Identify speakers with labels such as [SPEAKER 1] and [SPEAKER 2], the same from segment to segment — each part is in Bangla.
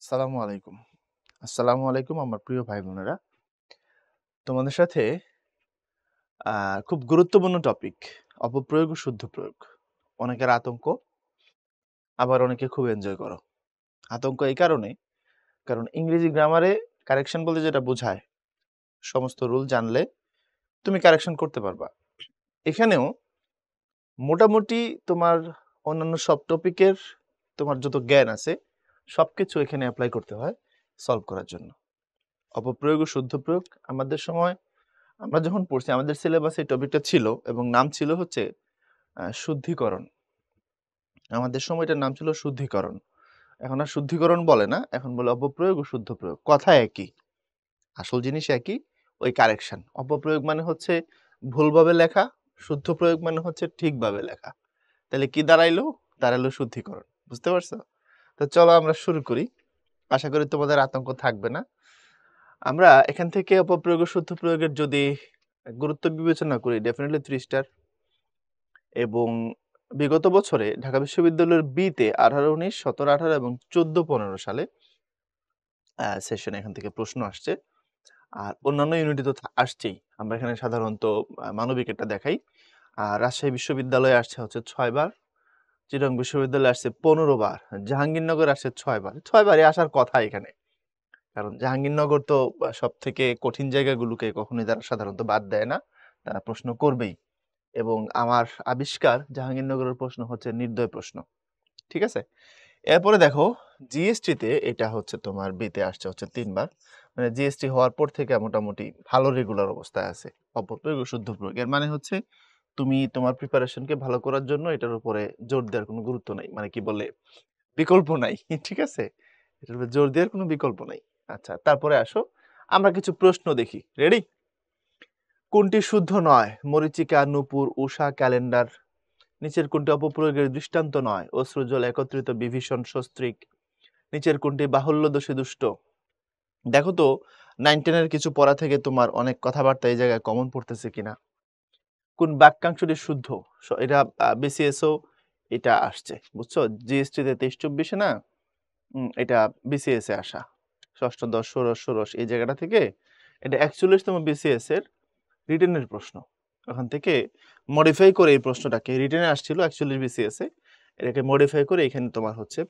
[SPEAKER 1] আসসালামু আলাইকুম। আসসালামু আলাইকুম আমার প্রিয় ভাই বোনেরা। তোমাদের সাথে আ খুব গুরুত্বপূর্ণ টপিক অপপ্রয়োগ ও শুদ্ধ প্রয়োগ। অনেকের আতঙ্ক, আবার অনেকে খুব এনজয় করো। আতঙ্ক এই কারণে, কারণ ইংরেজি গ্রামারে কারেকশন বলতে যেটা বোঝায়, সমস্ত রুল জানলে তুমি কারেকশন করতে পারবা। এখানেও মোটামুটি তোমার অন্যান্য সব টপিকের তোমার যত জ্ঞান আছে, সবকিছু এখানে এপ্লাই করতে হয় সলভ করার জন্য। অপপ্রয়োগ ও শুদ্ধ প্রয়োগ আমাদের সময় আমরা যখন পড়ছি আমাদের সিলেবাসে এই টপিকটা ছিল এবং নাম ছিল হচ্ছে শুদ্ধিকরণ। আমাদের সময় এটার নাম ছিল শুদ্ধিকরণ। এখন আর শুদ্ধিকরণ বলে না, এখন বলে অপপ্রয়োগ ও শুদ্ধ প্রয়োগ। কথা একই, আসল জিনিস একই, ওই কারেকশন। অপপ্রয়োগ মানে হচ্ছে ভুলভাবে লেখা, শুদ্ধ প্রয়োগ মানে হচ্ছে ঠিকভাবে লেখা। তাহলে কি দাঁড়াইলো? দাঁড়াইলো শুদ্ধিকরণ। বুঝতে পারছো? তো চলো আমরা শুরু করি। আশা করি তোমাদের আতঙ্ক থাকবে না। আমরা এখান থেকে অপপ্রয়োগ ও শুদ্ধ প্রয়োগের যদি গুরুত্ব বিবেচনা করি, ডেফিনেটলি 3 স্টার। এবং বিগত বছরে ঢাকা বিশ্ববিদ্যালয়ের বিতে 18-19, 17-18 এবং 14-15 সালে সেশন এখান থেকে প্রশ্ন আসছে। আর অন্যান্য ইউনিটে তো আসছেই। আমরা এখানে সাধারণত মানবিক এটা দেখাই। আর রাজশাহী বিশ্ববিদ্যালয়ে আসছে হচ্ছে 6 বার, চিটাগং বিশ্ববিদ্যালয়ে আসছে 15 বার, জাহাঙ্গীরনগর আসছে 6 বার। 6 বারই আসার কথা এখানে। কারণ জাহাঙ্গীরনগর তো সব থেকে কঠিন জায়গাগুলোকে কখনোই তারা সাধারণত বাদ দেয় না, তারা প্রশ্ন করবেই। এবং আমার আবিষ্কার জাহাঙ্গীরনগরের প্রশ্ন হচ্ছে নির্দয় প্রশ্ন। ঠিক আছে? এরপরে দেখো জিএসটিতে এটা হচ্ছে তোমার বিতে আসছে হচ্ছে 3 বার। মানে জিএসটি হওয়ার পর থেকে মোটামুটি ভালো রেগুলার অবস্থায় আছে। অপপ্রয়োগ ও শুদ্ধ প্রয়োগ। এর মানে হচ্ছে তুমি তোমার প্রিপারেশনকে ভালো করার জন্য এটার উপরে জোর দেওয়ার কোনো গুরুত্ব নাই। মানে কি বলে বিকল্প নাই। ঠিক আছে? এটার উপরে জোর দেওয়ার কোনো বিকল্প নাই। আচ্ছা, তারপরে আসো আমরা কিছু প্রশ্ন দেখি। রেডি? কোনটি শুদ্ধ নয়? মরীচিকা, নূপুর, উষা, ক্যালেন্ডার। নিচের কোনটি অপপ্রয়োগের দৃষ্টান্ত নয়? অশ্রুজল, একত্রিত, বিভীষণ, সস্ত্রীক। নিচের কোনটি বাহুল্য দোষে দুষ্ট? দেখো তো 9-10 এর কিছু পড়া থেকে তোমার অনেক কথাবার্তা এই জায়গায় কমন পড়তেছে কিনা। কোন বাক্যাংশটি শুদ্ধ? এটা বিসিএসও এটা আসছে, বুঝছো? জিএসটি তে 23-24 না, এটা বিসিএস এ আসা। ষষ্ঠ দশ ষোড়শ ষোড়শ এই জায়গাটা থেকে এটা 41তম বিসিএস এর রিটেনের প্রশ্ন। ওখান থেকে মডিফাই করে এই প্রশ্নটাকে, রিটেনে আসছিল 41 বিসিএস এ, এটাকে মডিফাই করে এখানে তোমার হচ্ছে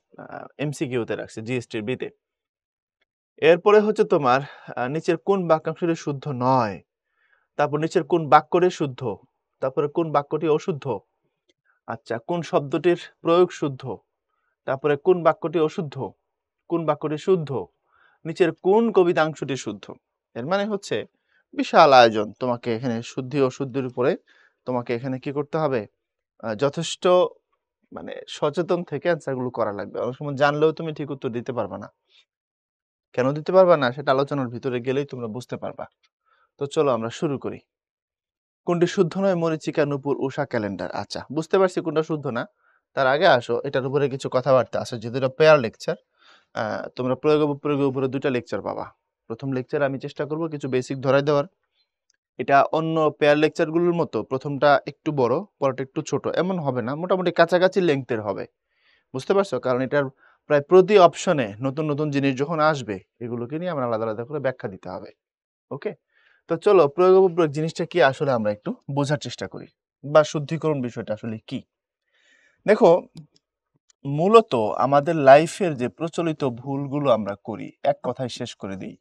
[SPEAKER 1] এমসিকিউতে রাখছে জিএসটির বিতে। এরপরে হচ্ছে তোমার নিচের কোন বাক্যাংশটি শুদ্ধ নয়, তারপর নিচের কোন বাক্যটি শুদ্ধ, তারপরে কোন বাক্যটি অশুদ্ধ, আচ্ছা কোন শব্দটির প্রয়োগ শুদ্ধ, তারপরে কোন বাক্যটি অশুদ্ধ, কোন বাক্যটি শুদ্ধ, নিচের কোন কবিতাংশটি শুদ্ধ। এর মানে হচ্ছে বিশাল আয়োজন। তোমাকে এখানে শুদ্ধি অশুদ্ধির উপরে তোমাকে এখানে কি করতে হবে, যথেষ্ট মানে সচেতন থেকে অ্যান্সারগুলো করা লাগবে। অনেক সময় জানলেও তুমি ঠিক উত্তর দিতে পারবা না। কেন দিতে পারবা না সেটা আলোচনার ভিতরে গেলেই তোমরা বুঝতে পারবা। তো চলো আমরা শুরু করি। কোনটি শুদ্ধ নয়? মরীচিকা, নূপুর, উষা, ক্যালেন্ডার। আচ্ছা, বুঝতে পারছি কোনটা শুদ্ধ না। তার আগে আসো এটার উপরে কিছু কথাবার্তা আছে, যেহেতু এটা পেয়ার লেকচার। তোমরা প্রয়োগ প্রয়োগের উপরে 2টা লেকচার পাবা। প্রথম লেকচারে আমি চেষ্টা করব কিছু বেসিক ধরাই দেওয়ার। এটা অন্য পেয়ার লেকচারগুলোর মতো প্রথমটা একটু বড়, পরেরটা একটু ছোট এমন হবে না, মোটামুটি কাছাকাছি লেংথের হবে। বুঝতে পারছো? কারণ এটার প্রায় প্রতি অপশনে নতুন নতুন জিনিস যখন আসবে, এগুলোকে নিয়ে আমরা আলাদা আলাদা করে ব্যাখ্যা দিতে হবে। ওকে? তো চলো প্রয়োগ উপপ্রয়োগ জিনিসটা কি আসলে আমরা একটু বোঝার চেষ্টা করি, বা শুদ্ধিকরণ বিষয়টা আসলে কি। দেখো, মূলত আমাদের লাইফের যে প্রচলিত ভুলগুলো আমরা করি, এক কথায় শেষ করে দিই।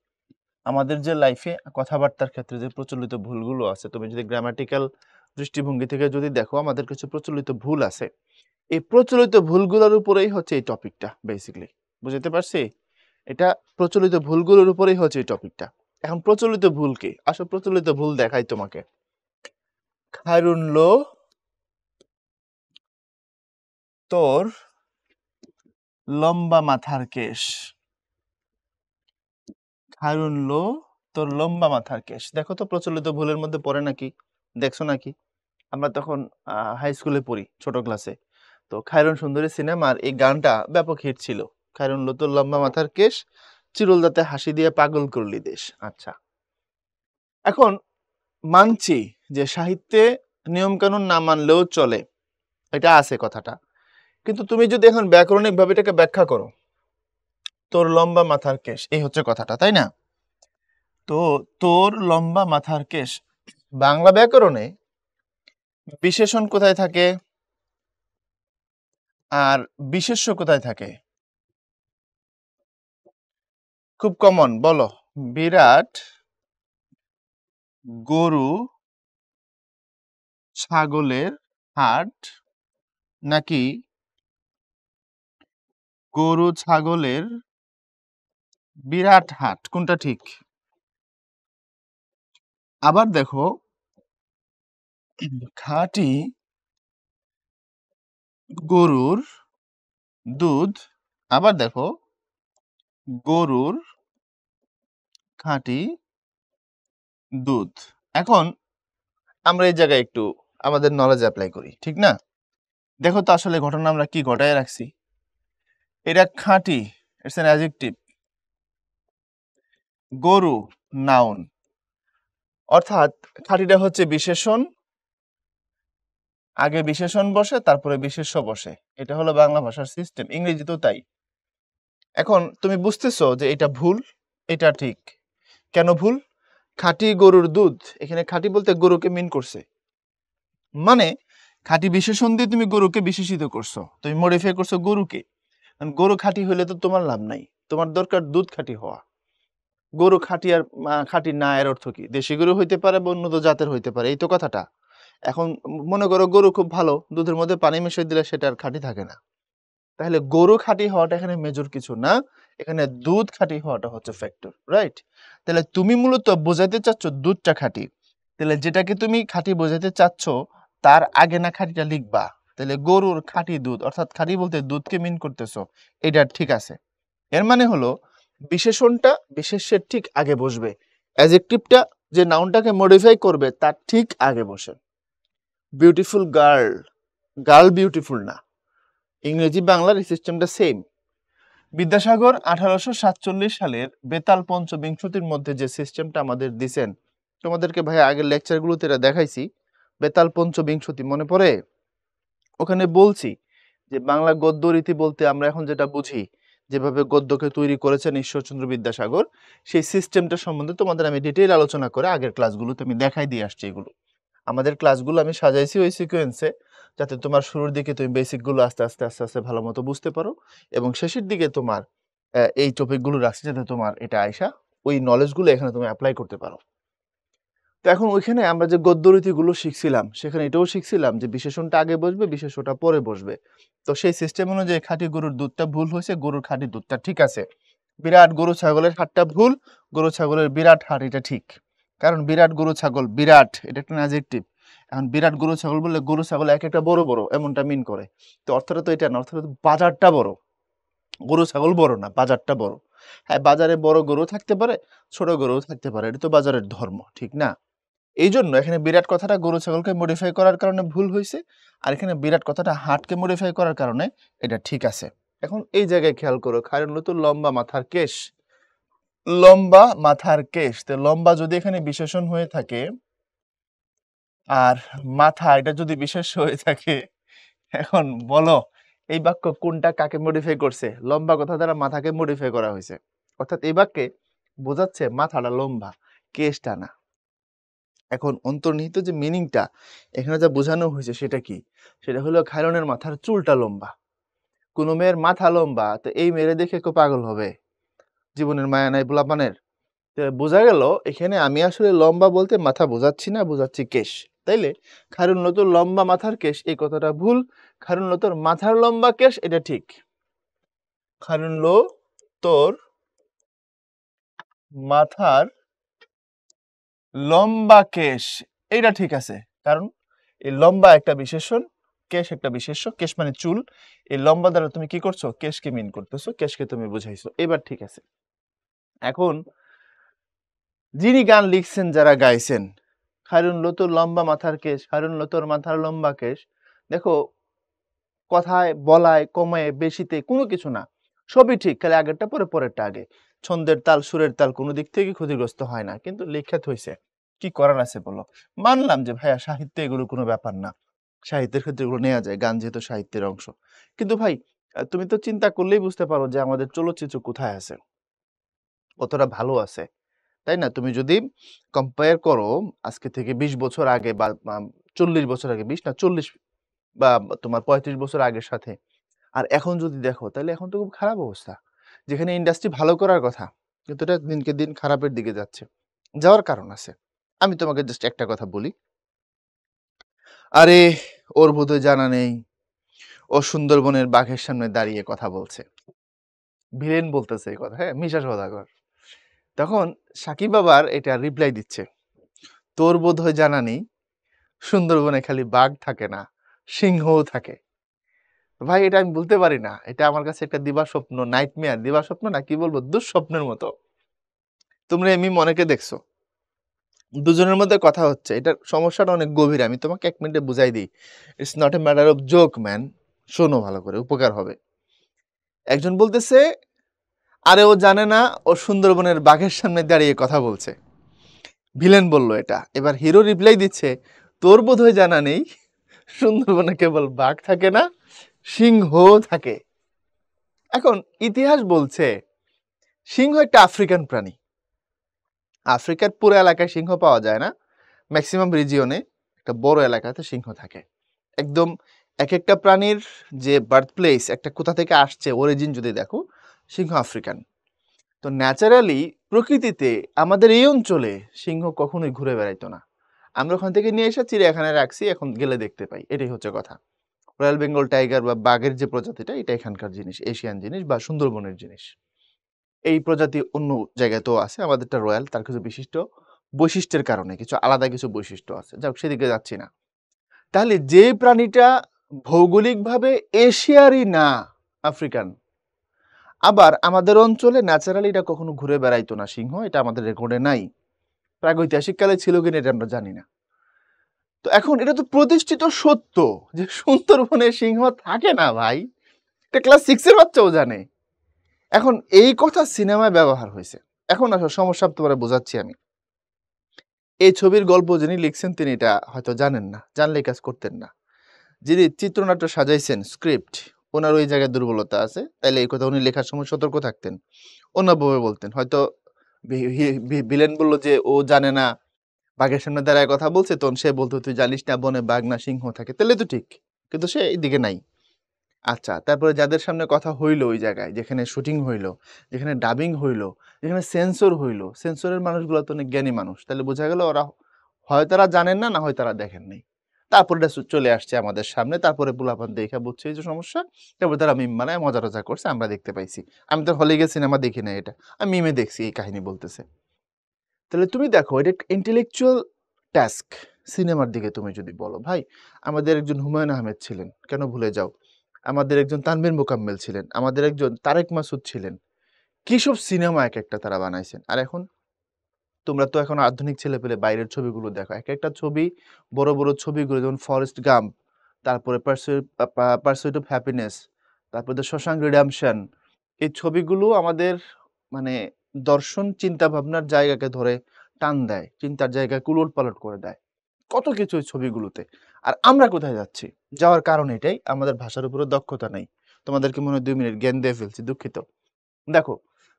[SPEAKER 1] আমাদের যে লাইফে কথাবার্তার ক্ষেত্রে যে প্রচলিত ভুলগুলো আছে, তুমি যদি গ্রামাটিক্যাল দৃষ্টিভঙ্গি থেকে যদি দেখো, আমাদের কিছু প্রচলিত ভুল আছে। এই প্রচলিত ভুলগুলোর উপরেই হচ্ছে এই টপিকটা বেসিক্যালি। বুঝতে পারছি? এটা প্রচলিত ভুলগুলোর উপরেই হচ্ছে এই টপিকটা। এখন প্রচলিত ভুল কি? আসলে প্রচলিত ভুল দেখাই তোমাকে। খায়রুন লো তোর লম্বা মাথার কেশ। খায়রুন লো তোর লম্বা মাথার কেশ। দেখো তো প্রচলিত ভুলের মধ্যে পড়ে নাকি? দেখছো নাকি? আমরা তখন হাই স্কুলে পড়ি, ছোট ক্লাসে। তো খায়রুন সুন্দরী সিনেমার এই গানটা ব্যাপক হিট ছিল। খায়রুন লো তোর লম্বা মাথার কেশ, চিরুল দাঁতে হাসি দিয়ে পাগল করলি দেশ। আচ্ছা, এখন মানছি যে সাহিত্যে নিয়ম কানুন না মানলেও চলে, এটা আছে কথাটা। কিন্তু তুমি যদি এখন ব্যাকরণিক ভাবে এটাকে ব্যাখ্যা করো, তোর লম্বা মাথার কেশ, এই হচ্ছে কথাটা, তাই না? তো তোর লম্বা মাথার কেশ, বাংলা ব্যাকরণে বিশেষণ কোথায় থাকে আর বিশেষ্য কোথায় থাকে? খুব কমন, বলো। বিরাট গরু ছাগলের হাট, নাকি গরু ছাগলের বিরাট হাট, কোনটা ঠিক? আবার দেখো, খাঁটি গরুর দুধ, আবার দেখো গরুর খাঁটি দুধ। এখন আমরা এই জায়গায় একটু আমাদের নলেজ অ্যাপ্লাই করি, ঠিক না? দেখো তো আসলে ঘটনা আমরা কি ঘটায় রাখছি। এটা খাঁটি, ইটস অ্যান অ্যাডজেক্টিভ। গরু নাউন, অর্থাৎ খাঁটিটা হচ্ছে বিশেষণ, আগে বিশেষণ বসে তারপরে বিশেষ্য বসে। এটা হলো বাংলা ভাষার সিস্টেম, ইংরেজিতেও তাই। এখন তুমি বুঝতেছো যে এটা ভুল, এটা ঠিক। কেন ভুল? খাঁটি গরুর দুধ, এখানে খাঁটি বলতে গরুকে মিন করছে, মানে খাঁটি বিশেষণ দিয়ে তুমি গরুকে বিশেষিত করছো, তুমি মডিফাই করছো গরুকে। গরু খাঁটি হলে তো তোমার লাভ নাই, তোমার দরকার দুধ খাঁটি হওয়া। গরু খাঁটি আর খাঁটি না এর অর্থ কি? দেশি গরু হইতে পারে বা উন্নত জাতের হইতে পারে, এই তো কথাটা। এখন মনে করো গরু খুব ভালো, দুধের মধ্যে পানি মিশিয়ে দিলে সেটা আর খাঁটি থাকে না। তাহলে গরু খাঁটি হওয়াটা এখানে মেজর কিছু না, এখানে দুধ খাঁটি হওয়াটা হচ্ছে ফ্যাক্টর, রাইট? তাহলে তুমি মূলত বোঝাতে চাচ্ছ দুধটা খাঁটি, তাহলে যেটাকে তুমি খাঁটি বোঝাতে চাচ্ছ তার আগে না খাঁটিটা লিখবা। তাহলে গরুর খাঁটি দুধ, অর্থাৎ খাঁটি বলতে দুধকে মিন করতেছো, এটা ঠিক আছে। এর মানে হলো বিশেষণটা বিশেষ্যের ঠিক আগে বসবে, অ্যাডজেক্টিভটা যে নাউনটাকে মডিফাই করবে তার ঠিক আগে বসে। বিউটিফুল গার্ল, গার্ল বিউটিফুল না, ইংরেজি বাংলার এই সিস্টেমটা সেম। বিদ্যাসাগর 1847 সালের বেতাল পঞ্চবিংশতির মধ্যে যে সিস্টেমটা আমাদের দিছেন, তোমাদেরকে ভাই আগের লেকচারগুলোতে এটা দেখাইছি। বেতাল পঞ্চবিংশতি মনে পড়ে? ওখানে বলছি যে বাংলা গদ্য রীতি বলতে আমরা এখন যেটা বুঝি, যেভাবে গদ্যকে তৈরি করেছেন ঈশ্বরচন্দ্র বিদ্যাসাগর, সেই সিস্টেমটা সম্বন্ধে তোমাদের আমি ডিটেইল আলোচনা করে আগের ক্লাসগুলোতে আমি দেখাই দিয়ে আসছি। এগুলো আমাদের ক্লাসগুলো আমি সাজাইছি ওই সিকোয়েন্সে, যাতে তোমার শুরুর দিকে তুমি বেসিকগুলো আস্তে আস্তে আস্তে আস্তে ভালো মতো বুঝতে পারো, এবং শেষের দিকে তোমার এই টপিকগুলো রাখছি যাতে তোমার এটা আইসা ওই নলেজগুলো এখানে তুমি অ্যাপ্লাই করতে পারো। তো এখন ওইখানে আমরা যে গদ্যরীতিগুলো শিখছিলাম সেখানে এটাও শিখছিলাম যে বিশেষণটা আগে বসবে, বিশেষ্যটা পরে বসবে। তো সেই সিস্টেম অনুযায়ী খাঁটি গরুর দুধটা ভুল হয়েছে, গরুর খাঁটি দুধটা ঠিক আছে। বিরাট গরু ছাগলের হাটটা ভুল, গরু ছাগলের বিরাট হাট এটা ঠিক। কারণ বিরাট গরু ছাগল, বিরাট এটা একটা অ্যাডজেক্টিভ। এখন বিরাট গরু ছাগল বললে গরু ছাগল এক একটা বড় বড় এমনটা মিন করে, তো অর্থটা তো এটা না, অর্থটা তো বাজারটা বড়। গরু ছাগল বড় না, বাজারটা বড়। হ্যাঁ, বাজারে বড় গরু থাকতে পারে, ছোট গরু থাকতে পারে, এটা তো বাজারের ধর্ম, ঠিক না? এই জন্য এখানে বিরাট কথাটা গরু ছাগলকে মডিফাই করার কারণে ভুল হয়েছে, আর এখানে বিরাট কথাটা হাটকে মডিফাই করার কারণে এটা ঠিক আছে। এখন এই জায়গায় খেয়াল করো, খায়রুল তো লম্বা মাথার কেশ, লম্বা মাথার কেশ, তো লম্বা যদি এখানে বিশেষণ হয়ে থাকে আর মাথা এটা যদি বিশেষ হয়ে থাকে, এখন বলো এই বাক্য কোনটা কাকে মডিফাই করছে? লম্বা কথা দ্বারা মাথাকে মডিফাই করা হয়েছে, অর্থাৎ এই বাক্যে বোঝাচ্ছে মাথাটা লম্বা, কেশটা না। এখন অন্তর্নিহিত যে মিনিংটা এখানে যা বোঝানো হয়েছে সেটা কি? সেটা হলো খায়রনের মাথার চুলটা লম্বা। কোনো মেয়ের মাথা লম্বা, তো এই মেয়েরে দেখে কেউ পাগল হবে? জীবনের মায়া নাই পোলাপানের। তো বোঝা গেল এখানে আমি আসলে লম্বা বলতে মাথা বোঝাচ্ছি না, বোঝাচ্ছি কেশ। তাইলে খায়রুল তোর লম্বা মাথার কেশ, এই কথাটা ভুল। খায়রুল তোর মাথার লম্বা কেশ, এটা ঠিক। খায়রুল তোর মাথার লম্বা কেশ, এইটা ঠিক আছে। কারণ এই লম্বা একটা বিশেষণ, কেশ একটা বিশেষ্য। কেশ মানে চুল, এই লম্বা দ্বারা তুমি কি করছো? কেশকে মিন করতেছো, কেশকে তুমি বুঝাইছো, এবার ঠিক আছে। এখন যিনি গান লিখছেন, যারা গাইছেন, খায়রুল তোর লম্বা মাথার কেশ, খায়রুল তোর মাথার লম্বা কেশ, দেখো কথায় বলায় কমায় বেশিতে কোনো কিছু না, সবই ঠিক, খালি আগেরটা পরে পরেরটা আগে। ছন্দের তাল সুরের তাল কোনো দিক থেকে ক্ষতিগ্রস্ত হয় না, কিন্তু লিখাত হয়েছে, কি করার আছে বলো? মানলাম যে ভাইয়া সাহিত্যে এগুলো কোনো ব্যাপার না, সাহিত্যের ক্ষেত্রে এগুলো নেওয়া যায়, গান যেহেতু সাহিত্যের অংশ। কিন্তু ভাই তুমি তো চিন্তা করলেই বুঝতে পারো যে আমাদের চলচ্চিত্র কোথায় আছে, কতটা ভালো আছে, তাই না? তুমি যদি কম্পেয়ার করো আজকে থেকে 20 বছর আগে বা 40 বছর আগে, 20 না 40 বা তোমার 35 বছর আগের সাথে, আর এখন যদি দেখো তাহলে এখন তো খুব খারাপ অবস্থা। যেখানে ইন্ডাস্ট্রি ভালো করার কথা, কিন্তু এটা দিনকে দিন খারাপের দিকে যাচ্ছে। যাওয়ার কারণ আছে। আমি তোমাকে জাস্ট একটা কথা বলি, আরে ওর বোধহয় জানা নেই, ও সুন্দরবনের বাঘের সামনে দাঁড়িয়ে কথা বলছে। ভিলেন বলতেছে এই কথা, হ্যাঁ, মিশা সওদাগর। তখন সাকিব বাবার এটা রিপ্লাই দিচ্ছে, তোর বোধহয় জানা নেই, সুন্দরবনে খালি বাঘ থাকে না, সিংহও থাকে। ভাই এটা আমি বলতে পারি না, এটা আমার কাছে একটা দিবা স্বপ্ন, নাইটমেয়ার, দিবা স্বপ্ন না কি বলবো, দুঃস্বপ্নের মতো। তোমরা এমনি অনেকে দেখছো, দুজনের মধ্যে কথা হচ্ছে, এটার সমস্যাটা অনেক গভীর, আমি তোমাকে 1 মিনিটে বুঝাই দিই। It's not a matter of joke man, শোনো ভালো করে, উপকার হবে। একজন বলতেছে, আরে ও জানে না, ও সুন্দরবনের বাঘের সামনে দাঁড়িয়ে কথা বলছে। ভিলেন বলল এটা। এবার হিরো রিপ্লাই দিচ্ছে, তোর বোধহয় জানা নেই, সুন্দরবনে কেবল বাঘ থাকে না, সিংহ থাকে। এখন ইতিহাস বলছে সিংহ একটা আফ্রিকান প্রাণী। আফ্রিকার পুরো এলাকায় সিংহ পাওয়া যায় না, ম্যাক্সিমাম রিজিয়নে একটা বড় এলাকাতে সিংহ থাকে। একদম এক একটা প্রাণীর যে বার্থ প্লেস, একটা কোথা থেকে আসছে অরিজিন যদি দেখো, সিংহ আফ্রিকান। তো ন্যাচারালি প্রকৃতিতে আমাদের এই অঞ্চলে সিংহ কখনোই ঘুরে বেড়াইতো না। আমরা ওখান থেকে নিয়ে এসে চিড়িয়াখানায় রাখছি, এখন গেলে দেখতে পাই, এটাই হচ্ছে কথা। রয়্যাল বেঙ্গল টাইগার বা বাঘের যে প্রজাতিটা, এটা এখানকার জিনিস, এশিয়ান জিনিস বা সুন্দরবনের জিনিস। এই প্রজাতি অন্য জায়গাতেও আছে, আমাদেরটা রয়্যাল, তার কিছু বিশিষ্ট বৈশিষ্ট্যের কারণে কিছু আলাদা কিছু বৈশিষ্ট্য আছে, যাক সেদিকে যাচ্ছি না। তাহলে যে প্রাণীটা ভৌগোলিকভাবে এশিয়ারই না, আফ্রিকান, আবার আমাদের অঞ্চলে ন্যাচারালি এটা কখনো ঘুরে বেড়াইতো না সিংহ, এটা আমাদের রেকর্ডে নাই। প্রাগৈতিহাসিক কালে ছিল কিনা এটা আমরা জানি না। তো এখন এটা তো প্রতিষ্ঠিত সত্য যে সুন্দরবনে সিংহ থাকে না ভাই, এটা ক্লাস 6 এর বাচ্চাও জানে। এখন এই কথা সিনেমায় ব্যবহার হয়েছে। এখন আসলে সমস্যা তোমার বোঝাচ্ছি আমি। এই ছবির গল্প যিনি লিখছেন তিনি এটা হয়তো জানেন না, জানলে কাজ করতেন না। যিনি চিত্রনাট্য সাজাইছেন, স্ক্রিপ্ট, ওনার ওই জায়গায় দুর্বলতা আছে, তাইলে এই কথা উনি লেখার সময় সতর্ক থাকতেন, অন্যভাবে বলতেন। হয়তো ভিলেন বললো যে ও জানে না, বাঘের সামনে দাঁড়ায় কথা বলছে, তখন সে বলতো তুই জানিস না বনে বাঘ না সিংহ থাকে, তাহলে তো ঠিক। কিন্তু সে এইদিকে নাই। আচ্ছা, তারপরে যাদের সামনে কথা হইলো, ওই জায়গায় যেখানে শুটিং হইলো, যেখানে ডাবিং হইলো, যেখানে সেন্সর হইলো, সেন্সরের মানুষগুলো তো অনেক জ্ঞানী মানুষ, তাহলে বোঝা গেল ওরা হয় তারা জানেন না, না হয় তারা দেখেন নাই। তারপরে এটা চলে আসছে আমাদের সামনে, তারপরে পোলাপান দেখা বুঝছে এই যে সমস্যা, তারপরে তারা মিম বানায় মজা টজা করছে, আমরা দেখতে পাইছি। আমি তো হলে গিয়ে সিনেমা দেখি না, এটা আমি মিমে দেখছি এই কাহিনী বলতেছে। তাহলে তুমি দেখো এটা ইন্টেলেকচুয়াল টাস্ক। সিনেমার দিকে তুমি যদি বলো, ভাই আমাদের একজন হুমায়ুন আহমেদ ছিলেন, কেন ভুলে যাও? আমাদের একজন তানভীর মোকাম্মেল ছিলেন, আমাদের একজন তারেক মাসুদ ছিলেন। কি সব সিনেমা এক একটা তারা বানাইছেন। আর এখন তোমরা তো এখন আধুনিক ছেলে পেলে বাইরের ছবিগুলো দেখো, এক একটা ছবি, বড় বড় ছবিগুলো, যেমন ফরেস্ট গাম্প, তারপরে পার্সুইট অফ হ্যাপিনেস, তারপরে দ্য শশাঙ্ক রিডেম্পশন, এই ছবিগুলো আমাদের মানে দর্শন চিন্তা ভাবনার জায়গাকে ধরে টান দেয়, চিন্তার জায়গায় কুলট পালট করে দেয়, কত কিছু ওই ছবিগুলোতে। আর আমরা কোথায় যাচ্ছি? যাওয়ার কারণ এটাই, আমাদের ভাষার উপরে দক্ষতা নেই। তোমাদেরকে মনে হয় 2 মিনিট জ্ঞান দিয়ে ফেলছি, দুঃখিত। দেখো,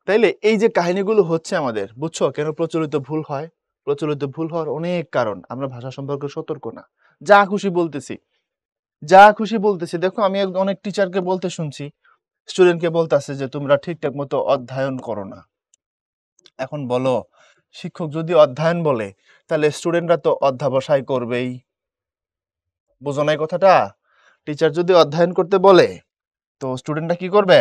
[SPEAKER 1] তাইলে এই যে কাহিনীগুলো হচ্ছে আমাদের, বুঝছো কেন প্রচলিত ভুল হয়? প্রচলিত ভুল হওয়ার অনেক কারণ, আমরা ভাষা সম্পর্কে সতর্ক না, যা খুশি বলতেছি, যা খুশি বলতেছি। দেখো আমি অনেক টিচারকে বলতে শুনছি, স্টুডেন্টকে বলতেছে যে তোমরা ঠিকঠাক মতো অধ্যয়ন করো না। এখন বলো, শিক্ষক যদি অধ্যয়ন বলে, তাহলে স্টুডেন্টরা তো অধ্যাবসায় করবেই। বোঝো নাই কথাটা? টিচার যদি অধ্যয়ন করতে বলে, তো স্টুডেন্টরা কি করবে?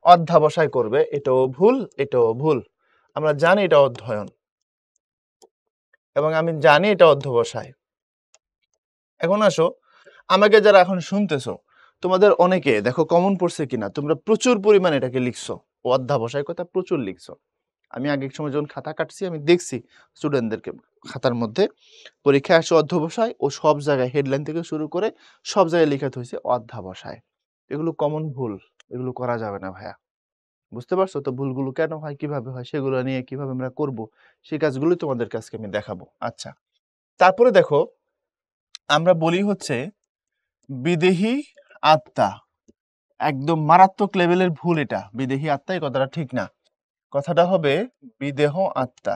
[SPEAKER 1] অধ্যাবসায় করবে। এটাও ভুল, এটাও ভুল। আমরা জানি এটা অধ্যয়ন, এবং আমি জানি এটা অধ্যবসায়। এখন আসো, আমাকে যারা এখন শুনতেছো, তোমাদের অনেকে দেখো কমন পড়ছে কিনা, তোমরা প্রচুর পরিমাণে এটাকে লিখছো, অধ্যাবসায় কথা প্রচুর লিখছো। আমি আগের সময় যখন খাতা কাটছি, আমি দেখছি স্টুডেন্টদেরকে খাতার মধ্যে পরীক্ষায় আসে অধ্যবসায়, ও সব জায়গায় হেডলাইন থেকে শুরু করে সব জায়গায় লেখা হয়েছে অধ্যাবসায়। এগুলো কমন ভুল, এগুলো করা যাবে না ভাইয়া। বুঝতে পারছো তো ভুলগুলো কেন হয়, কিভাবে হয়, সেগুলো নিয়ে কিভাবে আমরা করব, সেই কাজগুলো তোমাদের কাছে আমি দেখাবো। আচ্ছা, তারপরে দেখো, আমরা বলি হচ্ছে বিদেহী আত্মা, একদম মারাত্মক লেভেলের ভুল এটা। বিদেহী আত্মা এই কথাটা ঠিক না। কথাটা হবে বিদেহ আত্মা।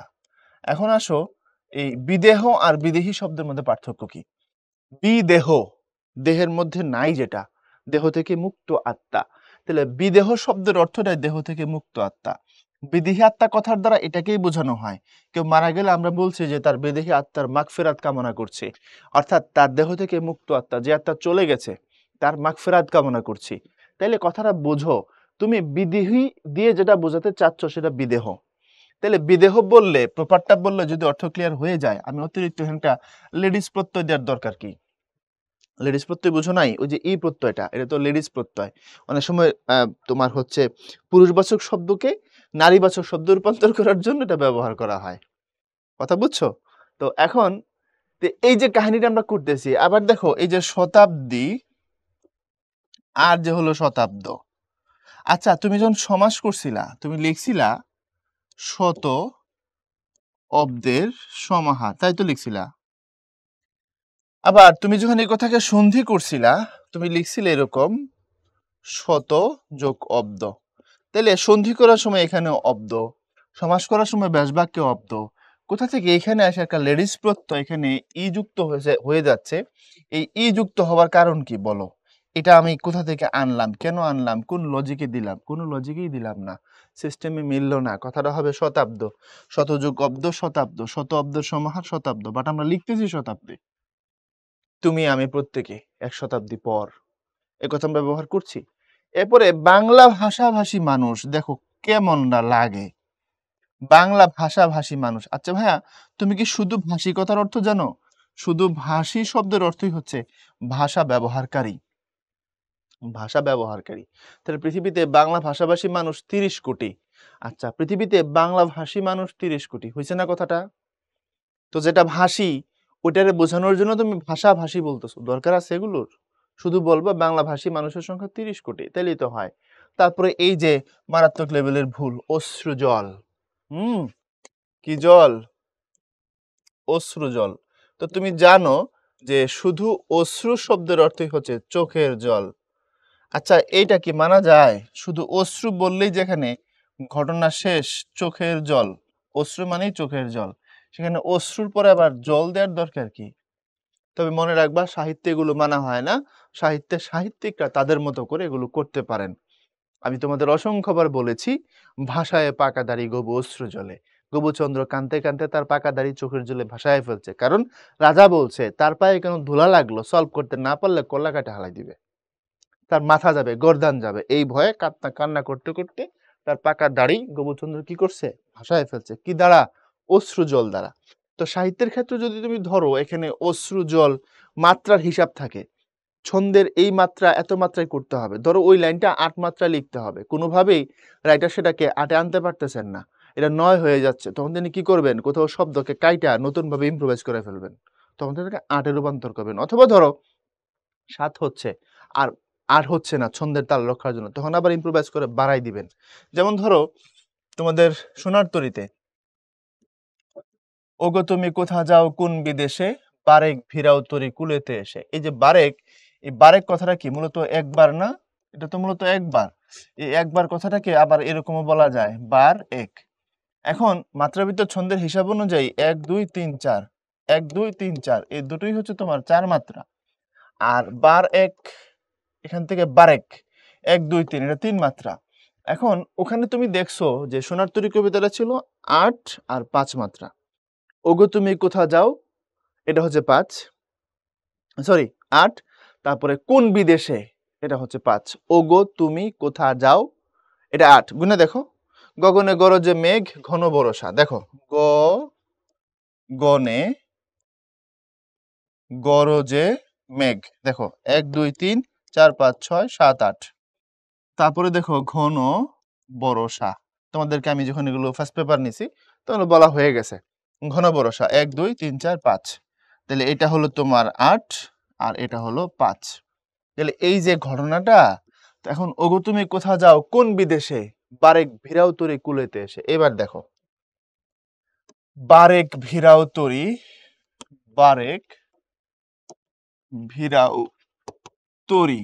[SPEAKER 1] এখন আসো এই বিদেহ আর বিদেহী শব্দের মধ্যে পার্থক্য কি? বিদেহ দেহের মধ্যে নাই, যেটা দেহ থেকে মুক্ত আত্মা। তাহলে বিদেহ শব্দের অর্থটাই দেহ থেকে মুক্ত আত্মা। বিদেহী আত্মা কথার দ্বারা এটাকেই বোঝানো হয়, কেউ মারা গেলে আমরা বলছি যে তার বিদেহী আত্মার মাগফিরাত কামনা করছি, অর্থাৎ তার দেহ থেকে মুক্ত আত্মা, যে আত্মা চলে গেছে তার মাগফিরাত কামনা করছি। তাইলে কথাটা বোঝো, তুমি বিদেহী দিয়ে যেটা বোঝাতে চাচ্ছ সেটা বিদেহ। তাহলে বিদেহ বললে, প্রপারটা বললে যদি অর্থ ক্লিয়ার হয়ে যায়, আমি অতিরিক্ত একটা লেডিস প্রত্যয় দেওয়ার দরকার কি? লেডিস প্রত্যয় বুঝো নাই? ওই যে ই প্রত্যয়টা, এটা তো লেডিস প্রত্যয়। অনেক সময় তোমার হচ্ছে পুরুষবাচক শব্দকে নারীবাচক শব্দ রূপান্তর করার জন্য এটা ব্যবহার করা হয়। কথা বুঝছো? তো এখন এই যে কাহিনীটা আমরা করতেছি, আবার দেখো এই যে শতাব্দী আর যে হলো শতাব্দ। আচ্ছা, তুমি যখন সমাস করছিলা তুমি লিখছিলা শত অব্দের সমাহার, তাই তো লিখছিলা। আবার তুমি যখন এই কথাকে সন্ধি করছিলা তুমি লিখছিলে এরকম শত যোগ অব্দ। তাহলে সন্ধি করার সময় এখানে অব্দ, সমাস করার সময় ব্যাসবাক্যে অব্দ। কোথা থেকে এখানে আসে একটা লেডিস প্রত্যয় এখানে ই যুক্ত হয়ে যাচ্ছে? এই ই যুক্ত হওয়ার কারণ কি বলো? এটা আমি কোথা থেকে আনলাম, কেন আনলাম, কোন লজিকে দিলাম? কোনো লজিকেই দিলাম না, সিস্টেমে মিললো না। কথাটা হবে শতাব্দ, শতযোগ অব্দ শতাব্দ, শত অব্দের সমাহার শতাব্দ, বাট আমরা লিখতেছি শতাব্দী। তুমি আমি প্রত্যেকে এক শতাব্দী পর এ কথা আমরা ব্যবহার করছি। এরপরে বাংলা ভাষাভাষী মানুষ দেখো কেমন না লাগে, বাংলা ভাষাভাষী মানুষ। আচ্ছা ভাইয়া, তুমি কি শুধু ভাষী কথার অর্থ জানো? শুধু ভাষী শব্দের অর্থই হচ্ছে ভাষা ব্যবহারকারী, ভাষা ব্যবহারকারী। তাহলে পৃথিবীতে বাংলা ভাষাভাষী মানুষ 30 কোটি। আচ্ছা, পৃথিবীতে বাংলা ভাষী মানুষ 30 কোটি, হয়েছে না কথাটা? তো যেটা ভাষী ওইটারে বোঝানোর জন্য তুমি ভাষাভাষী বলতেছো, দরকার আছে এগুলোর? শুধু বলবা বাংলা ভাষী মানুষের সংখ্যা 30 কোটি, তাইলেই তো হয়। তারপরে এই যে মারাত্মক লেভেলের ভুল, অশ্রু জল। কি জল? অশ্রু জল। তো তুমি জানো যে শুধু অশ্রু শব্দের অর্থই হচ্ছে চোখের জল। আচ্ছা, এইটা কি মানা যায়? শুধু অশ্রু বললেই যেখানে ঘটনা শেষ, চোখের জল, অশ্রু মানেই চোখের জল, সেখানে অশ্রুর পরে আবার জল দেওয়ার দরকার কি? তবে মনে রাখবা, সাহিত্যে এগুলো মানা হয় না। সাহিত্যের সাহিত্যিকরা তাদের মতো করে এগুলো করতে পারেন। আমি তোমাদের অসংখ্যবার বলেছি, ভাষায় পাকা দাড়ি গবু অশ্রু জলে। গবুচন্দ্র কানতে কানতে তার পাকা দাড়ি চোখের জলে ভাসায় ফেলছে, কারণ রাজা বলছে তার পায়ে কেন ধুলা লাগলো, সলভ করতে না পারলে কল্লা কাটে হালাই দিবে, তার মাথা যাবে, গর্দান যাবে, এই ভয়ে কান্না কান্না করতে করতে তার পাকা দাড়ি গবুচন্দ্র কি করছে, ভাসায় ফেলছে। কি দ্বারা? অশ্রু জল দ্বারা। তো সাহিত্যের ক্ষেত্রে যদি তুমি ধরো এখানে অশ্রু জল মাত্রার হিসাব থাকে, ছন্দের এই মাত্রা এত মাত্রায় করতে হবে, ধরো ওই লাইনটা 8 মাত্রায় লিখতে হবে, কোনোভাবেই রাইটার সেটাকে 8-এ আনতে পারতেছেন না, এটা 9 হয়ে যাচ্ছে, তখন তিনি কি করবেন? কোথাও শব্দকে কাইটা নতুন ভাবে ইম্প্রোভাইজ করে ফেলবেন, তখন তাদেরকে 8-এ রূপান্তর করবেন। অথবা ধরো 7 হচ্ছে আর 8 হচ্ছে না ছন্দের তাল রক্ষার জন্য, তখন আবার ইম্প্রোভাইজ করে বাড়াই দিবেন। যেমন ধরো তোমাদের সোনার তরীতে, ওগো তুমি কোথা যাও কোন বিদেশে, বারেক ভিড়াও তরি কুলেতে এসে। এই যে বারেক, এই বারেক কথাটা কি? মূলত একবার না? এটা তো মূলত একবার। এই একবার কথাটাকে আবার এরকমও বলা যায়, বার এক। এখন মাত্রাবৃত্ত ছন্দের হিসাব অনুযায়ী 1 2 3 4, 1 2 3 4 এই দুটোই হচ্ছে তোমার 4 মাত্রা। আর বার এক, এখান থেকে বারেক 1 2 3 এটা 3 মাত্রা। এখন ওখানে তুমি দেখছো যে সোনার তরী কবিতাটা ছিল 8 আর 5 মাত্রা। ওগো তুমি কোথা যাও এটা হচ্ছে 5, সরি 8। তারপরে কোন বিদেশে এটা হচ্ছে 5। ওগো তুমি কোথা যাও এটা 8। গুনে দেখো, গগনে গরজে মেঘ ঘন বরষা, দেখো গ গনে গরজে মেঘ, দেখো 1 2 3 4 5 6 7 8। তারপরে দেখো ঘন বরষা, তোমাদেরকে আমি যখন এগুলো ফার্স্ট পেপার নিছি তখন বলা হয়ে গেছে ঘন বরষা 1 2 3 4 5। তাহলে এটা হলো তোমার 8 আর এটা হলো 5। তাহলে এই যে ঘটনাটা, তো এখন ওগো তুমি কোথা যাও কোন বিদেশে, বারেক ভিড়াও তরি কুলেতে এসে। এবার দেখো বারেক ভিড়াও তরি, বারেক ভিড়াও তরি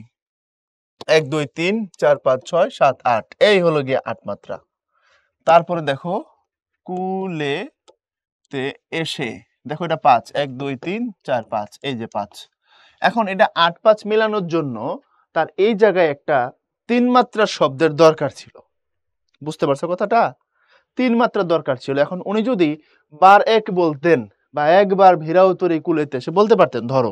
[SPEAKER 1] 1 2 3 4 5 6 7 8 এই হলো গিয়ে 8 মাত্রা। তারপরে দেখো কুলেতে এসে, দেখো এটা 5 1 2 3 4 5 এই যে 5। এখন এটা 8 5 মেলানোর জন্য তার এই জায়গায় একটা 3 মাত্রার শব্দের দরকার ছিল। বুঝতে পারছো কথাটা? 3 মাত্রা দরকার ছিল। এখন উনি যদি বার এক বলতেন বা একবার ভিড়াও তরি কুলেতে এসে বলতে পারতেন, ধরো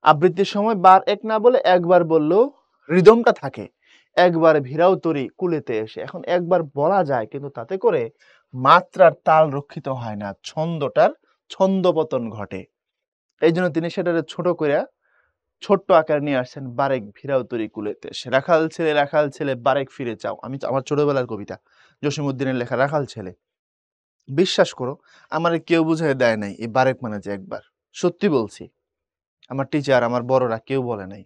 [SPEAKER 1] আবৃত্তির সময় বার এক না বলে একবার বললেও রিদমটা থাকে, একবার ভিড়াও তরি কুলেতে এসে। এখন একবার বলা যায় কিন্তু তাতে করে মাত্রার তাল রক্ষিত হয় না, ছন্দটার ছন্দপতন ঘটে। এই জন্য তিনি সেটাকে ছোট করে ছোট্ট আকার নিয়ে আসছেন, বারেক ভিড়াও তরি কুলেতে এসে। রাখাল ছেলে বারেক ফিরে চাও, আমি আমার ছোটবেলার কবিতা, জসিমউদ্দিনের লেখা রাখাল ছেলে। বিশ্বাস করো আমার কেউ বুঝাই দেয় নাই এই বারেক মানে যে একবার, সত্যি বলছি। আমার টিচার, আমার বড়রা কেউ বলে নাই।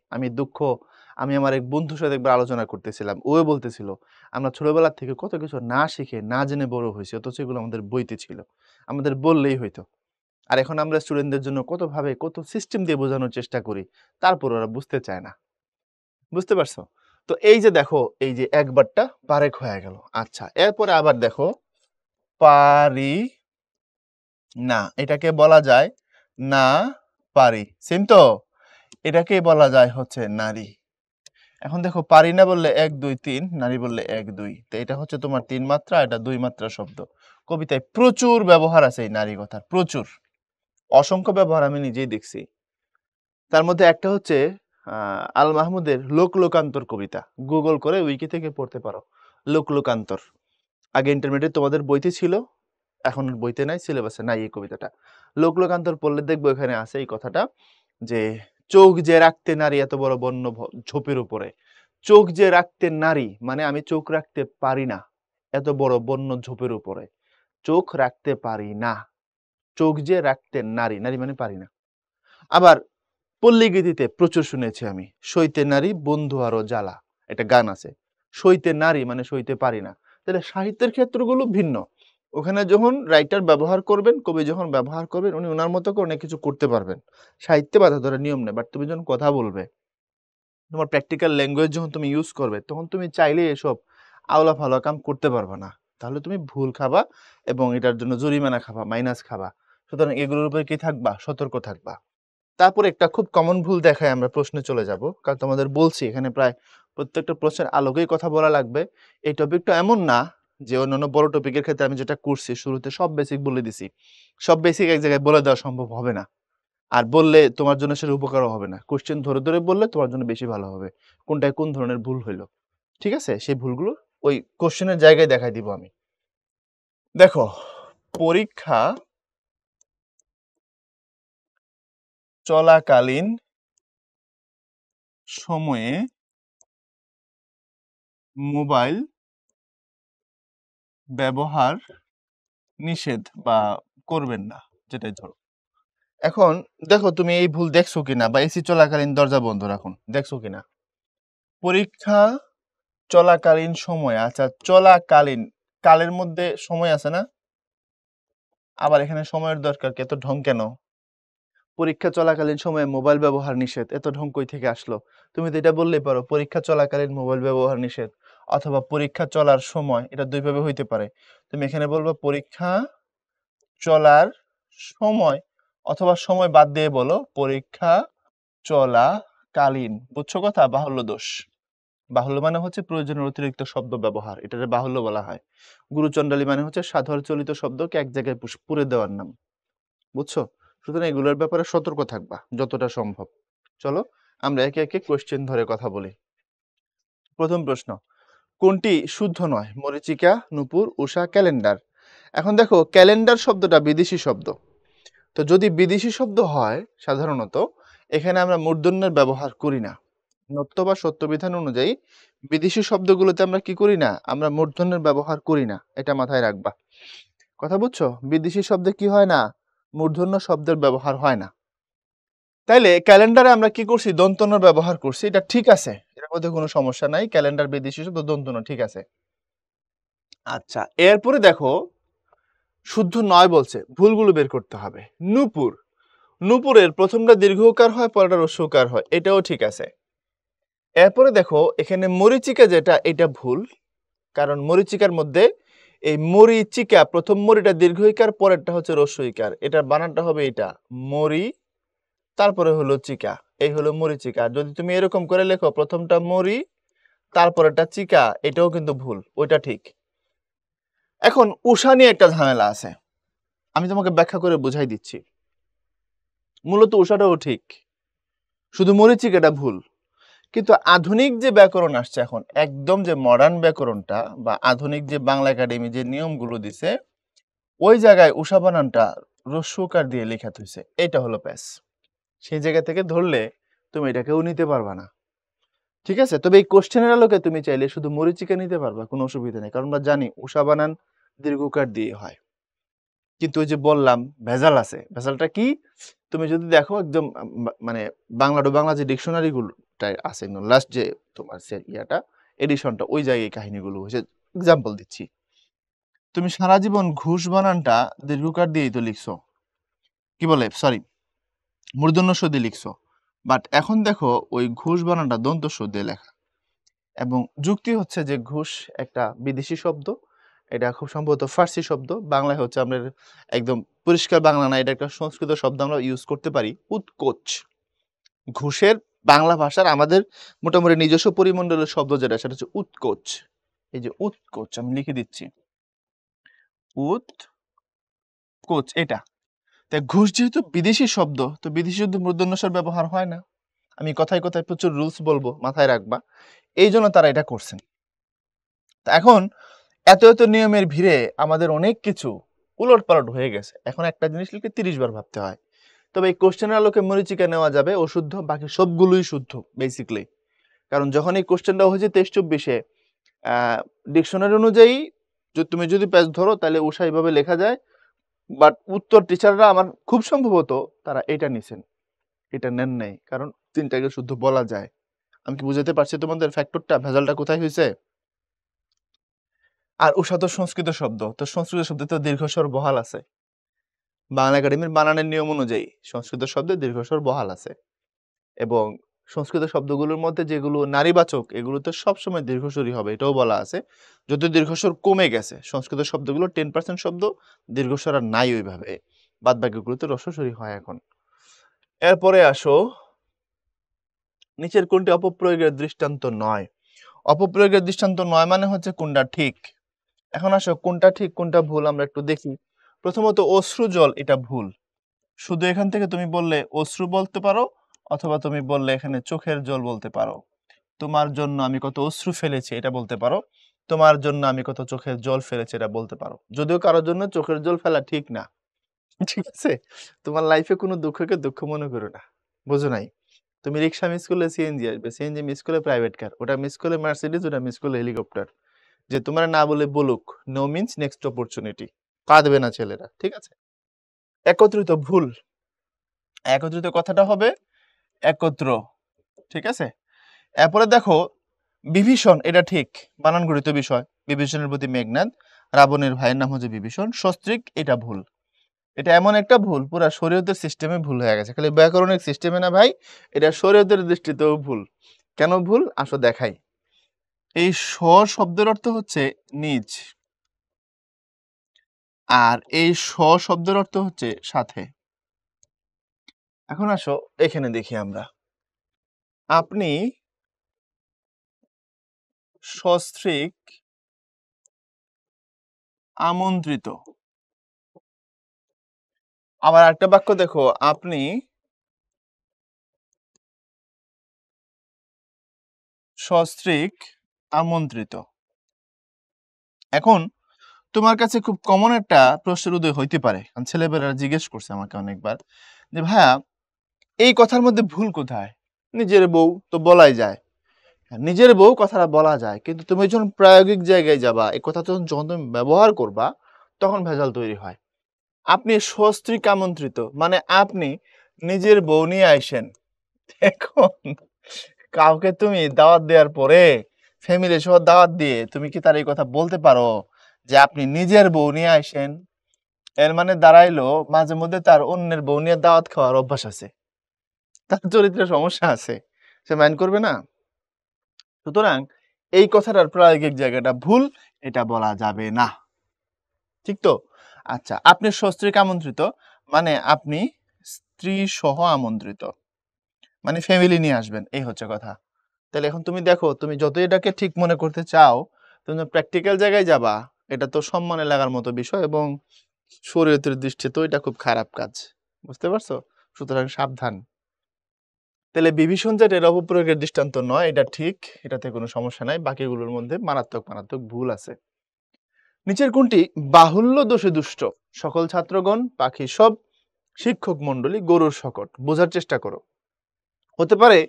[SPEAKER 1] আমি আমার এক বন্ধুর সাথে একবার আলোচনা করতেছিলাম, ও বলতেছিল আমরা ছোটবেলা থেকে কত কিছু না শিখে না জেনে বড় হয়েছি, অথচ এগুলো আমাদের বইতে ছিল, আমাদের বললেই হইতো। আর এখন আমরা স্টুডেন্টদের জন্য কত সিস্টেম দিয়ে বোঝানোর চেষ্টা করি, তারপর ওরা বুঝতে চায় না। বুঝতে পারছো? তো এই যে দেখো, এই যে একবারটা বারেক হয়ে গেল। আচ্ছা, এরপরে আবার দেখো পারি না, এটাকে বলা যায় না পারি, সেম তো। এটাকে বলা যায় হচ্ছে নারী। এখন দেখো পারি না বললে 1 2 3, নারী বললে 1 2, তো এটা হচ্ছে তোমার 3 মাত্রা, এটা 2 মাত্রা শব্দ। কবিতায় প্রচুর ব্যবহার আছে এই নারী কথার, প্রচুর, অসংখ্য ব্যবহার আমি নিজেই দেখছি। তার মধ্যে একটা হচ্ছে আল মাহমুদের লোক লোকান্তর কবিতা, গুগল করে উইকি থেকে পড়তে পারো। লোক লোকান্তর আগে ইন্টারমিডিয়েট তোমাদের বইতে ছিল, এখন বইতে নাই, সিলেবাসে নাই এই কবিতাটা। লোক লোকান্তর পড়লে দেখবো এখানে আছে এই কথাটা, যে চোখ যে রাখতে নারী এত বড় বন্য ঝোপের উপরে। চোখ যে রাখতে নারী মানে আমি চোখ রাখতে পারি না এত বড় বন্য ঝোপের উপরে। চোখ রাখতে পারি না, চোখ যে রাখতে নারী, নারী মানে পারি না। আবার পল্লীগীতিতে প্রচুর শুনেছি আমি, সইতে নারী বন্ধু আরো জ্বালা, এটা গান আছে। সইতে নারী মানে সইতে পারি না। তাহলে সাহিত্যের ক্ষেত্রগুলো ভিন্ন। ওখানে যখন রাইটার ব্যবহার করবেন, কবি যখন ব্যবহার করবেন, উনি ওনার মতো করে অনেক কিছু করতে পারবেন। সাহিত্যে বাধা ধরার নিয়ম নেই, বাট তুমি যখন কথা বলবে, তোমার প্র্যাকটিক্যাল ল্যাঙ্গুয়েজ যখন তুমি ইউজ করবে, তখন তুমি চাইলে এসব আওলা ফাওলা কাম করতে পারবে না। তাহলে তুমি ভুল খাবা এবং এটার জন্য জরিমানা খাবা, মাইনাস খাবা। সুতরাং এগুলোর উপরে কি থাকবা, সতর্ক থাকবা। তারপরে একটা খুব কমন ভুল দেখায়, আমরা প্রশ্নে চলে যাব, কারণ তোমাদের বলছি এখানে প্রায় প্রত্যেকটা প্রশ্নের আলোকেই কথা বলা লাগবে। এই টপিকটা এমন না যে অন্যান্য বড় টপিকের ক্ষেত্রে আমি যেটা করছি শুরুতে সব বেসিক বলে দিছি, সব বেসিক এক জায়গায় বলে দেওয়া সম্ভব হবে না। আর বললে তোমার জন্য সেটা উপকারও হবে না। কোশ্চেন ধরে ধরে বললে তোমার জন্য বেশি ভালো হবে, কোনটায় কোন ধরনের ভুল হইলো। ঠিক আছে, সেই ভুলগুলো ওই কোশ্চেনের জায়গায় দেখাই দিব আমি। দেখো, পরীক্ষা চলাকালীন সময়ে মোবাইল ব্যবহার নিষেধ বা করবেন না, যেটাই ধরো। এখন দেখো তুমি এই ভুল দেখছো কিনা, বা এসি চলাকালীন দরজা বন্ধ রাখুন, দেখছো কিনা? পরীক্ষা চলাকালীন সময়, আচ্ছা চলাকালীন, কালের মধ্যে সময় আছে না, আবার এখানে সময়ের দরকার, এত ঢং কেন? পরীক্ষা চলাকালীন সময়ে মোবাইল ব্যবহার নিষেধ, এত ঢং কই থেকে আসলো? তুমি তো এটা বললেই পারো পরীক্ষা চলাকালীন মোবাইল ব্যবহার নিষেধ, অথবা পরীক্ষা চলার সময়, এটা দুই ভাবে হইতে পারে। তুমি এখানে বলবো পরীক্ষা চলার সময়, অথবা সময় বাদ দিয়ে বলো পরীক্ষা চলাকালীন। বুঝছো কথা? বাহুল্য দোষ। বাহুল্য মানে হচ্ছে প্রয়োজনের অতিরিক্ত শব্দ ব্যবহার, এটাকে বাহুল্য বলা হয়। গুরুচণ্ডালী মানে হচ্ছে সাধারণ চলিত শব্দকে এক জায়গায় পুরে দেওয়ার নাম। বুঝছো? সুতরাং এগুলোর ব্যাপারে সতর্ক থাকবা যতটা সম্ভব। চলো আমরা একে একে কোশ্চেন ধরে কথা বলি। প্রথম প্রশ্ন, কোনটি শুদ্ধ নয়? মরীচিকা, নূপুর, উষা, ক্যালেন্ডার। এখন দেখো ক্যালেন্ডার শব্দটা বিদেশি শব্দ, তো যদি বিদেশি শব্দ হয় সাধারণত এখানে আমরা মূর্ধন্যের ব্যবহার করি না। নত্য বা সত্যবিধান অনুযায়ী বিদেশি শব্দগুলোতে আমরা কি করি না, আমরা মূর্ধন্যের ব্যবহার করি না, এটা মাথায় রাখবা। কথা বুঝছো? বিদেশি শব্দে কি হয় না, মূর্ধন্য শব্দের ব্যবহার হয় না। তাইলে ক্যালেন্ডারে আমরা কি করছি, দন্তন্য ব্যবহার করছি, এটা ঠিক আছে, এর মধ্যে কোনো সমস্যা নাই। ক্যালেন্ডার বিদেশি শব্দ, দন্তন্য ঠিক আছে। আচ্ছা, এরপরে দেখো শুদ্ধ নয় বলছে, ভুলগুলো বের করতে হবে। নূপুর, নূপুরের প্রথমটা দীর্ঘকার হয়, পরেরটা হ্রস্বকার হয়, এটাও ঠিক আছে। এরপরে দেখো এখানে মরিচিকা যেটা, এটা ভুল। কারণ মরিচিকার মধ্যে এই মরিচিকা, প্রথম মরিটা দীর্ঘইকার, পরেরটা হচ্ছে রস্বইকার। এটার বানানটা হবে এটা, মরি, তারপরে হলো চিকা, এই হলো মরিচিকা। যদি তুমি এরকম করে লেখো, প্রথমটা মরি, তারপরেটা চিকা, এটাও কিন্তু ভুল, ওইটা ঠিক। এখন উষা নিয়ে একটা ঝামেলা আছে, আমি তোমাকে ব্যাখ্যা করে বুঝাই দিচ্ছি। মূলত উষাটাও ঠিক, শুধু মরিচিকাটা ভুল। কিন্তু আধুনিক যে ব্যাকরণ আসছে এখন, একদম যে মডার্ন ব্যাকরণটা বা আধুনিক যে বাংলা একাডেমি যে নিয়মগুলো দিছে, ওই জায়গায় উষা বানানটা রস্যকার দিয়ে লেখা হয়েছে, এটা হলো প্যাস। সেই জায়গা থেকে ধরলে তুমি এটাকেও নিতে পারবা না, ঠিক আছে? তবে এই কোশ্চেনের আলোকে তুমি চাইলে শুধু মরিচিকা নিতে পারবা, কোনো অসুবিধা নেই, কারণ আমরা জানি উষা বানান দীর্ঘকার দিয়ে হয়। কিন্তু ওই যে বললাম ভেজাল আছে, ভেজালটা কি? তুমি যদি দেখো একদম মানে বাংলা টু বাংলা যে ডিকশনারি গুলোটাই আছে, লাস্ট যে তোমার ইয়াটা এডিশনটা, ওই জায়গায় কাহিনীগুলো হয়েছে। এক্সাম্পল দিচ্ছি, তুমি সারা জীবন ঘুষ বানানটা দীর্ঘকার দিয়েই তো লিখছো, কি বলে, সরি, মূর্ধন্য ষ দিয়ে লিখছো। বাট এখন দেখো ওই ঘুষ বানানটা দন্ত স দিয়ে লেখা, এবং যুক্তি হচ্ছে যে ঘুষ একটা বিদেশি শব্দ, এটা খুব সম্ভবত ফার্সি শব্দ, বাংলায় হচ্ছে আমরা একদম পরিষ্কার বাংলা না, এটা একটা সংস্কৃত শব্দ আমরা ইউজ করতে পারি, উৎকোচ। ঘুষের বাংলা ভাষার আমাদের মোটামুটি নিজস্ব পরিমণ্ডলের শব্দ যেটা, সেটা হচ্ছে উৎকোচ। এই যে উৎকোচ আমি লিখে দিচ্ছি, উৎকোচ, এটা। তাই ঘুষ যেহেতু বিদেশি শব্দ, তো বিদেশি শব্দ মূর্ধন্যস্বর ব্যবহার হয় না। আমি কথায় কথায় প্রচুর রুলস বলবো, মাথায় রাখবা, এই জন্য তারা এটা করছেন। তা এখন এত এত নিয়মের ভিড়ে আমাদের অনেক কিছু উলট পালট হয়ে গেছে, এখন একটা জিনিস লিখে 30 বার ভাবতে হয়। তবে এই কোশ্চেনের আলোকে মরিচিকা নেওয়া যাবে, অশুদ্ধ, বাকি সবগুলোই শুদ্ধ বেসিকলি। কারণ যখন এই কোশ্চেনটা হয়েছে 23-24-এ, ডিকশনারি অনুযায়ী তুমি যদি পেজ ধরো তাহলে উষা এইভাবে লেখা যায়, বাট উত্তর টিচাররা আমার খুব সম্ভবত তারা এটা নিছেন, এটা নেন নাই, কারণ তিনটাকে শুদ্ধ বলা যায়। আমি কি বুঝাতে পারছি তোমাদের ফ্যাক্টরটা, ভেজালটা কোথায় হয়েছে? আর উষা তো সংস্কৃত শব্দ, তো সংস্কৃত শব্দে তো দীর্ঘস্বর বহাল আছে, বাংলা একাডেমির বানানের নিয়ম অনুযায়ী সংস্কৃত শব্দে দীর্ঘস্বর বহাল আছে, এবং সংস্কৃত শব্দগুলোর মধ্যে যেগুলো নারীবাচক, এগুলো তো সবসময় দীর্ঘস্বরই হবে, এটাও বলা আছে। যদি দীর্ঘস্বর কমে গেছে, সংস্কৃত শব্দগুলো 10% শব্দ দীর্ঘস্বর আর নাই ওইভাবে, বাদ বাকিগুলোতে রস্বস্বরী হয় এখন। এরপরে আসো, নিচের কোনটি অপপ্রয়োগের দৃষ্টান্ত নয়? অপপ্রয়োগের দৃষ্টান্ত নয় মানে হচ্ছে কোনটা ঠিক। এখন আসো কোনটা ঠিক কোনটা ভুল আমরা একটু দেখি। প্রথমত অশ্রু জল, এটা ভুল। শুধু এখান থেকে তুমি বললে অশ্রু বলতে পারো, অথবা তুমি বললে এখানে চোখের জল বলতে পারো। তোমার জন্য আমি কত অশ্রু ফেলেছি এটা বলতে পারো, তোমার জন্য আমি কত চোখের জল ফেলেছি এটা বলতে পারো। যদিও কারোর জন্য চোখের জল ফেলা ঠিক না, ঠিক আছে? তোমার লাইফে কোনো দুঃখকে দুঃখ মনে করো না, বুঝো নাই? তুমি রিক্সা মিস করলে সিএনজি আসবে, সিএনজি মিস করলে প্রাইভেট কার, ওটা মিস করলে মার্সিডিজ, ওটা মিস করলে হেলিকপ্টার। যে তোমার না বলে বলুক, নো মিন্স নেক্সট অপরচুনিটি, কাঁদবে না ছেলেরা, ঠিক আছে? একত্রিত ভুল, একত্রিত কথাটা হবে একত্র, ঠিক আছে? এরপরে দেখো বিভীষণ, এটা ঠিক, বানান গঠিত বিষয়, বিভীষণের প্রতি মেঘনাদ, রাবণের ভাইয়ের নাম হচ্ছে বিভীষণ। সস্ত্রীক, এটা ভুল। এটা এমন একটা ভুল, পুরা শরীয়তের সিস্টেমে ভুল হয়ে গেছে, খালি ব্যাকরণিক সিস্টেমে না ভাই, এটা শরীয়তের দৃষ্টিতেও ভুল। কেন ভুল আসো দেখাই। এই স শব্দের অর্থ হচ্ছে নিজ, আর এই স শব্দের অর্থ হচ্ছে সাথে। এখন আসো এখানে দেখি আমরা, আপনি সস্ত্রীক আমন্ত্রিত। আবার একটা বাক্য দেখো, আপনি সস্ত্রীক আমন্ত্রিত। এখন তোমার কাছে খুব কমন একটা প্রশ্নের উদয় হইতে পারে, কারণ ছেলেপেলেরা জিজ্ঞেস করছে আমাকে অনেকবার যে ভাইয়া এই কথার মধ্যে ভুল কোথায়? নিজের বউ তো বলাই যায়, নিজের বউ কথাটা বলা যায়, কিন্তু তুমি যখন প্রায়োগিক জায়গায় যাবা, এই কথা যখন তুমি ব্যবহার করবা, তখন ভেজাল তৈরি হয়। আপনি সস্ত্রীক আমন্ত্রিত মানে আপনি নিজের বউ নিয়ে আইসেন। এখন কাউকে তুমি দাওয়াত দেওয়ার পরে, ফ্যামিলি সহ দাওয়াত দিয়ে তুমি কি তার এই কথা বলতে পারো যে আপনি নিজের বউ নিয়ে আইসেন? এর মানে দাঁড়াইলো মাঝে মধ্যে তার অন্যের বউ নিয়ে দাওয়াত খাওয়ার অভ্যাস আছে, তার চরিত্রে সমস্যা আছে, সে মাইন্ড করবে না। সুতরাং এই কথাটার প্রায়োগিক জায়গাটা ভুল, এটা বলা যাবে না। ঠিক তো? আচ্ছা, আপনি সস্ত্রীক আমন্ত্রিত মানে আপনি স্ত্রী সহ আমন্ত্রিত, মানে ফ্যামিলি নিয়ে আসবেন, এই হচ্ছে কথা। তাহলে এখন তুমি দেখো, তুমি যতই এটাকে ঠিক মনে করতে চাও, তুমি প্র্যাকটিক্যাল জায়গায় যাবা, এটা তো সম্মানে লাগার মতো বিষয় এবং শরীয়তের দৃষ্টিতে তো এটা খুব খারাপ কাজ। বুঝতে পারছো? সুতরাং সাবধান। তাহলে বিভীষণ যেটা এর অপপ্রয়োগের দৃষ্টান্ত নয়, এটা ঠিক, এটাতে কোনো সমস্যা নাই। বাকিগুলোর মধ্যে মারাত্মক মারাত্মক ভুল আছে। নিচের কোনটি বাহুল্য দোষে দুষ্ট? সকল ছাত্রগণ, পাখি সব, শিক্ষক মন্ডলী, গরুর শকট। বোঝার চেষ্টা করো। হতে পারে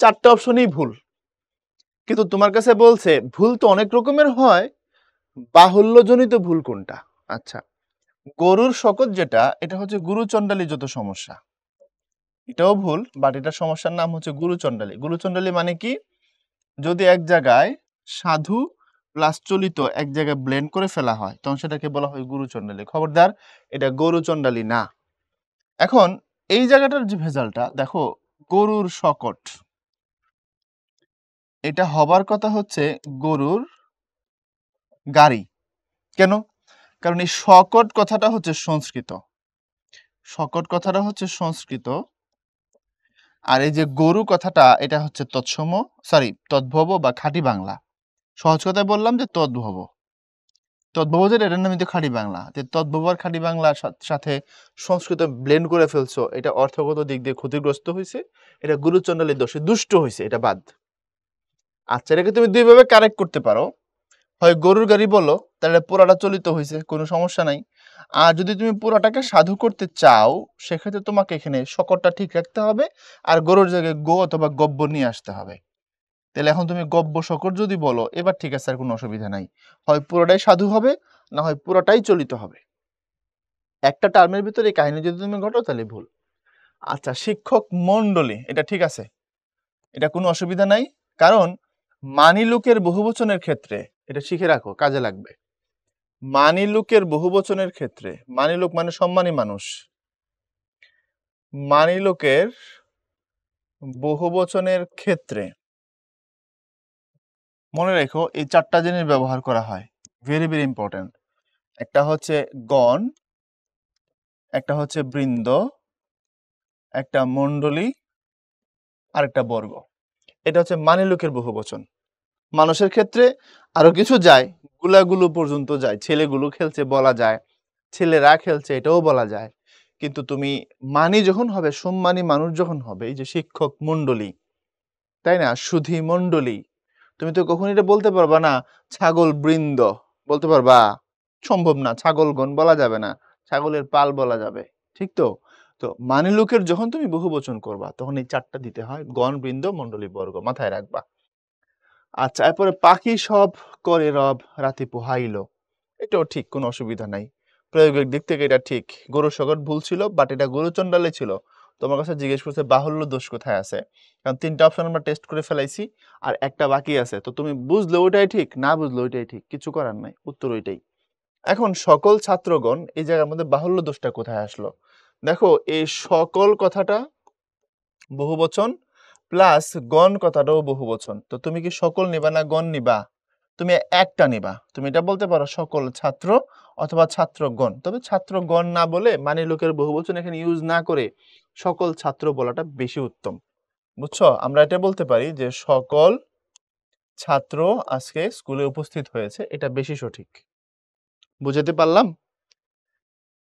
[SPEAKER 1] 4টা অপশনই ভুল, কিন্তু তোমার কাছে বলছে ভুল তো অনেক রকমের হয়, বাহুল্যজনিত ভুল কোনটা? আচ্ছা, গরুর শকট যেটা, এটা হচ্ছে গুরুচণ্ডালী যত সমস্যা, এটাও ভুল, বাট এটা সমস্যার নাম হচ্ছে গুরুচণ্ডালী। গুরুচণ্ডালী মানে কি? যদি এক জায়গায় সাধু প্লাস চলিত এক জায়গায় ব্লেন্ড করে ফেলা হয়, তখন সেটাকে বলা হয় গুরুচণ্ডালী। খবরদার, এটা গরুচণ্ডালী না। এখন এই জায়গাটার যে ভেজালটা দেখো, গরুর শকট, এটা হবার কথা হচ্ছে গরুর গাড়ি। কেন? কারণ এই শকট কথাটা হচ্ছে সংস্কৃত, শকট কথাটা হচ্ছে সংস্কৃত, আর এই যে গরু কথাটা এটা হচ্ছে তৎসম, সরি তদ্ভব বা খাঁটি বাংলা। সহজ কথায় বললাম যে তদ্ভব, তদ্ভব যেটা, এটার নাম কিন্তু খাঁটি বাংলা। যে তদ্ভব আর খাঁটি বাংলার সাথে সংস্কৃত ব্লেন্ড করে ফেলছো, এটা অর্থগত দিক দিয়ে ক্ষতিগ্রস্ত হয়েছে, এটা গুরুচণ্ডালীর দোষে দুষ্ট হয়েছে, এটা বাদ। আচ্ছা, এটাকে তুমি দুইভাবে কারেক্ট করতে পারো। হয় গরুর গাড়ি বলো, তাহলে পুরাটা চলিত হয়েছে, কোনো সমস্যা নাই। আর যদি তুমি পুরাটাকে সাধু করতে চাও, সেক্ষেত্রে তোমাকে এখানে শকটটা ঠিক রাখতে হবে, আর গরুর জায়গায় গো অথবা গব্য নিয়ে আসতে হবে। তাহলে এখন তুমি গব্য শকট যদি বলো, এবার ঠিক আছে, আর কোনো অসুবিধা নাই। হয় পুরোটাই সাধু হবে, না হয় পুরোটাই চলিত হবে। একটা টার্মের ভিতরে এই কাহিনী যদি তুমি ঘটো, তাহলে ভুল। আচ্ছা, শিক্ষক মন্ডলী, এটা ঠিক আছে, এটা কোনো অসুবিধা নাই। কারণ মানিলুকের বহুবচনের ক্ষেত্রে, এটা শিখে রাখো, কাজে লাগবে। মানিলুকের বহুবচনের ক্ষেত্রে, মানিলুক মানে সম্মানী মানুষ, মানিলুকের বহুবচনের ক্ষেত্রে মনে রেখো এই 4টা জিনিস ব্যবহার করা হয়, ভেরি ভেরি ইম্পর্টেন্ট। একটা হচ্ছে গণ, একটা হচ্ছে বৃন্দ, একটা মণ্ডলী, আর একটা বর্গ। এটা হচ্ছে মানিলুকের বহুবচন। মানুষের ক্ষেত্রে আরো কিছু যায়, গুলাগুলো পর্যন্ত যায়, ছেলেগুলো খেলছে বলা যায়, ছেলেরা খেলছে এটাও বলা যায়। কিন্তু তুমি মানি যখন হবে, সম্মানী মানুষ যখন হবে, এই যে শিক্ষক মন্ডলী, তাই না, সুধী মন্ডলী, তুমি তো কখনো এটা বলতে পারবা না ছাগল বৃন্দ, বলতে পারবা? সম্ভব না। ছাগলগণ বলা যাবে না, ছাগলের পাল বলা যাবে। ঠিক তো? তো মানিলুকের যখন তুমি বহুবচন করবা, তখন এই 4টা দিতে হয়, গণ, বৃন্দ, মন্ডলী, বর্গ, মাথায় রাখবা। আচ্ছা, এরপরে পাখি সব করে রব রাতে পোহাইল, এটাও ঠিক, কোনো অসুবিধা নাই। প্রয়োগের দিক থেকে এটা ঠিক। গরু শকট ভুল ছিল, বাট এটা গরুচণ্ডালে ছিল। তোমার কাছে জিজ্ঞেস করছে বাহুল্য দোষ কোথায় আছে, কারণ 3টা অপশন আমরা টেস্ট করে ফেলাইছি, আর একটা বাকি আছে। তো তুমি বুঝলে ওইটাই ঠিক, না বুঝলে ওইটাই ঠিক, কিছু করার নাই, উত্তর ওইটাই। এখন সকল ছাত্রগণ, এই জায়গার মধ্যে বাহুল্য দোষটা কোথায় আসলো? দেখো, এই সকল কথাটা বহুবচন, প্লাস গণ কথাটাও বহুবচন। তো তুমি কি সকল নিবা না গণ নিবা? তুমি একটা নিবা। তুমি এটা বলতে পারো সকল ছাত্র অথবা ছাত্রগণ, তবে ছাত্রগণ না বলে মানিলুকের বহুবচন এখানে ইউজ না করে সকল ছাত্র বলাটা বেশি উত্তম। বুঝছো? আমরা এটা বলতে পারি যে সকল ছাত্র আজকে স্কুলে উপস্থিত হয়েছে, এটা বেশি সঠিক। বুঝাতে পারলাম?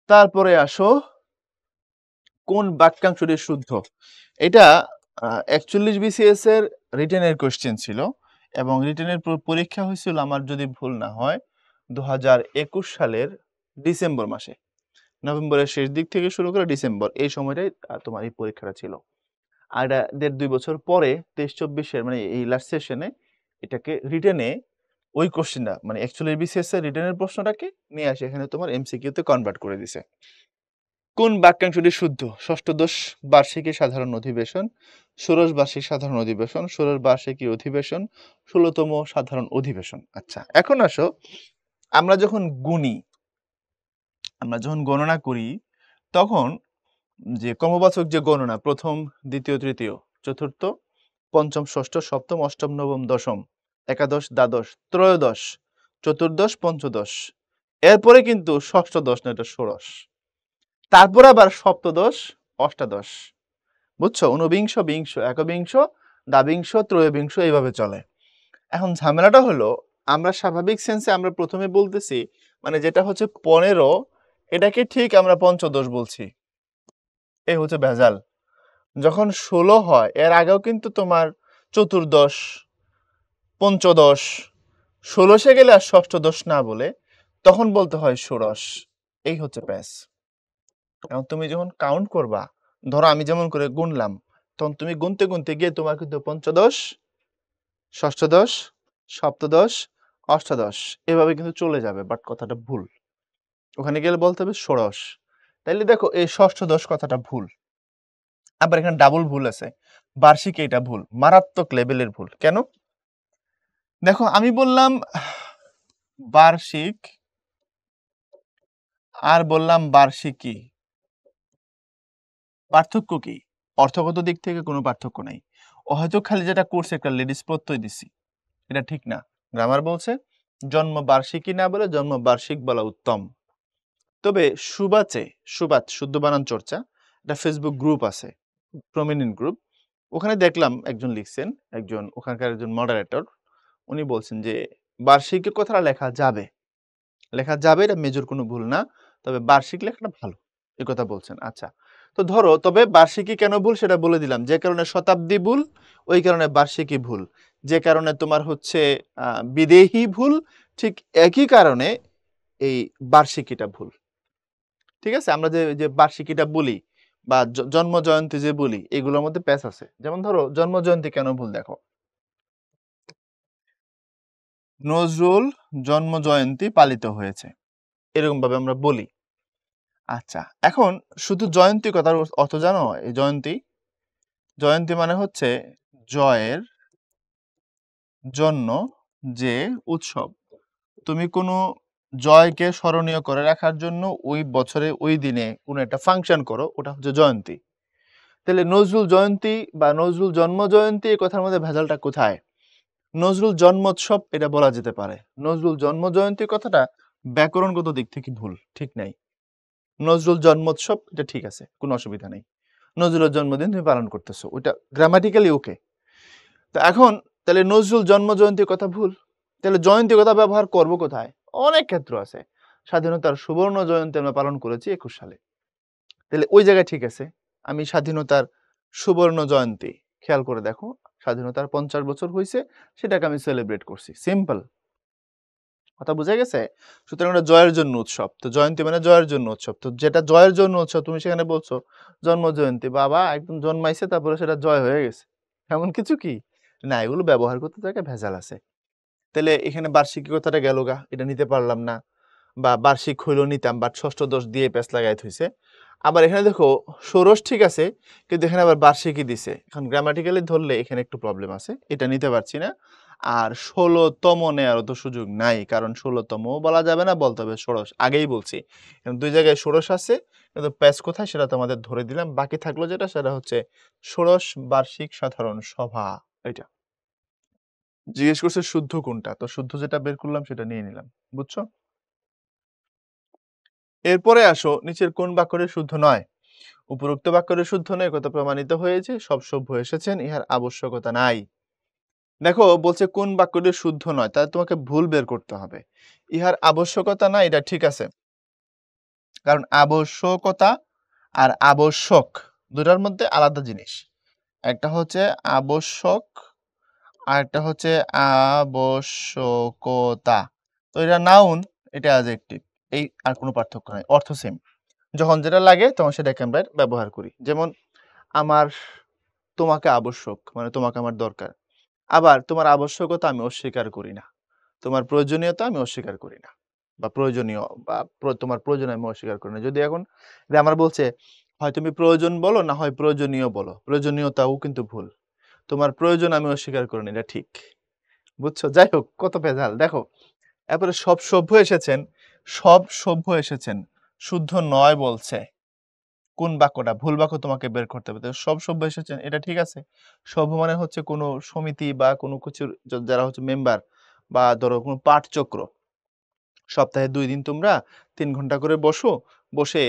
[SPEAKER 1] তারপরে আসো, কোন বাক্যাংশটি শুদ্ধ? এটা 41 BCS এর রিটেনের কোশ্চেন ছিল, এবং রিটেনের পরীক্ষা হয়েছিল আমার যদি ভুল না হয় 2021 সালের ডিসেম্বর মাসে, নভেম্বরের শেষ দিক থেকে শুরু করে ডিসেম্বর, এই সময়টাই তোমার এই পরীক্ষাটা ছিল। আর এটা 1.5-2 বছর পরে 23-24 মানে এই লাস্ট সেশনে এটাকে রিটেনে ওই কোশ্চেনটা, মানে 41 BCS এর রিটেনের প্রশ্নটাকে নিয়ে আসে এখানে তোমার এমসিকিউতে কনভার্ট করে দিছে। কোন বাক্যাংশটি শুদ্ধ? ষষ্ঠদশ বার্ষিকী সাধারণ অধিবেশন, ষোড়শ বার্ষিক সাধারণ অধিবেশন, ষোড়শ বার্ষিকী অধিবেশন, 16তম সাধারণ অধিবেশন। আচ্ছা, এখন আসো, আমরা যখন গুনি, আমরা যখন গণনা করি, তখন যে ক্রমবাচক যে গণনা, প্রথম, দ্বিতীয়, তৃতীয়, চতুর্থ, পঞ্চম, ষষ্ঠ, সপ্তম, অষ্টম, নবম, দশম, একাদশ, দ্বাদশ, ত্রয়োদশ, চতুর্দশ, পঞ্চদশ, এরপরে কিন্তু ষষ্ঠদশ না, এটা ষোড়শ, তারপরে আবার সপ্তদশ, অষ্টাদশ, বুঝছো? ঊনবিংশ, বিংশ, একবিংশ, দ্বাবিংশ, ত্রয়োবিংশ, এইভাবে চলে। এখন ঝামেলাটা হলো আমরা স্বাভাবিক সেন্সে আমরা প্রথমে বলতেছি মানে যেটা হচ্ছে 15, এটাকে ঠিক আমরা পঞ্চদশ বলছি, এই হচ্ছে ভেজাল। যখন 16 হয় এর আগেও কিন্তু তোমার চতুর্দশ, পঞ্চদশ, ষোড়শে গেলে আর ষষ্ঠদশ না বলে তখন বলতে হয় ষোড়শ, এই হচ্ছে প্যাস। এখন তুমি যখন কাউন্ট করবা, ধরো আমি যেমন করে গুনলাম, তখন তুমি গুনতে গুনতে গিয়ে তোমার কিন্তু পঞ্চদশ, ষষ্ঠদশ, সপ্তদশ, অষ্টাদশ এভাবে কিন্তু চলে যাবে, বাট কথাটা ভুল। ওখানে গেলে বলতে হবে ষোড়শ। তাইলে দেখো এই ষষ্ঠদশ কথাটা ভুল। আবার এখানে ডাবল ভুল আছে, বার্ষিক, এটা ভুল, মারাত্মক লেভেলের ভুল। কেন? দেখো আমি বললাম বার্ষিক আর বললাম বার্ষিকী, পার্থক্য কি? অর্থগত দিক থেকে কোনো পার্থক্য নাই। ও হয়তো খালি যেটা করছে একটা লেডিস প্রত্যয় দিছি, এটা ঠিক না। গ্রামার বলছে জন্ম বার্ষিকী না বলে জন্ম বার্ষিক বলা উত্তম। তবে সুবাচে, সুবাত শুদ্ধ বানান চর্চা, একটা ফেসবুক গ্রুপ আছে, প্রমিনেন্ট গ্রুপ, ওখানে দেখলাম একজন লিখছেন, একজন ওখানকার একজন মডারেটর, উনি বলছেন যে বার্ষিকী কথাটা লেখা যাবে, লেখা যাবে, এটা মেজর কোনো ভুল না, তবে বার্ষিক লেখাটা ভালো, এই কথা বলছেন। আচ্ছা, তো ধরো তবে বার্ষিকী কেন ভুল সেটা বলে দিলাম। যে কারণে শতাব্দী ভুল, ওই কারণে বার্ষিকী ভুল। যে কারণে তোমার হচ্ছে বিদেহী ভুল, ঠিক একই কারণে এই বার্ষিকীটা ভুল। ঠিক আছে? আমরা যে যে বার্ষিকীটা বলি বা জন্ম জয়ন্তী যে বলি, এগুলোর মধ্যে প্যাচ আছে। যেমন ধরো জন্ম জয়ন্তী কেন ভুল, দেখো নজরুল জন্ম জয়ন্তী পালিত হয়েছে, এরকম ভাবে আমরা বলি। আচ্ছা, এখন শুধু জয়ন্তী কথার অর্থ জানো? এই জয়ন্তী, জয়ন্তী মানে হচ্ছে জয়ের জন্য যে উৎসব, তুমি কোনো জয়কে স্মরণীয় করে রাখার জন্য ওই বছরে ওই দিনে কোনো একটা ফাংশন করো, ওটা হচ্ছে জয়ন্তী। তাহলে নজরুল জয়ন্তী বা নজরুল জন্ম জয়ন্তী, এই কথার মধ্যে ভেজালটা কোথায়? নজরুল জন্মোৎসব এটা বলা যেতে পারে, নজরুল জন্ম জয়ন্তী কথাটা ব্যাকরণগত দিক থেকে ভুল, ঠিক নাই। নজরুল জন্মোৎসব এটা ঠিক আছে, কোনো অসুবিধা নেই, নজরুলের জন্মদিন তুমি পালন করতেছো, ওইটা গ্রামাটিক্যালি ওকে। তো এখন তাহলে নজরুল জন্ম জয়ন্তীর কথা ভুল, তাহলে জয়ন্তী কথা ব্যবহার করব কোথায়? অনেক ক্ষেত্র আছে। স্বাধীনতার সুবর্ণ জয়ন্তী আমরা পালন করেছি 21 সালে, তাহলে ওই জায়গায় ঠিক আছে। আমি স্বাধীনতার সুবর্ণ জয়ন্তী, খেয়াল করে দেখো, স্বাধীনতার 50 বছর হয়েছে, সেটাকে আমি সেলিব্রেট করছি, সিম্পল। কথা বুঝা গেছে? সুতরাং এটা জয়ের জন্য উৎসব, তো জয়ন্তী মানে জয়ের জন্য উৎসব, তো যেটা জয়ের জন্য উৎসব তুমি সেখানে বলছো জন্ম জয়ন্তী, বাবা একদম জন্মাইছে তারপরে সেটা জয় হয়ে গেছে, এমন কিছু কি না, এগুলো ব্যবহার করতে থাকে ভেজাল আছে। তাহলে এখানে বার্ষিকী কথাটা গেল গা, এটা নিতে পারলাম না, বা বার্ষিক হইলেও নিতাম, বাট ষষ্ঠ দোষ দিয়ে পেঁচ লাগাই থইছে। আবার এখানে দেখো ষোড়শ ঠিক আছে, কিন্তু এখানে আবার বার্ষিকী দিছে, এখন গ্রামাটিক্যালি ধরলে এখানে একটু প্রবলেম আছে, এটা নিতে পারছি না। আর 16তম নেওয়ারও তো সুযোগ নাই, কারণ 16তম বলা যাবে না, বলতে হবে ষোড়শ, আগেই বলছি দুই জায়গায় ষোড়শ আছে, কিন্তু প্যাচ কোথায় সেটা তোমাদের ধরে দিলাম। বাকি থাকলো যেটা, সেটা হচ্ছে ষোড়শ বার্ষিক সাধারণ সভা, এটা জিজ্ঞেস করছে শুদ্ধ কোনটা, তো শুদ্ধ যেটা বের করলাম সেটা নিয়ে নিলাম, বুঝছো? এরপরে আসো নিচের কোন বাক্যটি শুদ্ধ নয়? উপরোক্ত বাক্যটি শুদ্ধ নয়, কথা প্রমাণিত হয়েছে, সব সভ্য এসেছেন, ইহার আবশ্যকতা নাই। দেখো বলছে কোন বাক্যটি শুদ্ধ নয়, তাহলে তোমাকে ভুল বের করতে হবে। ইহার আবশ্যকতা নাই, এটা ঠিক আছে, কারণ আবশ্যকতা আর আবশ্যক দুটার মধ্যে আলাদা জিনিস, একটা হচ্ছে আবশ্যক আর একটা হচ্ছে আবশ্যকতা। তো এটা নাউন, এটা অ্যাডজেক্টিভ, এই আর কোনো পার্থক্য নাই, অর্থ সেম। যখন যেটা লাগে তখন সেটাকে আমরা ব্যবহার করি। যেমন আমার তোমাকে আবশ্যক, মানে তোমাকে আমার দরকার। আবার তোমার আবশ্যকতা আমি অস্বীকার করি না, তোমার প্রয়োজনীয়তা আমি অস্বীকার করি না, বা প্রয়োজনীয় বা তোমার প্রয়োজন আমি অস্বীকার করি না। যদি এখন আমার বলছে হয় তুমি প্রয়োজন বলো, না হয় প্রয়োজনীয় বলো, প্রয়োজনীয়তাও কিন্তু ভুল। তোমার প্রয়োজন আমি অস্বীকার করি না, এটা ঠিক, বুঝছো? যাই হোক, কত ভেজাল দেখো। এরপরে সব সভ্য এসেছেন, সব সভ্য এসেছেন শুদ্ধ নয় বলছে, কোন বাক্যটা ভুল বাক্য তোমাকে বের করতে হবে। তো সভ্য এসেছেন, এটা ঠিক আছে। সভ্য মানে হচ্ছে কোনো সমিতি বা কোনো কিছুর যারা হচ্ছে মেম্বার, বা ধরো কোনো পাঠচক্র। সপ্তাহে ২ দিন তোমরা ৩ ঘন্টা করে বসো। বসে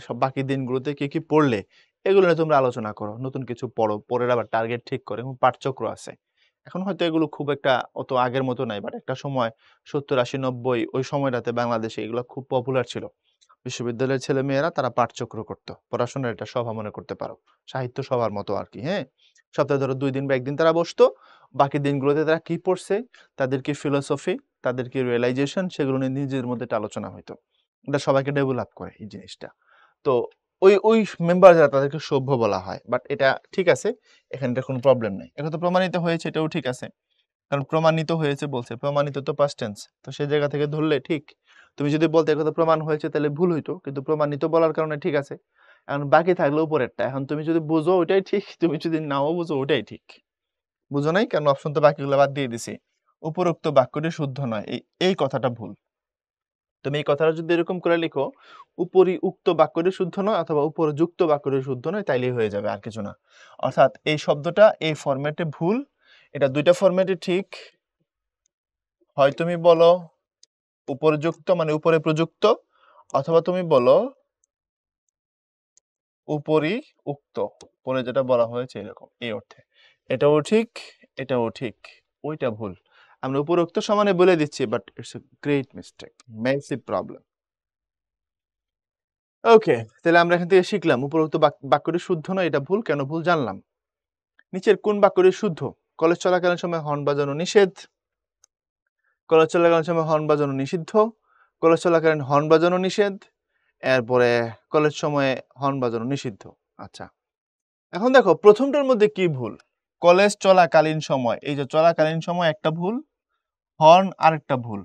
[SPEAKER 1] সব বাকি দিনগুলোতে কি, কি পড়লে এগুলো নিয়ে তোমরা আলোচনা করো। নতুন কিছু পড়ো। পড়ে আবার টার্গেট ঠিক করে, এবং পাঠচক্র আছে। এখন হয়তো এগুলো খুব একটা অত আগের মতো নাই। বাট একটা সময় ৭০, ৮০, ৯০ ওই সময়টাতে বাংলাদেশে এগুলো খুব পপুলার ছিল। বিশ্ববিদ্যালয়ের ছেলেমেয়েরা তারা পাঠচক্র করত। পড়াশোনার একটা সভা মনে করতে পারো। সাহিত্য সভার মতো আরকি, হ্যাঁ? সপ্তাহে ধরো ২ দিন বা ১ দিন তারা বসতো। বাকি দিনগুলোতে তারা কি পড়ছে, তাদের কি ফিলোসফি, তাদের কি রিয়ালাইজেশন, সেগুলো নিয়ে নিজেদের মধ্যে একটা আলোচনা হইতো। এটা সবাইকে ডেভেলপ করে এই জিনিসটা। তো ওই মেম্বার যারা তাদেরকে সভ্য বলা হয়। বাট এটা ঠিক আছে। এখানে এটার কোনো প্রবলেম নাই। এটা তো প্রমাণিত হয়েছে, এটাও ঠিক আছে। কারণ প্রমাণিত হয়েছে বলছে। প্রমাণিত তো পাস্ট টেন্স। তো সেই জায়গা থেকে ধরলে ঠিক। তুমি যদি বলতে একথা প্রমাণ হয়েছে তাহলে ভুল হইতো। কিন্তু প্রমাণিত বলার কারণে ঠিক আছে। এখন বাকি থাকলো উপরেরটা। এখন তুমি যদি বুঝো ওইটাই ঠিক, তুমি যদি নাও বুঝো ওটাই ঠিক। বুঝো নাই? কারণ অপশন তো বাকিগুলো বাদ দিয়ে দিছি। উপরোক্ত বাক্যটি শুদ্ধ নয়। এই কথাটা ভুল। তুমি এই কথাটা যদি এরকম করে লিখো, উক্ত বাক্যটি শুদ্ধ নয় অথবা উপর্যুক্ত বাক্যটি শুদ্ধ নয়, তাইলেই হয়ে যাবে, আর কিছু না। অর্থাৎ এই শব্দটা এই ফরম্যাটে ভুল। এটা ২ টা ফরম্যাটে ঠিক। হয় তুমি বলো উপর্যুক্ত মানে উপরে প্রযুক্ত, অথবা তুমি বলো উপরি উক্ত, পরে যেটা বলা হয়েছে এরকম, এই অর্থে। এটাও ঠিক, এটাও ঠিক, ওইটা ভুল। আমরা উপরোক্ত সমানে বলে দিচ্ছি, but it's a great mistake, massive problem. Okay, তাহলে আমরা এখান থেকে শিখলাম উপরোক্ত বাক্যটি শুদ্ধ নয়, এটা ভুল। কেন ভুল জানলাম। নিচের কোন বাক্যটি শুদ্ধ? কলেজ চলাকালীন সময় হর্ন বাজানো নিষেধ। কলেজ চলাকালীন সময় হর্ন বাজানো নিষিদ্ধ। কলেজ চলাকালীন হর্ন বাজানো নিষেধ। এরপরে কলেজ সময়ে হর্ন বাজানো নিষিদ্ধ। আচ্ছা, এখন দেখো প্রথমটার মধ্যে কি ভুল। কলেজ চলাকালীন সময়, এই যে চলাকালীন সময় একটা ভুল, হর্ন আরেকটা ভুল।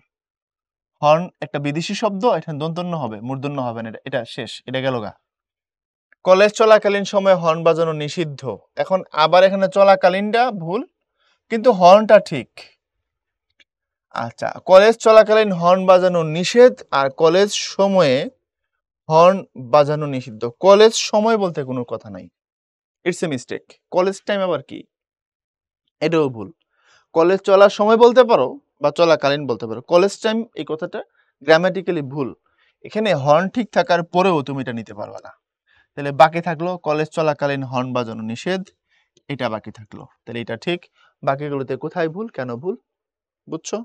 [SPEAKER 1] হর্ন একটা বিদেশি শব্দ, এখানে দন্তন্য হবে, মূর্ধন্য হবে না। এটা শেষ, এটা গেল গা। কলেজ চলাকালীন সময় হর্ন বাজানো নিষিদ্ধ। এখন আবার এখানে চলাকালীনটা ভুল, কিন্তু হর্নটা ঠিক। আচ্ছা, কলেজ চলাকালীন হর্ন বাজানো নিষেধ, আর কলেজ সময়ে হর্ন বাজানো নিষিদ্ধ। কলেজ সময় বলতে কোনো কথা নাই, it's a mistake. College time আবার কি, এটাও ভুল। কলেজ চলার সময় বলতে পারো বা চলাকালীন বলতে পারো। কলেজ টাইম এই কথাটা গ্রামাটিক্যালি ভুল। এখানে হর্ন ঠিক থাকার পরেও তুমি এটা নিতে পারবে না। তাহলে বাকি থাকলো কলেজ চলাকালীন হর্ন বাজানো নিষেধ, এটা বাকি থাকলো। তাহলে এটা ঠিক। বাকিগুলোতে কোথায় ভুল, কেন ভুল, বুঝছো?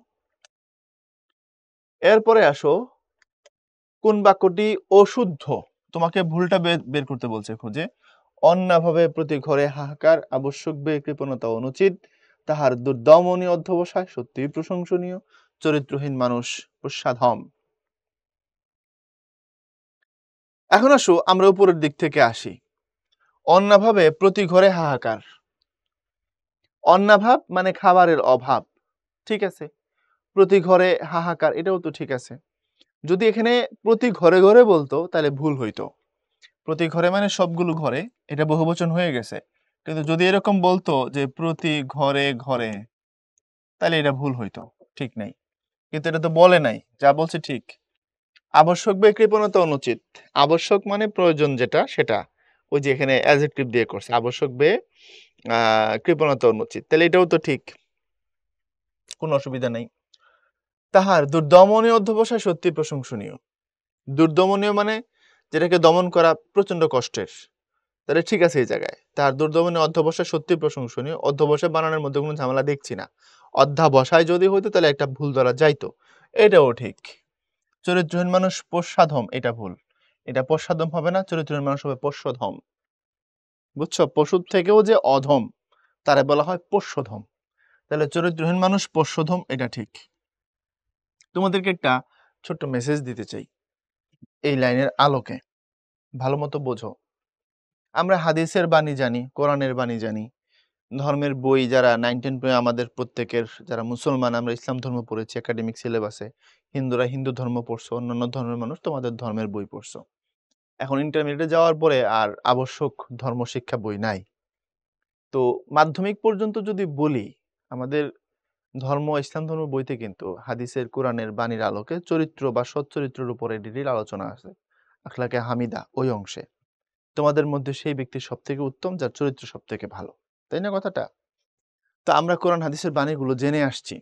[SPEAKER 1] এরপরে আসো, কোন বাক্যটি অশুদ্ধ? তোমাকে ভুলটা বের করতে বলছে খুঁজে। অন্যভাবে প্রতি ঘরে হাহাকার, আবশ্যক ব্যয় কৃপণতা অনুচিত, তাহার দুর্দমনীয় অধ্যবসায় সত্যিই প্রশংসনীয়, চরিত্রহীন মানুষ প্রসাধম। এখন আসো আমরা উপরের দিক থেকে আসি। অন্যভাবে প্রতি ঘরে হাহাকার। অন্নাভাব মানে খাবারের অভাব, ঠিক আছে। প্রতি ঘরে হাহাকার, এটাও তো ঠিক আছে। যদি এখানে প্রতি ঘরে ঘরে বলতো তাহলে ভুল হইতো। প্রতি ঘরে মানে সবগুলো ঘরে, এটা বহুবচন হয়ে গেছে। কিন্তু যদি এরকম বলতো যে প্রতি ঘরে ঘরে, তাহলে এটা ভুল হইতো, ঠিক নাই। কিন্তু এটা তো বলে নাই, যা বলছে ঠিক। আবশ্যক ব্যয় কৃপণতা অনুচিত। আবশ্যক মানে প্রয়োজন যেটা, সেটা ওই যে এখানে অ্যাডজেক্টিভ দিয়ে করছে, আবশ্যক ব্যয় কৃপণতা অনুচিত, তাহলে এটাও তো ঠিক, কোনো অসুবিধা নেই। তাহার দুর্দমনীয় অধ্যবসায় সত্যি প্রশংসনীয়। দুর্দমনীয় মানে যেটাকে দমন করা প্রচন্ড কষ্টের, তাহলে ঠিক আছে এই জায়গায়। তার দুর্দমনীয় অধ্যবসায় সত্যি প্রশংসনীয়। অধ্যবসায় বানানোর মধ্যে কোনো ঝামেলা দেখছি না। অধ্যাবসায় যদি হইতো তাহলে একটা ভুল ধরা যাইতো, এটাও ঠিক। চরিত্রহীন মানুষ পশ্চাধম, এটা ভুল। এটা পশ্চাধম হবে না, চরিত্রহীন মানুষ হবে পশ্চধম। বুঝছো? পশুর থেকেও যে অধম, তারে বলা হয় পশ্চধম। তাহলে চরিত্রহীন মানুষ পশ্চধম, এটা ঠিক। তোমাদেরকে একটা ছোট্ট মেসেজ দিতে চাই এই লাইনের আলোকে, ভালো মতো বোঝো। আমরা হাদিসের বাণী জানি, কোরআনের বাণী জানি, ধর্মের বই যারা 9, 10 পড়ে আমাদের প্রত্যেকের, যারা মুসলমান আমরা ইসলাম ধর্ম পড়েছি একাডেমিক সিলেবাসে, হিন্দুরা হিন্দু ধর্ম পড়ছো, অন্যান্য ধর্মের মানুষ তোমাদের ধর্মের বই পড়ছো। এখন ইন্টারমিডিয়েটে যাওয়ার পরে আর আবশ্যক ধর্ম শিক্ষা বই নাই। তো মাধ্যমিক পর্যন্ত যদি বলি, আমাদের ইসলাম ধর্ম বইতে কিন্তু হাদিসের কোরআনের বাণীর আলোকে চরিত্র বা সচ্চরিত্রের উপরে ডিটেইল আলোচনা আছে, আখলাকে হামিদা ওই অংশে। তোমাদের মধ্যে সেই ব্যক্তি সবথেকে উত্তম যার চরিত্র সবথেকে ভালো। তাই না কথাটা? তো আমরা কোরআন হাদিসের বাণীগুলো জেনে আসছি।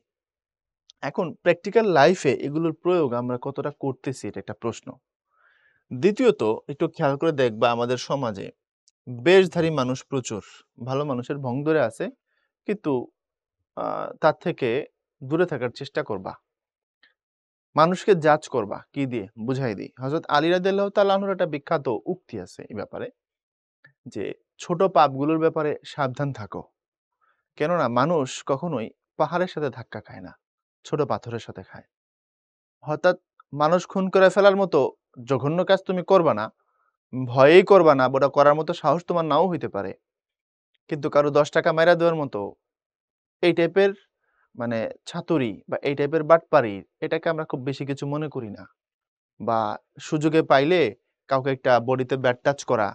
[SPEAKER 1] এখন প্র্যাকটিক্যাল লাইফে এগুলোর প্রয়োগ আমরা কতটা করতেছি এটা একটা প্রশ্ন। দ্বিতীয়ত একটু খেয়াল করে দেখবা আমাদের সমাজে বেশধারী মানুষ প্রচুর। ভালো মানুষের ভং ধরে আছে। কিন্তু তার থেকে দূরে থাকার চেষ্টা করবা। মানুষকে জাজ করবা কি দিয়ে? বুঝাই দিই। হযরত আলী রাদিয়াল্লাহু তাআলা আনহুর একটা বিখ্যাত উক্তি আছে এই ব্যাপারে যে, "ছোট পাপগুলোর ব্যাপারে সাবধান থাকো। কেননা মানুষ কখনোই পাহাড়ের সাথে ধাক্কা খায় না, ছোট পাথরের সাথে খায়।" হঠাৎ মানুষ খুন করে ফেলার মতো জঘন্য কাজ তুমি করবা না, ভয়েই করবা না, ওটা করার মতো সাহস তোমার নাও হইতে পারে। কিন্তু কারো ৳১০ মাইরা দেওয়ার মতো এই টাইপের মানে ছাতুরি বা এই টাইপের বাটপারি এটাকে আমরা খুব বেশি কিছু মনে করি না। বা সুযোগে পাইলে কাউকে একটা বডিতে ব্যাড টাচ করা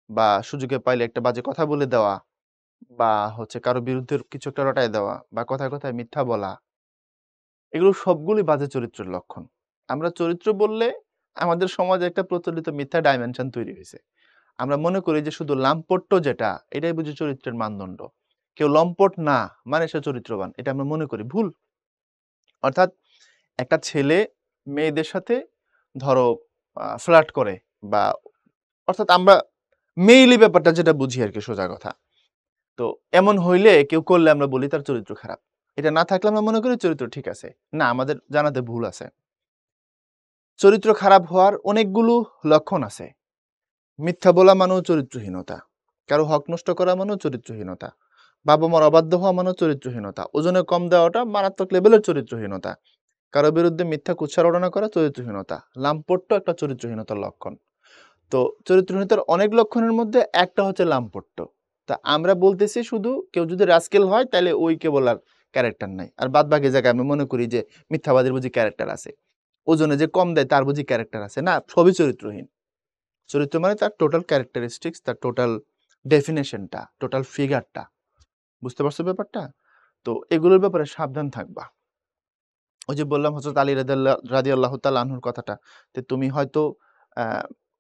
[SPEAKER 1] বা সুযোগে পাইলে একটা বাজে কথা বলে দেওয়া বা হচ্ছে কারো বিরুদ্ধে কিছু একটা রটায় দেওয়া বা কথায়, কথায় মিথ্যা বলা এগুলো সবগুলোই বাজে চরিত্রের লক্ষণ। আমরা চরিত্র বললে আমাদের সমাজে একটা প্রচলিত মিথ্যা ডাইমেনশন তৈরি হইছে। আমরা মনে করি যে শুধু লাম্পট্য যেটা এটাই বুঝি চরিত্রের মানদণ্ড। কেউ লম্পট না মানে সে চরিত্রবান। এটা আমরা মনে করি ভুল। অর্থাৎ একটা ছেলে মেয়েদের সাথে ধরো ফ্লার্ট করে বা অর্থাৎ আমরা মেইলি ব্যাপারটা যেটা বুঝি আরকি সোজা কথা। তো এমন হইলে কেউ করলে আমরা বলি তার চরিত্র খারাপ। এটা না থাকলে আমরা মনে করি চরিত্র ঠিক আছে। না আমাদের জানাতে ভুল আছে। চরিত্র খারাপ হওয়ার অনেকগুলো লক্ষণ আছে। মিথ্যা বলা মানেও চরিত্রহীনতা। কারো হক নষ্ট করা মানেও চরিত্রহীনতা। বাবা-মার অবাধ্য হওয়া মানেও চরিত্রহীনতা। ওজনে কম দেওয়াটা মারাত্মক লেভেলের চরিত্রহীনতা। কারো বিরুদ্ধে মিথ্যা কুৎসারটনা করা চরিত্রহীনতা। লাম্পট্য একটা চরিত্রহীনতার লক্ষণ। তো চরিত্রহীনতার অনেক লক্ষণের মধ্যে একটা হচ্ছে লাম্পট্য। তা আমরা বলতেছি শুধু কেউ যদি রাস্কেল হয় তাইলে ওই কেবল আর ক্যারেক্টার নাই। আর বাদবাকি জায়গায় আমি মনে করি যে মিথ্যাবাদীর বুঝি ক্যারেক্টার আছে। ওজনে যে কম দেয় তার বুঝি ক্যারেক্টার আছে। না, সবই চরিত্রহীন। চরিত্র মানে তার টোটাল ক্যারেক্টারিস্টিক্স, তার টোটাল ডেফিনিশনটা, টোটাল ফিগারটা। বুঝতে পারছো ব্যাপারটা? তো এগুলোর ব্যাপারে সাবধান থাকবা। ওই যে বললাম হযরত আলী রাদিয়াল্লাহু তাআলা আনহুর কথাটা যে তুমি হয়তো আ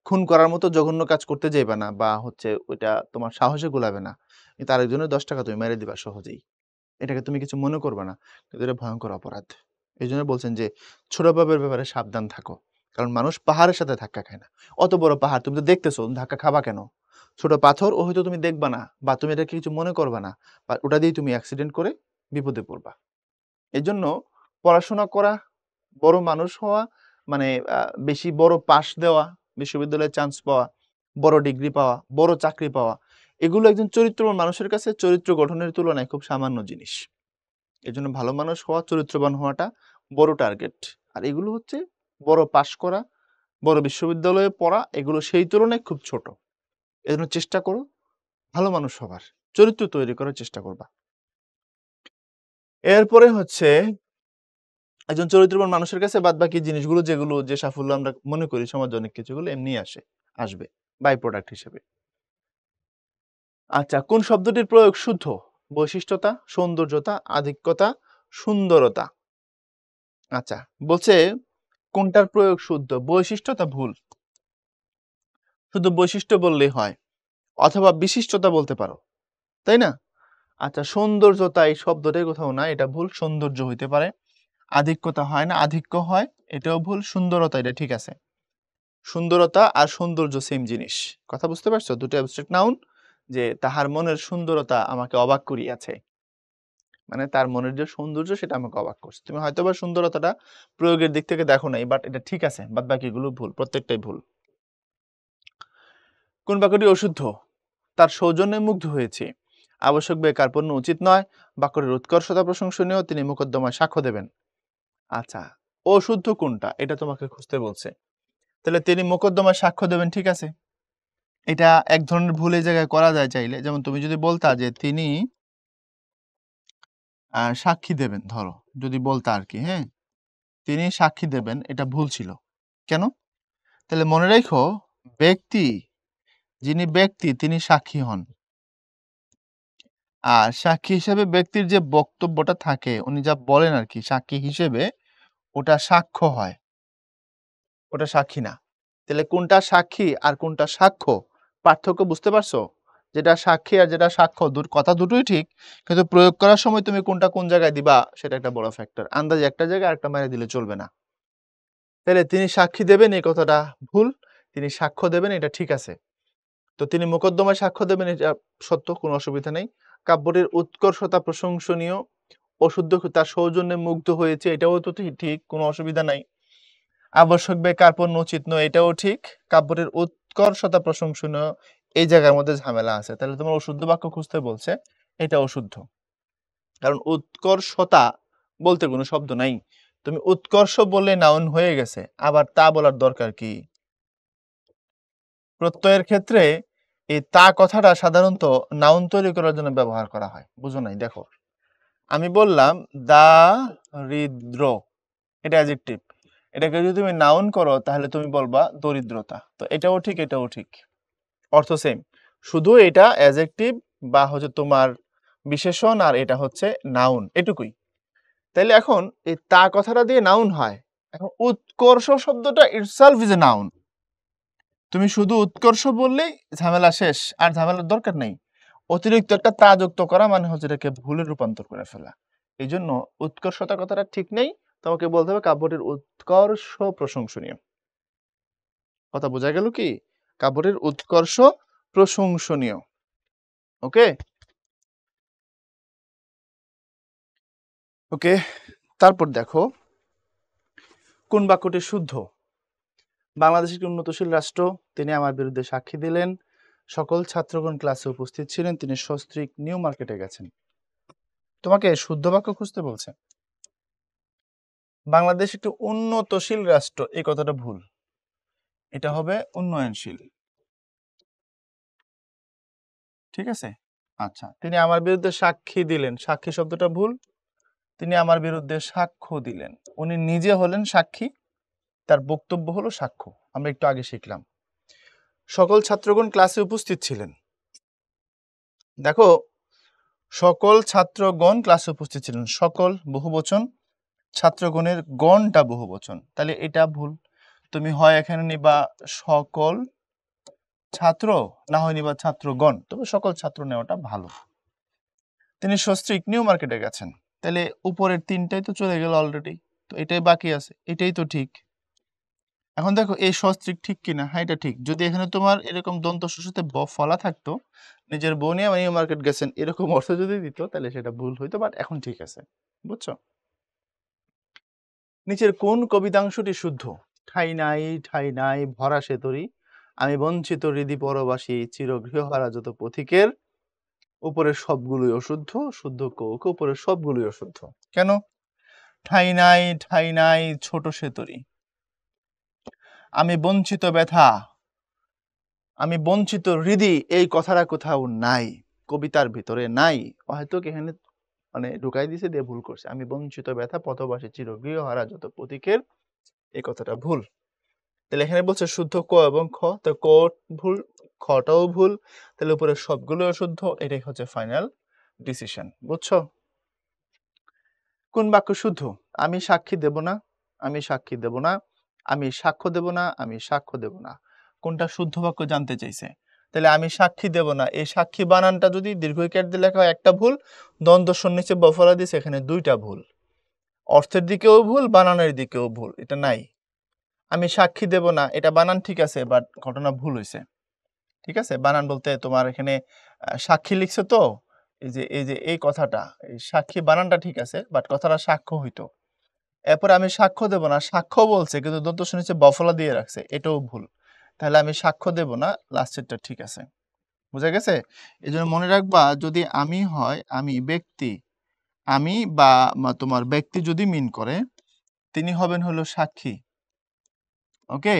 [SPEAKER 1] খুন করার মতো জঘন্য কাজ করতে যাইবা না বা হচ্ছে ওইটা তোমার সাহসে কুলাবে না। কিন্তু আরেকজনের ৳১০ তুমি মেরে দিবা সহজেই। এটাকে তুমি কিছু মনে করবা না। কিন্তু এটা ভয়ংকর অপরাধ। এইজন্য বলছেন যে ছোট পাপের ব্যাপারে সাবধান থাকো। কারণ মানুষ পাহাড়ের সাথে ধাক্কা খায় না। অত বড় পাহাড় তুমি তো দেখতেছো, ধাক্কা খাবা কেন? ছোট পাথর ও হয়তো তুমি দেখবা না বা তুমি এটাকে কিছু মনে করবা না। বা ওটা দিয়েই তুমি অ্যাক্সিডেন্ট করে বিপদে পড়বা। এজন্য পড়াশোনা করা, বড় মানুষ হওয়া মানে আ বেশি বড় পাস দেওয়া, বিশ্ববিদ্যালয়ে চান্স পাওয়া, বড় ডিগ্রি পাওয়া, বড় চাকরি পাওয়া, এগুলো একজন চরিত্রবান মানুষের কাছে চরিত্র গঠনের তুলনায় খুব সামান্য জিনিস। এজন্য ভালো মানুষ হওয়া, চরিত্রবান হওয়াটা বড় টার্গেট। আর এগুলো হচ্ছে বড় পাস করা, বড় বিশ্ববিদ্যালয়ে পড়া, এগুলো সেই তুলনায় খুব ছোট। এজন্য চেষ্টা করো ভালো মানুষ হবার। চরিত্র তৈরি করার চেষ্টা করবা। এরপরে হচ্ছে একজন চরিত্রবান মানুষের কাছে বাদবাকি জিনিসগুলো যেগুলো যে সাফল্য আমরা মনে করি সমাজে অনেক কিছুগুলো এমনিই আসবে বাই প্রোডাক্ট হিসেবে। আচ্ছা, কোন শব্দটির প্রয়োগ শুদ্ধ? বৈশিষ্ট্যতা, সৌন্দর্যতা, আধিক্যতা, সুন্দরতা। আচ্ছা, বলছে কোনটার প্রয়োগ শুদ্ধ? বৈশিষ্ট্যতা ভুল। শুধু বৈশিষ্ট্য বললেই হয় অথবা বিশিষ্টতা বলতে পারো। তাই না? আচ্ছা, সৌন্দর্যতা এই শব্দটাই কোথাও নাই, এটা ভুল। সৌন্দর্য হইতে পারে। আধিক্যতা হয় না, আধিক্য হয়। এটাও ভুল। সুন্দরতা এটা ঠিক আছে। সুন্দরতা আর সৌন্দর্য সেম জিনিস। কথা বুঝতে পারছো? দুটো অ্যাবস্ট্রাক্ট নাউন যে তাহার মনের সুন্দরতা আমাকে অবাক করিয়াছে। মানে তার মনের যে সৌন্দর্য সেটা আমাকে অবাক করছে। তুমি হয়তোবা সুন্দরতাটা প্রয়োগের দিক থেকে দেখো নাই, বাট এটা ঠিক আছে। বাদবাকিগুলো ভুল। প্রত্যেকটাই ভুল। কোন বাক্যটি অশুদ্ধ? তার সৌজন্যে মুগ্ধ হয়েছি। আবশ্যক ব্যয় কার্পণ্য উচিত নয়। বাক্যটির উৎকর্ষতা প্রশংসনীয়। তিনি মোকদ্দমায় সাক্ষ্য দেবেন। আচ্ছা, অশুদ্ধ কোনটা? এটা তোমাকে খুঁজতে বলছে। তাহলে তিনি মোকদ্দমায় সাক্ষ্য দেবেন, ঠিক আছে। এটা এক ধরনের ভুল এই জায়গায় করা যায় চাইলে। যেমন তুমি যদি বলতা যে তিনি সাক্ষী দেবেন, ধরো যদি বলতা আরকি, হ্যাঁ? তিনি সাক্ষী দেবেন, এটা ভুল ছিল। কেন? তাহলে মনে রেখো ব্যক্তি, যিনি ব্যক্তি তিনি সাক্ষী হন। আর সাক্ষী হিসেবে ব্যক্তির যে বক্তব্যটা থাকে উনি যা বলেন আরকি সাক্ষী হিসেবে ওটা সাক্ষ্য হয়। ওটা সাক্ষী না। তাহলে কোনটা সাক্ষী আর কোনটা সাক্ষ্য পার্থক্য বুঝতে পারছো? যেটা সাক্ষী আর যেটা সাক্ষ্য কথা দুটোই ঠিক, কিন্তু প্রয়োগ করার সময় তুমি কোনটা কোন জায়গায় দিবা সেটা একটা বড় ফ্যাক্টর। আন্দাজে একটা জায়গায় আরেকটা মেরে দিলে চলবে না। তাহলে তিনি সাক্ষী দেবেন এই কথাটা ভুল, তিনি সাক্ষ্য দেবেন এটা ঠিক আছে। তো তিনি মোকদ্দমায় সাক্ষ্য দেবেন এটা সত্য, কোনো অসুবিধা নেই। কাব্যটির উৎকর্ষতা প্রশংসনীয়, অশুদ্ধ তার সৌজন্যে মুগ্ধ হয়েছে এটাও তো ঠিক, কোনো অসুবিধা নাই। আবশ্যক ব্যয় কার্পণ্য উচিত নয় এটাও ঠিক। কাব্যটির উৎকর্ষতা প্রশংসনীয় এই জায়গার মধ্যে ঝামেলা আছে। তাহলে তোমার অশুদ্ধ বাক্য খুঁজতে বলছে, এটা অশুদ্ধ। কারণ উৎকর্ষতা বলতে কোনো শব্দ নাই। তুমি উৎকর্ষ বললে নাউন হয়ে গেছে, আবার তা বলার দরকার কি? প্রত্যয়ের ক্ষেত্রে এই তা কথাটা সাধারণত নাউন তৈরি করার জন্য ব্যবহার করা হয়। বুঝো নাই? দেখো, আমি বললাম দারিদ্র, এটা অ্যাডজেক্টিভ। এটাকে যদি তুমি নাউন করো তাহলে তুমি বলবা দরিদ্রতা। তো এটাও ঠিক, এটাও ঠিক, অর্থ সেম, শুধু এটা অ্যাডজেক্টিভ বা হচ্ছে তোমার বিশেষণ আর এটা হচ্ছে নাউন, এটুকুই। তাইলে এখন এই তা কথাটা দিয়ে নাউন হয়। এখন উৎকর্ষ শব্দটা ইটসেলফ ইজ এ নাউন। তুমি শুধু উৎকর্ষ বললেই ঝামেলা শেষ, আর ঝামেলার দরকার নেই। অতিরিক্ত একটা তা যুক্ত করা মানে হচ্ছে এটাকে ভুলে রূপান্তর করে ফেলা। এই জন্য উৎকর্ষতা কথাটা ঠিক নেই, তোমাকে বলতে হবে কাব্যটির উৎকর্ষ প্রশংসনীয়। কথা বোঝা গেল কি? কাব্যটির উৎকর্ষ প্রশংসনীয়। ওকে ওকে, তারপর দেখো কোন বাক্যটি শুদ্ধ। বাংলাদেশ একটি উন্নতশীল রাষ্ট্র, তিনি আমার বিরুদ্ধে সাক্ষী দিলেন, সকল ছাত্রগণ ক্লাসে উপস্থিত ছিলেন, তিনি সস্ত্রীক নিউ মার্কেটে গেছেন। তোমাকে শুদ্ধ বাক্য খুঁজতে বলছে। বাংলাদেশ একটি উন্নতশীল রাষ্ট্র, এই কথাটা ভুল, এটা হবে উন্নয়নশীল। ঠিক আছে? আচ্ছা, তিনি আমার বিরুদ্ধে সাক্ষী দিলেন, সাক্ষী শব্দটা ভুল, তিনি আমার বিরুদ্ধে সাক্ষ্য দিলেন। উনি নিজে হলেন সাক্ষী, তার বক্তব্য হলো সাক্ষ্য। আমরা একটু আগে শিখলাম সকল ছাত্রগণ ক্লাসে উপস্থিত ছিলেন। দেখো, সকল ছাত্রগণ ক্লাসে উপস্থিত ছিলেন, সকল বহুবচন, ছাত্রগণের গণটা বহুবচন, তাহলে এটা ভুল। তুমি হয় এখানে নিবা সকল ছাত্র, না হয় নিবা ছাত্রগণ, তবে সকল ছাত্র নেওয়াটা ভালো। তিনি সস্ত্রীক নিউ মার্কেটে গেছেন, তাহলে উপরের তিনটাই তো চলে গেল অলরেডি, তো এটাই বাকি আছে, এটাই তো ঠিক। এখন দেখো এই সস্ত্রীক ঠিক কিনা। হ্যাঁ, এটা ঠিক। যদি এখানে তোমার এরকম দন্ত শসাতে ব ফলা থাকতো, নিজের বউ নিয়ে নিউ মার্কেট গেছেন এরকম অর্থ যদি দিত তাহলে সেটা ভুল হইতো, বাট এখন ঠিক আছে। বুঝছো? নিচের কোন কবিতাংশটি শুদ্ধ? ঠাই নাই ভরা সে তরি, আমি বঞ্চিত হৃদি পরবাসী, চির গৃহহারা যত পথিকের। উপরের সবগুলোই অশুদ্ধ, শুদ্ধ কোক, উপরের সবগুলোই অশুদ্ধ। কেন? ঠাই নাই ছোট সে তরি, আমি বঞ্চিত ব্যথা, আমি বঞ্চিত হৃদি, এই কথাটা কোথাও নাই, কবিতার ভিতরে নাই। হয়তো এখানে মানে ঢুকাই দিছে দিয়ে ভুল করছে। আমি বঞ্চিত ব্যথা পথবাসী চির গৃহহারা যত পথিকের, এই কথাটা ভুল। তাহলে এখানে বলছে শুদ্ধ ক এবং খ, তো ক ভুল, খটাও ভুল, তাহলে উপরে সবগুলো অশুদ্ধ। এটাই হচ্ছে ফাইনাল ডিসিশন। বুঝছো? কোন বাক্য শুদ্ধ? আমি সাক্ষী দেব না, আমি সাক্ষী দেব না, আমি সাক্ষ্য দেব না, আমি সাক্ষ্য দেব না। কোনটা শুদ্ধ বাক্য জানতে চাইছে। তাহলে আমি সাক্ষী দেব না, এই সাক্ষী বানানটা যদি দীর্ঘইকার দিয়ে লেখা হয় একটা ভুল, দ্বন্দ্ব নিচে বফলা দিয়েছে এখানে দুইটা ভুল, অর্থের দিকেও ভুল, বানানের দিকেও ভুল, এটা নাই। আমি সাক্ষী দেব না, এটা বানান ঠিক আছে, বাট ঘটনা ভুল হয়েছে। ঠিক আছে? বানান বলতে তোমার এখানে সাক্ষী লিখছে, তো এই যে এই কথাটা, এই সাক্ষী বানানটা ঠিক আছে, বাট কথাটা সাক্ষ্য হইতো। এরপর আমি সাক্ষ্য দেব না, সাক্ষ্য বলছে কিন্তু দন্ত নিচে বফলা দিয়ে রাখছে, এটাও ভুল। তাহলে আমি সাক্ষ্য দেব না, লাস্টেরটা ঠিক আছে। বুঝা গেছে? এই জন্য মনে রাখবা, যদি আমি হয়, আমি ব্যক্তি, আমি বা তোমার ব্যক্তি যদি মিন করে, তিনি হবেন হলো সাক্ষী। ওকে?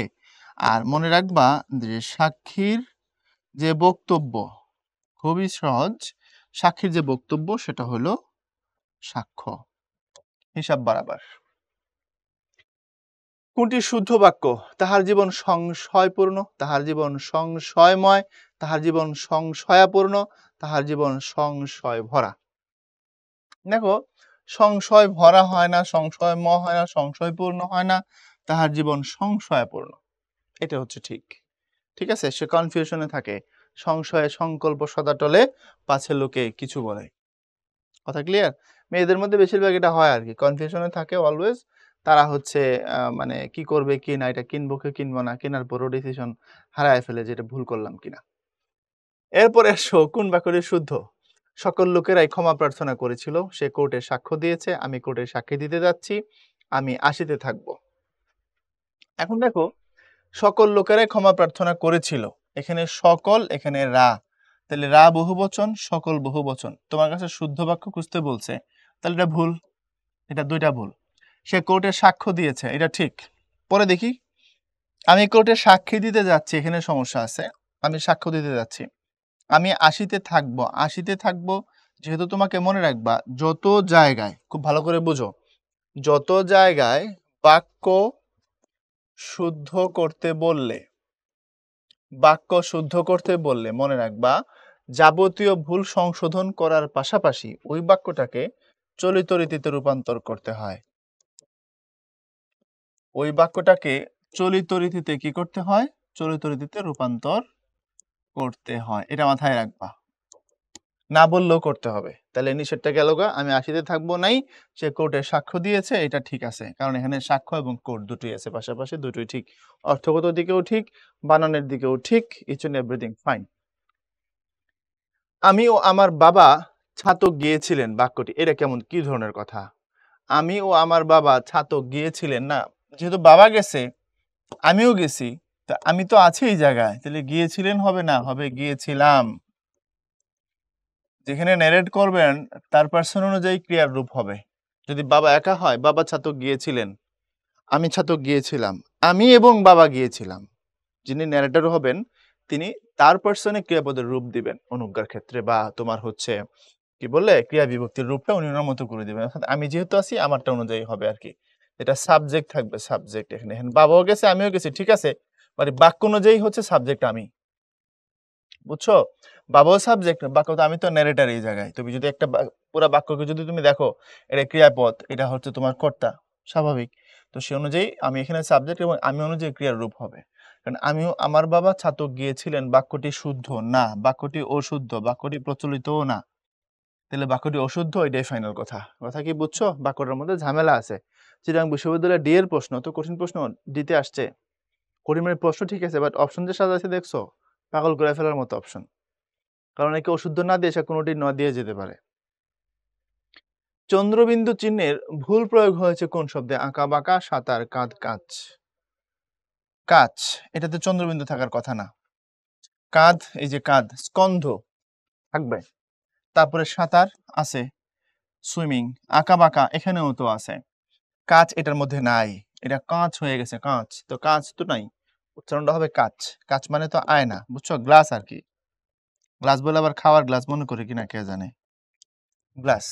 [SPEAKER 1] আর মনে রাখবা যে সাক্ষীর যে বক্তব্য, খুবই সহজ, সাক্ষীর যে বক্তব্য সেটা হলো সাক্ষ্য। হিসাব বরাবর। কোনটি শুদ্ধ বাক্য? তাহার জীবন সংশয়পূর্ণ, তাহার জীবন সংশয়ময়, তাহার জীবন সংশয়াপূর্ণ, তাহার জীবন সংশয় ভরা। দেখো, সংশয় ভরা হয় না, সংশয়ময় হয় না, সংশয়পূর্ণ হয় না, তাহার জীবন সংশয়াপূর্ণ, এটা হচ্ছে ঠিক। ঠিক আছে? সে কনফিউশনে থাকে। সংশয়ে সংকল্প সদা টলে, পাছে লোকে কিছু বলে। কথা ক্লিয়ার? মেয়েদের মধ্যে বেশিরভাগ এটা হয় আরকি। কনফিউশনে থাকে অলওয়েজ। তারা হচ্ছে মানে কি করবে কি না, এটা কিনবো কি কিনবো না, কেনার পরেও ডিসিশন হারায় ফেলে যে এটা ভুল করলাম কিনা। এরপরে আসো কোন বাক্যটি শুদ্ধ? সকল লোকেরাই ক্ষমা প্রার্থনা করেছিল। সে কোর্টে সাক্ষ্য দিয়েছে। আমি কোর্টে সাক্ষী দিতে যাচ্ছি। আমি আসিতে থাকব। এখন দেখো সকল লোকেরাই ক্ষমা প্রার্থনা করেছিল। এখানে সকল, এখানে রা। তাহলে রা বহুবচন, সকল বহুবচন। তোমার কাছে শুদ্ধ বাক্য খুঁজতে বলছে। তাহলে এটা ভুল। এটা ২ টা ভুল। সে কোর্টে সাক্ষ্য দিয়েছে, এটা ঠিক। পরে দেখি, আমি কোর্টে সাক্ষী দিতে যাচ্ছি, এখানে সমস্যা আছে। আমি সাক্ষ্য দিতে যাচ্ছি। আমি আসিতে থাকব। আসিতে থাকব যেহেতু তোমাকে মনে রাখবা যত জায়গায়, খুব ভালো করে বুঝো, যত জায়গায় বাক্য শুদ্ধ করতে বললে, বাক্য শুদ্ধ করতে বললে মনে রাখবা যাবতীয় ভুল সংশোধন করার পাশাপাশি ওই বাক্যটাকে চলিত রীতিতে রূপান্তর করতে হয়। ওই বাক্যটাকে চলিত রীতিতে কি করতে হয়? চলিত রীতিতে রূপান্তর করতে হয়। এটা মাথায় রাখবা। না বললেও করতে হবে। তাহলে নিষেধটা গেল গা, আমি আসিতে থাকবো নাই, সে কোর্টে সাক্ষ্য দিয়েছে, এটা ঠিক আছে। কারণ এখানে সাক্ষ্য এবং কোর্ট দুটোই আছে পাশাপাশি, দুটোই ঠিক। অর্থগত দিকেও ঠিক, বানানের দিকেও ঠিক, ইচ এন্ড এভরিথিং ফাইন। আমি ও আমার বাবা ছাতক গিয়েছিলেন, বাক্যটি এটা কেমন, কি ধরনের কথা? আমি ও আমার বাবা ছাতক গিয়েছিলেন না, যেহেতু বাবা গেছে আমিও গেছি, তা আমি তো আছি এই জায়গায়, তাহলে গিয়েছিলেন হবে না, হবে গিয়েছিলাম। যেখানে ন্যারেট করবেন তার পার্সন অনুযায়ী ক্রিয়ার রূপ হবে। যদি বাবা একা হয়, বাবা ছাতক গিয়েছিলেন, আমি ছাতক গিয়েছিলাম, আমি এবং বাবা গিয়েছিলাম। যিনি ন্যারেটর হবেন তিনি তার পার্সনে ক্রিয়াপদের রূপ দিবেন অনুজ্ঞার ক্ষেত্রে, বা তোমার হচ্ছে কি বললে ক্রিয়া বিভক্তির রূপটা উনি ওনার মতো করে দিবেন। অর্থাৎ আমি যেহেতু আছি আমারটা অনুযায়ী হবে আর কি। এটা সাবজেক্ট থাকবে, সাবজেক্ট এখানে। এখানে বাবাও গেছে আমিও গেছি, ঠিক আছে, মানে বাক্য অনুযায়ী হচ্ছে সাবজেক্ট আমি। বুঝছো? বাবাও সাবজেক্ট, বাক্য তো আমি তো ন্যারেটর এই জায়গায়। তুমি যদি একটা পুরা বাক্যকে যদি তুমি দেখো, এটা ক্রিয়াপদ, এটা হচ্ছে তোমার কর্তা, স্বাভাবিক। তো সে অনুযায়ী আমি এখানে সাবজেক্ট এবং আমি অনুযায়ী ক্রিয়ার রূপ হবে। কারণ আমিও আমার বাবা ছাতক গিয়েছিলেন বাক্যটি শুদ্ধ না, বাক্যটি অশুদ্ধ, বাক্যটি প্রচলিতও না। তাহলে বাক্যটি অশুদ্ধ, এটাই ফাইনাল কথা। কথা কি বুঝছো? বাক্যটার মধ্যে ঝামেলা আছে। চিটাগাং বিশ্ববিদ্যালয়ের ডি এর প্রশ্ন, তো কঠিন প্রশ্ন দিতে আসছে। কঠিন মানে প্রশ্ন ঠিক আছে, বাট অপশন যে সাজাইছে দেখছো, পাগল করে ফেলার মতো অপশন। কারণ একে অশুদ্ধ না দিয়ে সে কোনোটি ন দিয়ে যেতে পারে। চন্দ্রবিন্দু চিহ্নের ভুল প্রয়োগ হয়েছে কোন শব্দে? আঁকা বাঁকা, সাঁতার, কাঁধ, কাঁচ। কাচ, এটাতে চন্দ্রবিন্দু থাকার কথা না। কাঁধ, এই যে কাঁধ, স্কন্ধ থাকবে। তারপরে সাঁতার আছে, সুইমিং। আঁকা বাঁকা এখানেও তো আছে। কাঁচ এটার মধ্যে নাই, এটা কাঁচ হয়ে গেছে, কাঁচ তো, কাঁচ তো নাই, উচ্চারণটা হবে কাঁচ। কাঁচ মানে তো আয়না, বুঝছো, গ্লাস আর কি। গ্লাস বলে আবার খাওয়ার গ্লাস মনে করে কিনা কে জানে। গ্লাস,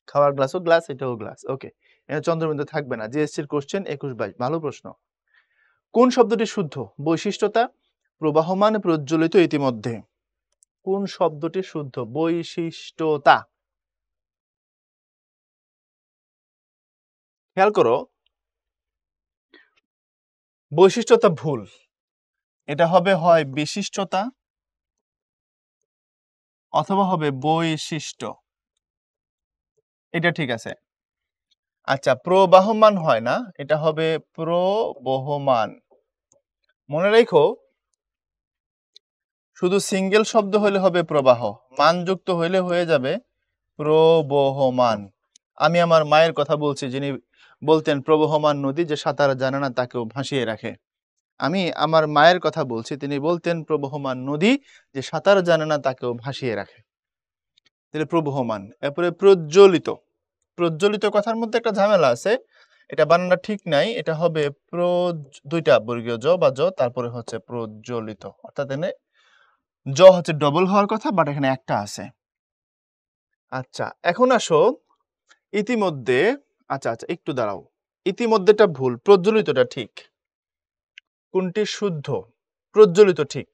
[SPEAKER 1] খাওয়ার গ্লাসও গ্লাস, এটাও গ্লাস। ওকে, এটা চন্দ্রবিন্দু থাকবে না। জিএসসির কোশ্চেন 21-22, ভালো প্রশ্ন। কোন শব্দটি শুদ্ধ? বৈশিষ্ট্যতা, প্রবাহমান, প্রজ্বলিত, ইতিমধ্যে। কোন শব্দটি শুদ্ধ? বৈশিষ্ট্যতা। খেয়াল করো, বৈশিষ্ট্যতা ভুল। এটা হবে হয় বিশিষ্টতা অথবা হবে বৈশিষ্ট্য, এটা ঠিক আছে। আচ্ছা, প্রবাহমান হয় না, এটা হবে প্রবহমান। মনে রেখো, শুধু সিঙ্গেল শব্দ হলে হবে প্রবাহ, মানযুক্ত হইলে হয়ে যাবে প্রবহমান। আমি আমার মায়ের কথা বলছি, যিনি বলতেন প্রবহমান নদী যে সাঁতার জানে না তাকেও ভাসিয়ে রাখে। আমি আমার মায়ের কথা বলছি, তিনি বলতেন প্রবহমান নদী যে সাঁতার জানে না তাকেও ভাসিয়ে রাখে। তাহলে প্রবহমান। এরপরে প্রজ্বলিত। প্রজ্বলিত কথার মধ্যে একটা ঝামেলা আছে, এটা বানানটা ঠিক নাই। এটা হবে দুইটা বর্গীয় জ বা জ, তারপরে হচ্ছে প্রজ্বলিত। অর্থাৎ এখানে জ হচ্ছে ডবল হওয়ার কথা, বাট এখানে একটা আছে। আচ্ছা, এখন আসো ইতিমধ্যে। আচ্ছা আচ্ছা, একটু দাঁড়াও। ইতিমধ্যেটা ভুল, প্রজ্বলিতটা ঠিক। কোনটি শুদ্ধ? প্রজ্বলিত ঠিক,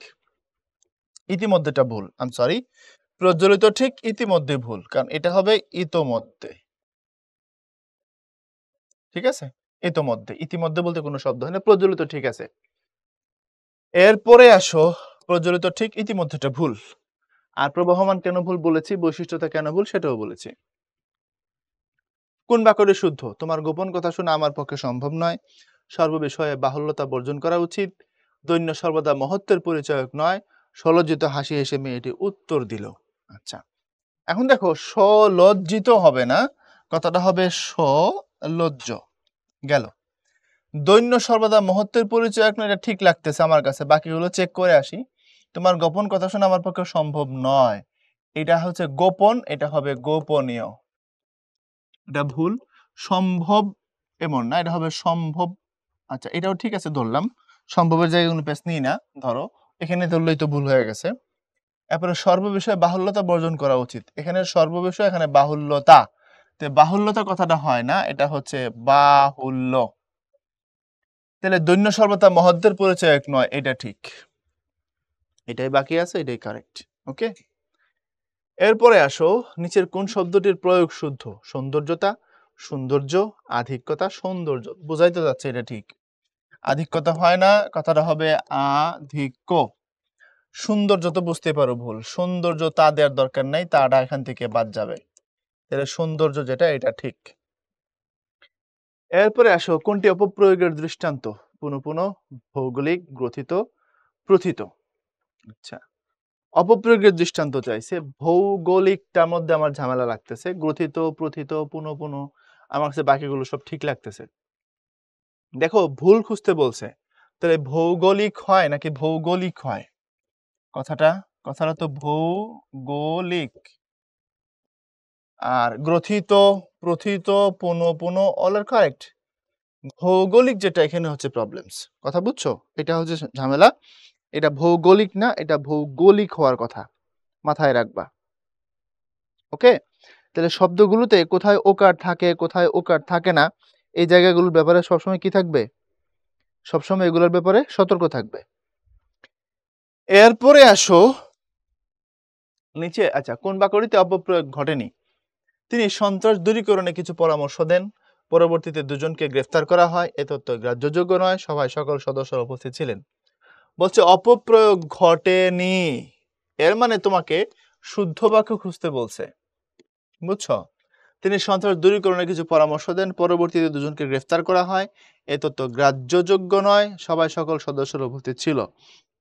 [SPEAKER 1] ইতিমধ্যেটা ভুল। আই এম সরি, প্রজ্বলিত ঠিক, ইতিমধ্যে ভুল, কারণ এটা হবে ইতোমধ্যে। ঠিক আছে, ইতোমধ্যে। ইতিমধ্যে বলতে কোনো শব্দ হয় না, প্রজ্বলিত ঠিক আছে। এরপরে আসো প্রজ্বলিত ঠিক ইতিমধ্যে এটা ভুল। আর প্রবহমান কেন ভুল বলেছি, বৈশিষ্ট্যতা কেন ভুল সেটাও বলেছি। কোন বাক্যটি শুদ্ধ? তোমার গোপন কথা শোনা আমার পক্ষে সম্ভব নয়, সর্ববিষয়ে বাহুল্যতা বর্জন করা উচিত, দৈন্য সর্বদা মহত্বের পরিচয়ক নয়, সলজ্জিত হাসি হেসে মেয়েটি উত্তর দিল। আচ্ছা, এখন দেখো সলজ্জিত হবে না, কথাটা হবে সলজ্জ। গেল। দৈন্য সর্বদা মহত্বের পরিচয়ক নয়, এটা ঠিক লাগতেছে আমার কাছে, বাকিগুলো চেক করে আসি। তোমার গোপন কথা শোনা আমার পক্ষে সম্ভব নয়, এটা হচ্ছে গোপন, এটা হবে গোপনীয়, এটা ভুল। সম্ভব এমন না, এটা হবে সম্ভব। আচ্ছা, এটাও ঠিক আছে ধরলাম, সম্ভবের জায়গায় কোনো পেস নিই না, ধরো এখানে ধরলেই তো ভুল হয়ে গেছে। এরপরে সর্ববিষয়ে বাহুল্যতা বর্জন করা উচিত, এখানে সর্ববিষয়, এখানে বাহুল্যতা, তো বাহুল্যতা কথাটা হয় না, এটা হচ্ছে বাহুল্য। তাহলে দৈন্য সর্বদা মহত্বের পরিচয়ক নয়, এটা ঠিক, এটাই বাকি আছে, এটাই কারেক্ট। ওকে, এরপরে আসো, নিচের কোন শব্দটির প্রয়োগ শুদ্ধ? সৌন্দর্যতা, সৌন্দর্য, আধিক্যতা, সৌন্দর্য, বোঝাইতে যাচ্ছে এটা ঠিক। আধিক্যতা হয় না, কথাটা হবে আধিক্য। সৌন্দর্য তো বুঝতে পারো ভুল, সৌন্দর্য তা দেওয়ার দরকার নাই, তাটা এখান থেকে বাদ যাবে, তাহলে সৌন্দর্য যেটা এটা ঠিক। এরপরে আসো, কোনটি অপপ্রয়োগের দৃষ্টান্ত? পুনঃ পুনঃ, ভৌগোলিক, গ্রথিত, প্রথিত। আচ্ছা, অপপ্রয়োগের দৃষ্টান্ত চাইছে, ভৌগোলিকটার মধ্যে আমার ঝামেলা লাগতেছে, গ্রথিত, প্রথিত, পুনঃ পুনঃ আমার কাছে বাকিগুলো সব ঠিক লাগতেছে। দেখো ভুল খুঁজতে বলছে, তাহলে ভৌগোলিক হয় নাকি ভৌগোলিক হয়? কথাটা কথাটা তো ভৌগোলিক। আর গ্রথিত, প্রথিত, পুনঃ পুনঃ অল আর কারেক্ট। ভৌগোলিক যেটা এখানে হচ্ছে প্রবলেমস, কথা বুঝছো? এটা হচ্ছে ঝামেলা, এটা ভৌগোলিক না, এটা ভৌগোলিক হওয়ার কথা, মাথায় রাখবা। ওকে, তাহলে শব্দগুলোতে কোথায় ওকার থাকে, কোথায় ওকার থাকে না, এই জায়গাগুলোর ব্যাপারে সবসময় কি থাকবে? সবসময় এগুলোর ব্যাপারে সতর্ক থাকবে। এরপরে আসো নিচে, আচ্ছা, কোন বাক্যটিতে অপপ্রয়োগ ঘটেনি? তিনি সন্ত্রাস দূরীকরণে কিছু পরামর্শ দেন, পরবর্তীতে দুজনকে গ্রেফতার করা হয়, এ তথ্য গ্রাহ্যযোগ্য নয়, সভায় সকল সদস্যরা উপস্থিত ছিলেন। বলছে অপপ্রয়োগ ঘটেনি, এর মানে তোমাকে শুদ্ধ বাক্য খুঁজতে বলছে, বুঝছো? তিনি সন্ত্রাস দূরীকরণে কিছু পরামর্শ দেন, পরবর্তীতে দুজনকে গ্রেফতার করা হয়, এ তথ্য গ্রাহ্যযোগ্য নয়, সভায় সকল সদস্যরা উপস্থিত ছিল।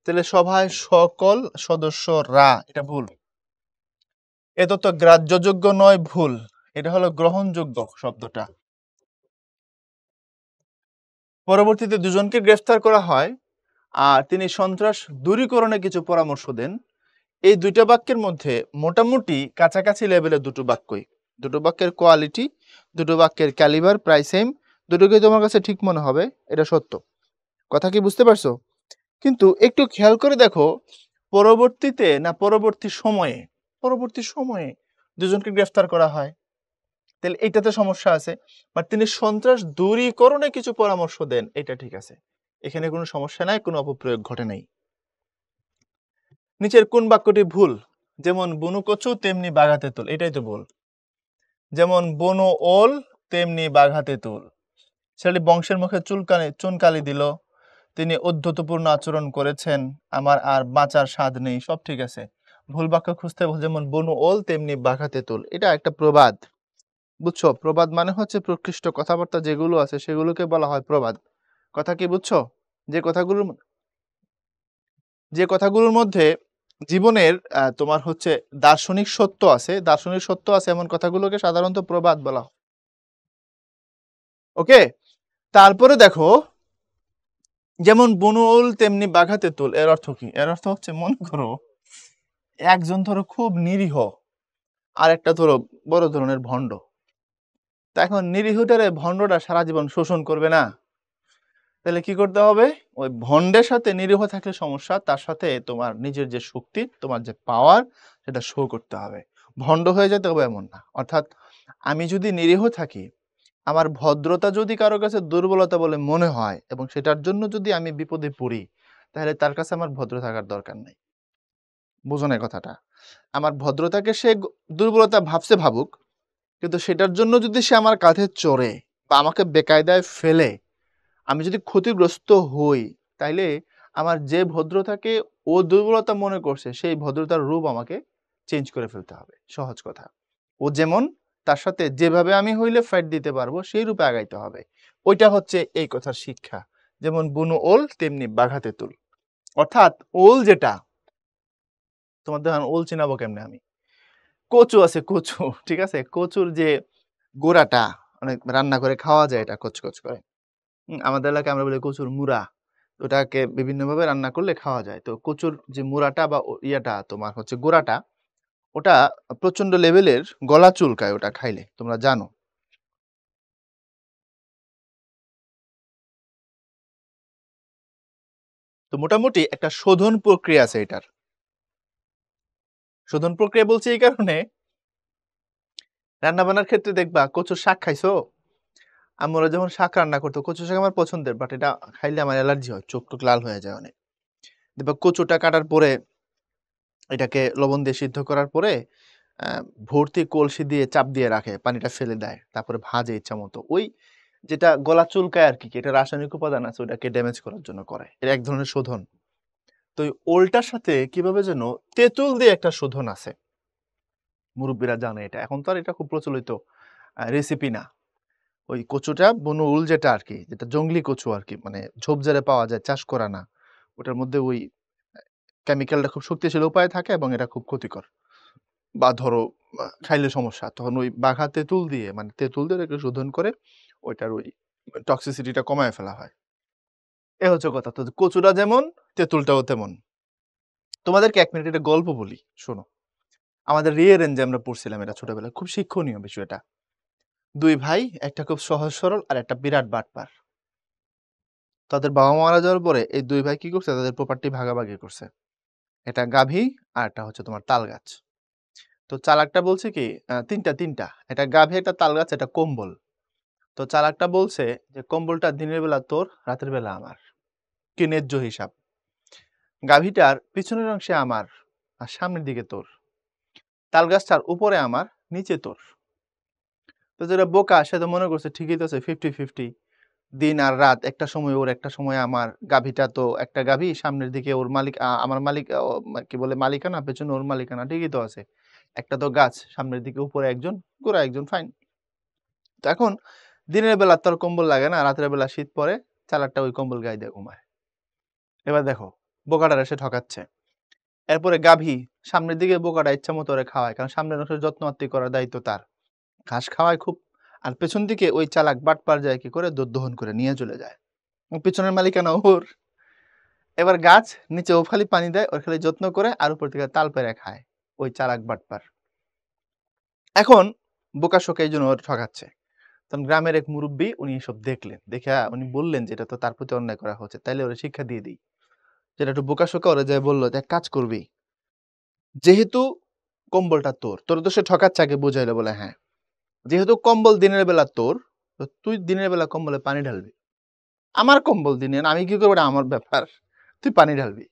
[SPEAKER 1] তাহলে সভায় সকল সদস্যরা, এটা ভুল। এ তথ্য গ্রাহ্যযোগ্য নয়, ভুল, এটা হলো গ্রহণযোগ্য শব্দটা। পরবর্তীতে দুজনকে গ্রেফতার করা হয় আর তিনি সন্ত্রাস দূরীকরণে কিছু পরামর্শ দেন, এই দুইটা বাক্যের মধ্যে মোটামুটি কাছাকাছি লেভেলের দুটো বাক্যই, দুটো বাক্যের কোয়ালিটি, দুটো বাক্যের ক্যালিবার প্রায় সেম, দুটোকে তোমার কাছে ঠিক মনে হবে, এটা সত্য। কথা কি বুঝতে পারছো? কিন্তু একটু খেয়াল করে দেখো, পরবর্তীতে না পরবর্তী সময়ে দুজনকে গ্রেফতার করা হয়, তাহলে এইটাতে সমস্যা আছে। বাট তিনি সন্ত্রাস দূরীকরণে কিছু পরামর্শ দেন, এটা ঠিক আছে, এখানে কোনো সমস্যা নাই, কোনো অপপ্রয়োগ ঘটে নাই। নিচের কোন বাক্যটি ভুল? যেমন বনু কচু তেমনি বাঘাতে তুল, এটাই তো ভুল। যেমন বনু ওল তেমনি বাঘাতে তুল, ছেলেটি বংশের মুখে চুনকালি দিল, তিনি উদ্ধতপূর্ণ আচরণ করেছেন, আমার আর বাঁচার স্বাদ নেই, সব ঠিক আছে। ভুল বাক্য খুঁজতে বল, যেমন বনু ওল তেমনি বাঘাতে তুল, এটা একটা প্রবাদ, বুঝছো? প্রবাদ মানে হচ্ছে প্রকৃষ্ট কথাবার্তা যেগুলো আছে সেগুলোকে বলা হয় প্রবাদ। কথা কি বুঝছো? যে কথাগুলোর মধ্যে জীবনের তোমার হচ্ছে দার্শনিক সত্য আছে, এমন কথাগুলোকে সাধারণত প্রবাদ বলা হয়। ওকে, তারপরে দেখো, যেমন বনুল তেমনি বাঘাতে তুল, এর অর্থ কি? এর অর্থ হচ্ছে, মনে করো একজন ধরো খুব নিরীহ, আর একটা ধরো বড় ধরনের ভণ্ড, তা এখন নিরীহটারে ভণ্ডটা সারা জীবন শোষণ করবে না, তাহলে কি করতে হবে? ওই ভণ্ডের সাথে নিরীহ থাকলে সমস্যা, তার সাথে তোমার নিজের যে শক্তি, তোমার যে পাওয়ার, সেটা শো করতে হবে। ভণ্ড হয়ে যেতে হবে এমন না। অর্থাৎ আমি যদি নিরীহ থাকি, আমার ভদ্রতা যদি কারো কাছে দুর্বলতা বলে মনে হয় এবং সেটার জন্য যদি আমি বিপদে পড়ি, তাহলে তার কাছে আমার ভদ্র থাকার দরকার নেই। বুঝো না কথাটা? আমার ভদ্রতাকে সে দুর্বলতা ভাবছে ভাবুক, কিন্তু সেটার জন্য যদি সে আমার কাঁধে চড়ে বা আমাকে বেকায়দায় ফেলে, আমি যদি ক্ষতিগ্রস্ত হই, তাইলে আমার যে ভদ্রতাকে ও দুর্বলতা মনে করছে সেই ভদ্রতার রূপ আমাকে চেঞ্জ করে ফেলতে হবে। সহজ কথা। ও যেমন তার সাথে যেভাবে আমি হইলে ফাইট দিতে পারবো সেই রূপে আগাইতে হবে। ওইটা হচ্ছে এই কথার শিক্ষা। যেমন বুনো ওল তেমনি বাঘা তেঁতুল। অর্থাৎ ওল যেটা তোমাদের এখন ওল চিনাবো কেমনে আমি? কচু আছে কচু, ঠিক আছে? কচুর যে গোড়াটা অনেক রান্না করে খাওয়া যায় এটা কচকচ করে। আমাদের এলাকায় আমরা বলি কচুর মুড়া। ওটাকে বিভিন্নভাবে রান্না করলে খাওয়া যায়। তো কচুর যে মুড়াটা বা ইয়াটা তোমার হচ্ছে গোড়াটা, ওটা প্রচন্ড লেভেলের গলা চুলকায় ওটা খাইলে। তোমরা জানো। তো মোটামুটি একটা শোধন প্রক্রিয়া আছে এটার। শোধন প্রক্রিয়া বলছি এই কারণে, রান্না-বান্নার ক্ষেত্রে দেখবা কচুর শাক খাইছো? আম্মুরা যখন শাক রান্না করতো, কচু শাক আমার পছন্দের, বাট এটা খাইলে আমার অ্যালার্জি হয়। চোখ-টোক লাল হয়ে যায় অনেক। দেখবা কচুটা কাটার পরে এটাকে লবণ দিয়ে সিদ্ধ করার পরে ভর্তি কলসি দিয়ে চাপ দিয়ে রাখে, পানিটা ফেলে দেয়। তারপরে ভাজে ইচ্ছামতো। ওই যেটা গলা চুলকায় আরকি, এটা রাসায়নিক উপাদান আছে ওটাকে ড্যামেজ করার জন্য করে। এটা এক ধরনের শোধন। তো ওই ওলটার সাথে কিভাবে যেন তেঁতুল দিয়ে একটা শোধন আছে। মুরব্বিরা জানে এটা। এখন তো আর এটা খুব প্রচলিত রেসিপি না। ওই কচুটা বুনো উল যেটা আরকি, যেটা জংলি কচু আরকি, মানে ঝোপঝাড়ে পাওয়া যায়, চাষ করা না। ওটার মধ্যে ওই কেমিক্যালটা খুব শক্তিশালী উপায়ে থাকে এবং এটা খুব ক্ষতিকর। বা ধরো খাইলে সমস্যা। তখন ওই বাঘা তেঁতুল দিয়ে, মানে তেঁতুল দিয়ে ওটাকে শোধন করে ওইটার ওই টক্সিসিটিটা কমায় ফেলা হয়। এ হচ্ছে কথা। তো কচুটা যেমন, তেঁতুলটাও তেমন। তোমাদেরকে ১ মিনিট একটা গল্প বলি, শোনো। আমাদের রিয়ারেঞ্জে আমরা পড়ছিলাম এটা ছোটবেলায়। খুব শিক্ষণীয় বিষয়টা। ২ ভাই, একটা খুব সহজ সরল আর একটা বিরাট বাটপার। তাদের বাবা মারা যাওয়ার পরে এই ২ ভাই কি করছে? তাদের প্রপার্টি ভাগাভাগি করছে। একটা গাভী আর একটা হচ্ছে তোমার তাল গাছ। তো চালাকটা বলছে কি ৩টা। একটা গাভী, একটা তাল গাছ, একটা কম্বল। তো চালাকটা বলছে যে কম্বলটা দিনের বেলা তোর, রাতের বেলা আমার। কি ন্যায্য হিসাব। গাভীটার পিছনের অংশে আমার আর সামনের দিকে তোর। তাল গাছটার উপরে আমার, নিচে তোর। তো যেটা বোকা সে তো মনে করছে ঠিকই তো আছে 50-50, দিন আর রাত, একটা সময় ওর একটা সময় আমার। গাভীটা তো একটা গাভী, সামনের দিকে ওর মালিক, আমার মালিক, কি বলে মালিকানা, পেছনে ওর মালিকানা, ঠিকই তো আছে। একটা তো গাছ, সামনের দিকে উপরে একজন, গোড়ায় একজন, ফাইন। তো এখন দিনের বেলা তোর কম্বল লাগে না, রাতের বেলা শীত পড়ে, চালাকটা ওই কম্বল গায়ে দিয়ে ঘুমায়। এবার দেখো বোকাটার এসে ঠকাচ্ছে। এরপরে গাভী সামনের দিকে বোকাটা ইচ্ছা মতো ওরে খাওয়ায়, কারণ সামনের অংশের যত্ন আত্তি করার দায়িত্ব তার। ঘাস খাওয়ায় খুব। আর পেছন দিকে ওই চালাক বাটপার যায় কি করে, দুধ দহন করে নিয়ে চলে যায়। পিছনের মালিকানা ওর। এবার গাছ নিচে ও খালি পানি দেয়, ওর খালি যত্ন করে, আর উপর থেকে তাল পেরে খায় ওই চালাক বাটপার। এখন বোকা শোকা এই জন্য ওর ঠকাচ্ছে। তখন গ্রামের এক মুরব্বী উনি এসব দেখলেন, দেখে উনি বললেন যে এটা তো তার প্রতি অন্যায় করা হচ্ছে, তাইলে ওরা শিক্ষা দিয়ে দিই। যেটা একটু বোকা শোকা ওরা যায় বললো যে এক কাজ করবি, যেহেতু কম্বলটা তোর, তোর তো সে ঠকাচ্ছে আগে বুঝাইলো, বলে হ্যাঁ, যেহেতু কম্বল দিনের বেলা তোর, তো তুই দিনের বেলা কম্বলে পানি ঢালবি। আমার কম্বল দিনে আমি কি করবো, এটা আমার ব্যাপার, তুই পানি ঢালবি।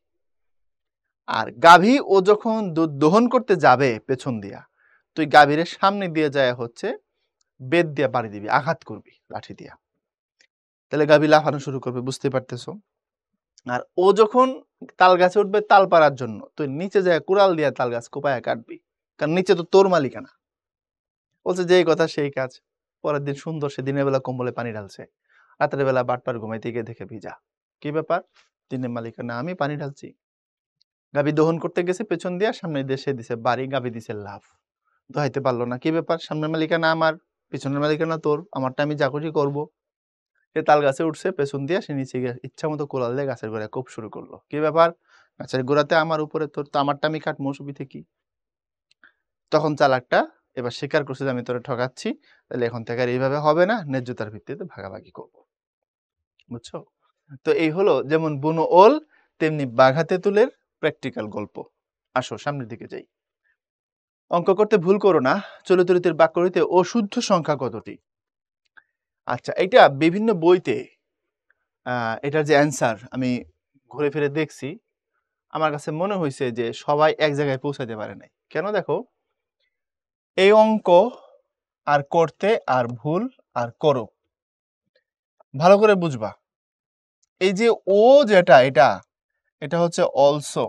[SPEAKER 1] আর গাভী ও যখন দুধ দহন করতে যাবে পেছন দিয়া, তুই গাভীর সামনে দিয়ে যায় হচ্ছে বেত দিয়া বাড়ি দিবি, আঘাত করবি লাঠি দিয়া। তাহলে গাভী লাফানো শুরু করবে, বুঝতে পারতেছো? আর ও যখন তাল গাছে উঠবে তাল পাড়ার জন্য, তুই নিচে যায় কুড়াল দিয়া তাল গাছ কোপায়া কাটবি, কারণ নিচে তো তোর মালিকানা। বলছে যেই কথা সেই কাজ। পরের দিন সুন্দর সে দিনের বেলা কম্বলে পানি ঢালছে, রাতের বেলা বাটপার ঘুমাইতে গিয়ে দেখে ভিজা। কি ব্যাপার? দিনের মালিকানা আমি, পানি ঢালছি। গাভী দহন করতে গেছে পেছন দিয়া, সামনে দিয়ে সে দিছে বাড়ি, গাভী দিছে লাফ, দোহাইতে পারলো না। কি ব্যাপার? সামনের মালিকানা আমার, পিছনের মালিকানা তোর, আমারটা আমি যা খুশি করবো। সে তাল গাছে উঠছে, পেছন দিয়ে সে নিচে গিয়ে ইচ্ছা মতো কোলাল দিয়ে গাছের গোড়ায় কোপ শুরু করলো। কি ব্যাপার? গাছের গোড়াতে আমার, উপরে তোর, তো আমারটা আমি কাটবো, অসুবিধা কি? তখন চালাকটা এবার স্বীকার করছে যে আমি তোরে ঠকাচ্ছি, তাহলে এখন থেকে আর এইভাবে হবে না, ন্যায্যতার ভিত্তিতে ভাগাভাগি করবো। বুঝছো? তো এই হলো যেমন বুনো ওল তেমনি বাঘা তেঁতুলের প্র্যাকটিক্যাল গল্প। আসো সামনের দিকে যাই। অঙ্ক করতে ভুল করো না। চলিত রীতির বাক্যটিতে অশুদ্ধ সংখ্যা কতটি? আচ্ছা, এটা বিভিন্ন বইতে এটার যে অ্যান্সার আমি ঘুরে ফিরে দেখছি, আমার কাছে মনে হয়েছে যে সবাই এক জায়গায় পৌঁছাতে পারে নাই। কেন? দেখো, এই অঙ্ক আর করতে আর ভুল আর করো, ভালো করে বুঝবা। এই যে ও যেটা, এটা এটা হচ্ছে অলসো,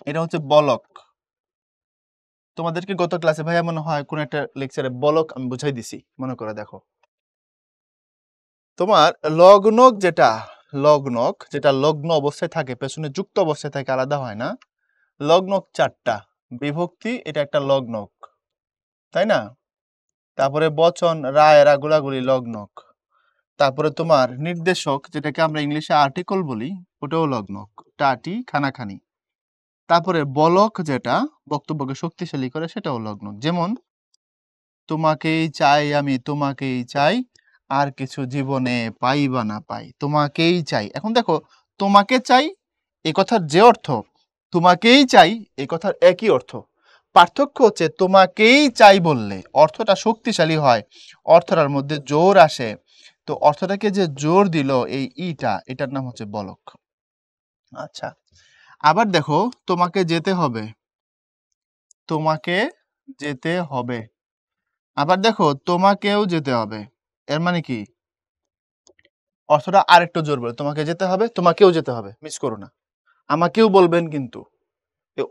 [SPEAKER 1] এটা হচ্ছে বলক। তোমাদেরকে গত ক্লাসে ভাইয়া মনে হয় কোন একটা লেকচারে বলক আমি বুঝাই দিছি, মনে করে দেখো। তোমার লগ্নক যেটা, লগ্নক যেটা লগ্ন অবস্থায় থাকে, পেছনে যুক্ত অবস্থায় থাকে, আলাদা হয় না। লগ্নক 4টা, বিভক্তি এটা একটা লগ্নক, তাই না? তারপরে বচন, রায়, রাগুলাগুলি লগ্নক। তারপরে তোমার নির্দেশক, যেটাকে আমরা ইংলিশে আর্টিকল বলি, ওটাও লগ্নক, টাটি, খানাখানি। তারপরে বলক যেটা বক্তব্যকে শক্তিশালী করে, সেটাও লগ্নক। যেমন তোমাকেই চাই আমি, তোমাকেই চাই, আর কিছু জীবনে পাই বা না পাই, তোমাকেই চাই। এখন দেখো, তোমাকে চাই এই কথার যে অর্থ, তোমাকেই চাই এই কথার একই অর্থ। পার্থক্য হচ্ছে তোমাকেই চাই বললে অর্থটা শক্তিশালী হয়, অর্থটার মধ্যে জোর আসে। তো অর্থটাকে যে জোর দিল এই ইটা, এটার নাম হচ্ছে বলক। আচ্ছা, আবার দেখো, তোমাকে যেতে হবে, তোমাকে যেতে হবে। আবার দেখো, তোমাকেও যেতে হবে। এর মানে কি? অর্থটা আরেকটু জোর বলে, তোমাকে যেতে হবে, তোমাকেও যেতে হবে, মিস করো না। আমাকেও বলবেন কিন্তু,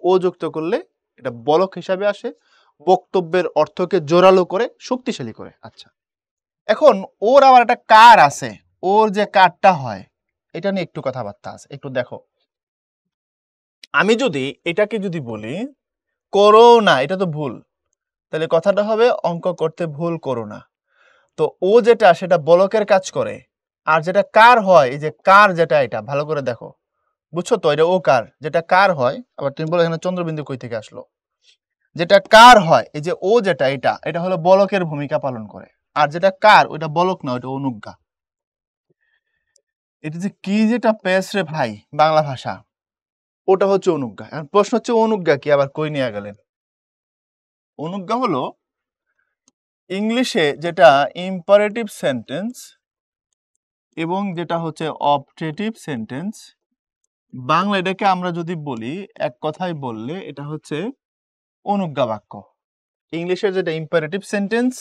[SPEAKER 1] ও যুক্ত করলে এটা বলক হিসাবে আসে, বক্তব্যের অর্থকে জোরালো করে, শক্তিশালী করে। আচ্ছা, এখন ওর আবার একটা কার আছে, ওর যে কারটা হয় এটা নিয়ে একটু কথাবার্তা আছে, একটু দেখো। আমি যদি এটাকে যদি বলি করো না, এটা তো ভুল, তাহলে কথাটা হবে অঙ্ক করতে ভুল করো না। তো ও যেটা, সেটা বলকের কাজ করে। আর যেটা কার হয়, এই যে কার যেটা, এটা ভালো করে দেখো, বুঝছো তো? এটা ও কার, যেটা কার হয়। আবার তুমি বলো এখানে চন্দ্রবিন্দু কই থেকে আসলো? যেটা কার হয়, এই যে ও যেটা, এটা এটা হলো বলকের ভূমিকা পালন করে। আর যেটা কার, ওইটা বলক না, ওইটা অনুজ্ঞা। এটা যে কি যেটা পেস রে ভাই, বাংলা ভাষা, ওটা হচ্ছে অনুজ্ঞা। এখন প্রশ্ন হচ্ছে অনুজ্ঞা কি, আবার কই নিয়ে গেলেন? অনুজ্ঞা হলো ইংলিশে যেটা ইম্পারেটিভ সেন্টেন্স এবং যেটা হচ্ছে অবজেক্টিভ সেন্টেন্স, বাংলা এটাকে আমরা যদি বলি, এক কথায় বললে এটা হচ্ছে অনুজ্ঞা বাক্য। ইংলিশের যেটা ইম্পারেটিভ সেন্টেন্স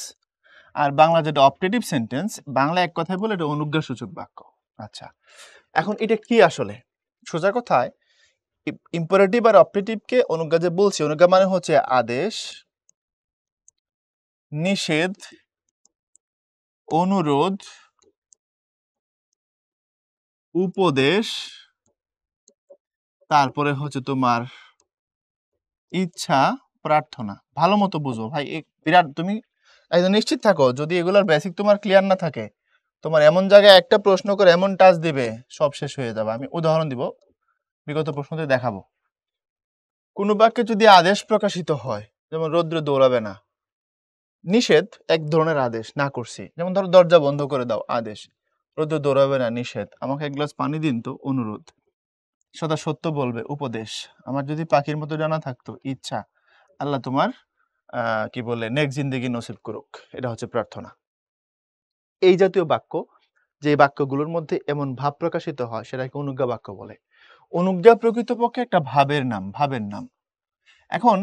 [SPEAKER 1] আর বাংলা যেটা অবজেক্টিভ সেন্টেন্স, বাংলা এক কথায় বলে এটা অনুজ্ঞা সূচক বাক্য। আচ্ছা, এখন এটা কি আসলে? সোজা কথায় ইম্পারেটিভ আর অবজেক্টিভকে অনুজ্ঞা যে বলছি, অনুজ্ঞা মানে হচ্ছে আদেশ, নিষেধ, অনুরোধ, উপদেশ, তারপরে হচ্ছে তোমার ইচ্ছা, প্রার্থনা। ভালো মতো বুঝো ভাই, বিরাট, তুমি একদম নিশ্চিত থাকো, যদি এগুলোর বেসিক তোমার ক্লিয়ার না থাকে, তোমার এমন জায়গায় একটা প্রশ্ন করে এমন টাচ দিবে, সব শেষ হয়ে যাবে। আমি উদাহরণ দিব, বিগত প্রশ্নতে দেখাবো। কোনো বাক্যে যদি আদেশ প্রকাশিত হয়, যেমন রৌদ্রে দৌড়াবে না, নিষেধ এক ধরনের আদেশ, না করছি। যেমন ধরো দরজা বন্ধ করে দাও, আদেশ। রৌদ্রে দৌড়াবে না, নিষেধ। আমাকে এক গ্লাস পানি দিন তো, অনুরোধ। সদা সত্য বলবে, উপদেশ। আমার যদি পাখির মতো জানা থাকতো, ইচ্ছা। আল্লাহ তোমার কি বলে নেক জিন্দেগি নসিব করুক, এটা হচ্ছে প্রার্থনা। এই জাতীয় বাক্য, যে বাক্যগুলোর মধ্যে এমন ভাব প্রকাশিত হয়, সেটাকে অনুজ্ঞা বাক্য বলে। অনুজ্ঞা প্রকৃতপক্ষে একটা ভাবের নাম, ভাবের নাম। এখন